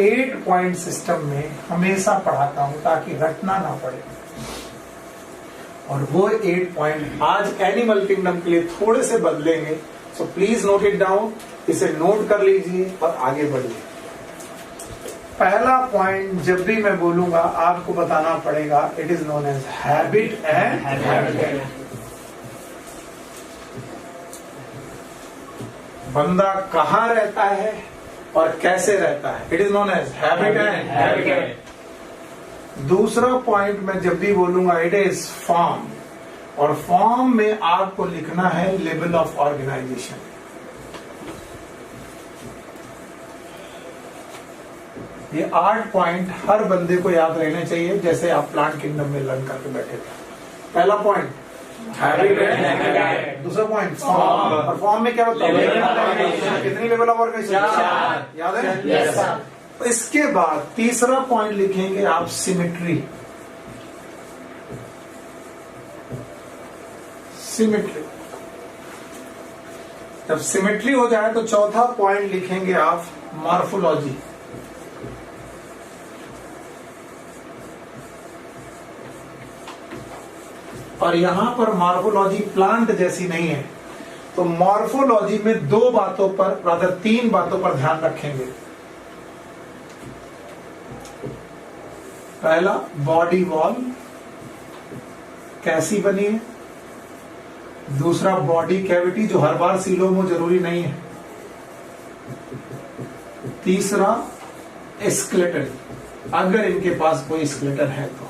8 पॉइंट सिस्टम में हमेशा पढ़ाता हूं ताकि रटना ना पड़े। और वो 8 पॉइंट आज एनिमल किंगडम के लिए थोड़े से बदलेंगे। So please note it down, इसे नोट कर लीजिए और आगे बढ़िए। पहला पॉइंट जब भी मैं बोलूंगा आपको बताना पड़ेगा, it is known as habit and habitat. बंदा कहाँ रहता है और कैसे रहता है, it is known as habit and habitat. दूसरा पॉइंट मैं जब भी बोलूंगा इट इज फॉर्म, और फॉर्म में आपको लिखना है लेवल ऑफ ऑर्गेनाइजेशन। ये 8 पॉइंट हर बंदे को याद रहने चाहिए, जैसे आप प्लांट किंगडम में लर्न करके बैठे थे। पहला पॉइंट हैबिट एंड, दूसरा पॉइंट फॉर्म। और फॉर्म में क्या होता है? कितनी लेवल ऑफ ऑर्गेनाइजेशन याद है? इसके बाद तीसरा पॉइंट लिखेंगे आप सिमेट्री। सिमेट्री, जब सिमेट्री हो जाए तो चौथा पॉइंट लिखेंगे आप मॉर्फोलॉजी। और यहां पर मॉर्फोलॉजी प्लांट जैसी नहीं है, तो मॉर्फोलॉजी में 2 बातों पर, रादर 3 बातों पर ध्यान रखेंगे। पहला, बॉडी वॉल कैसी बनी है। दूसरा, बॉडी कैविटी जो हर बार सीलोम हो जरूरी नहीं है। तीसरा, स्केलेटन, अगर इनके पास कोई स्केलेटन है तो।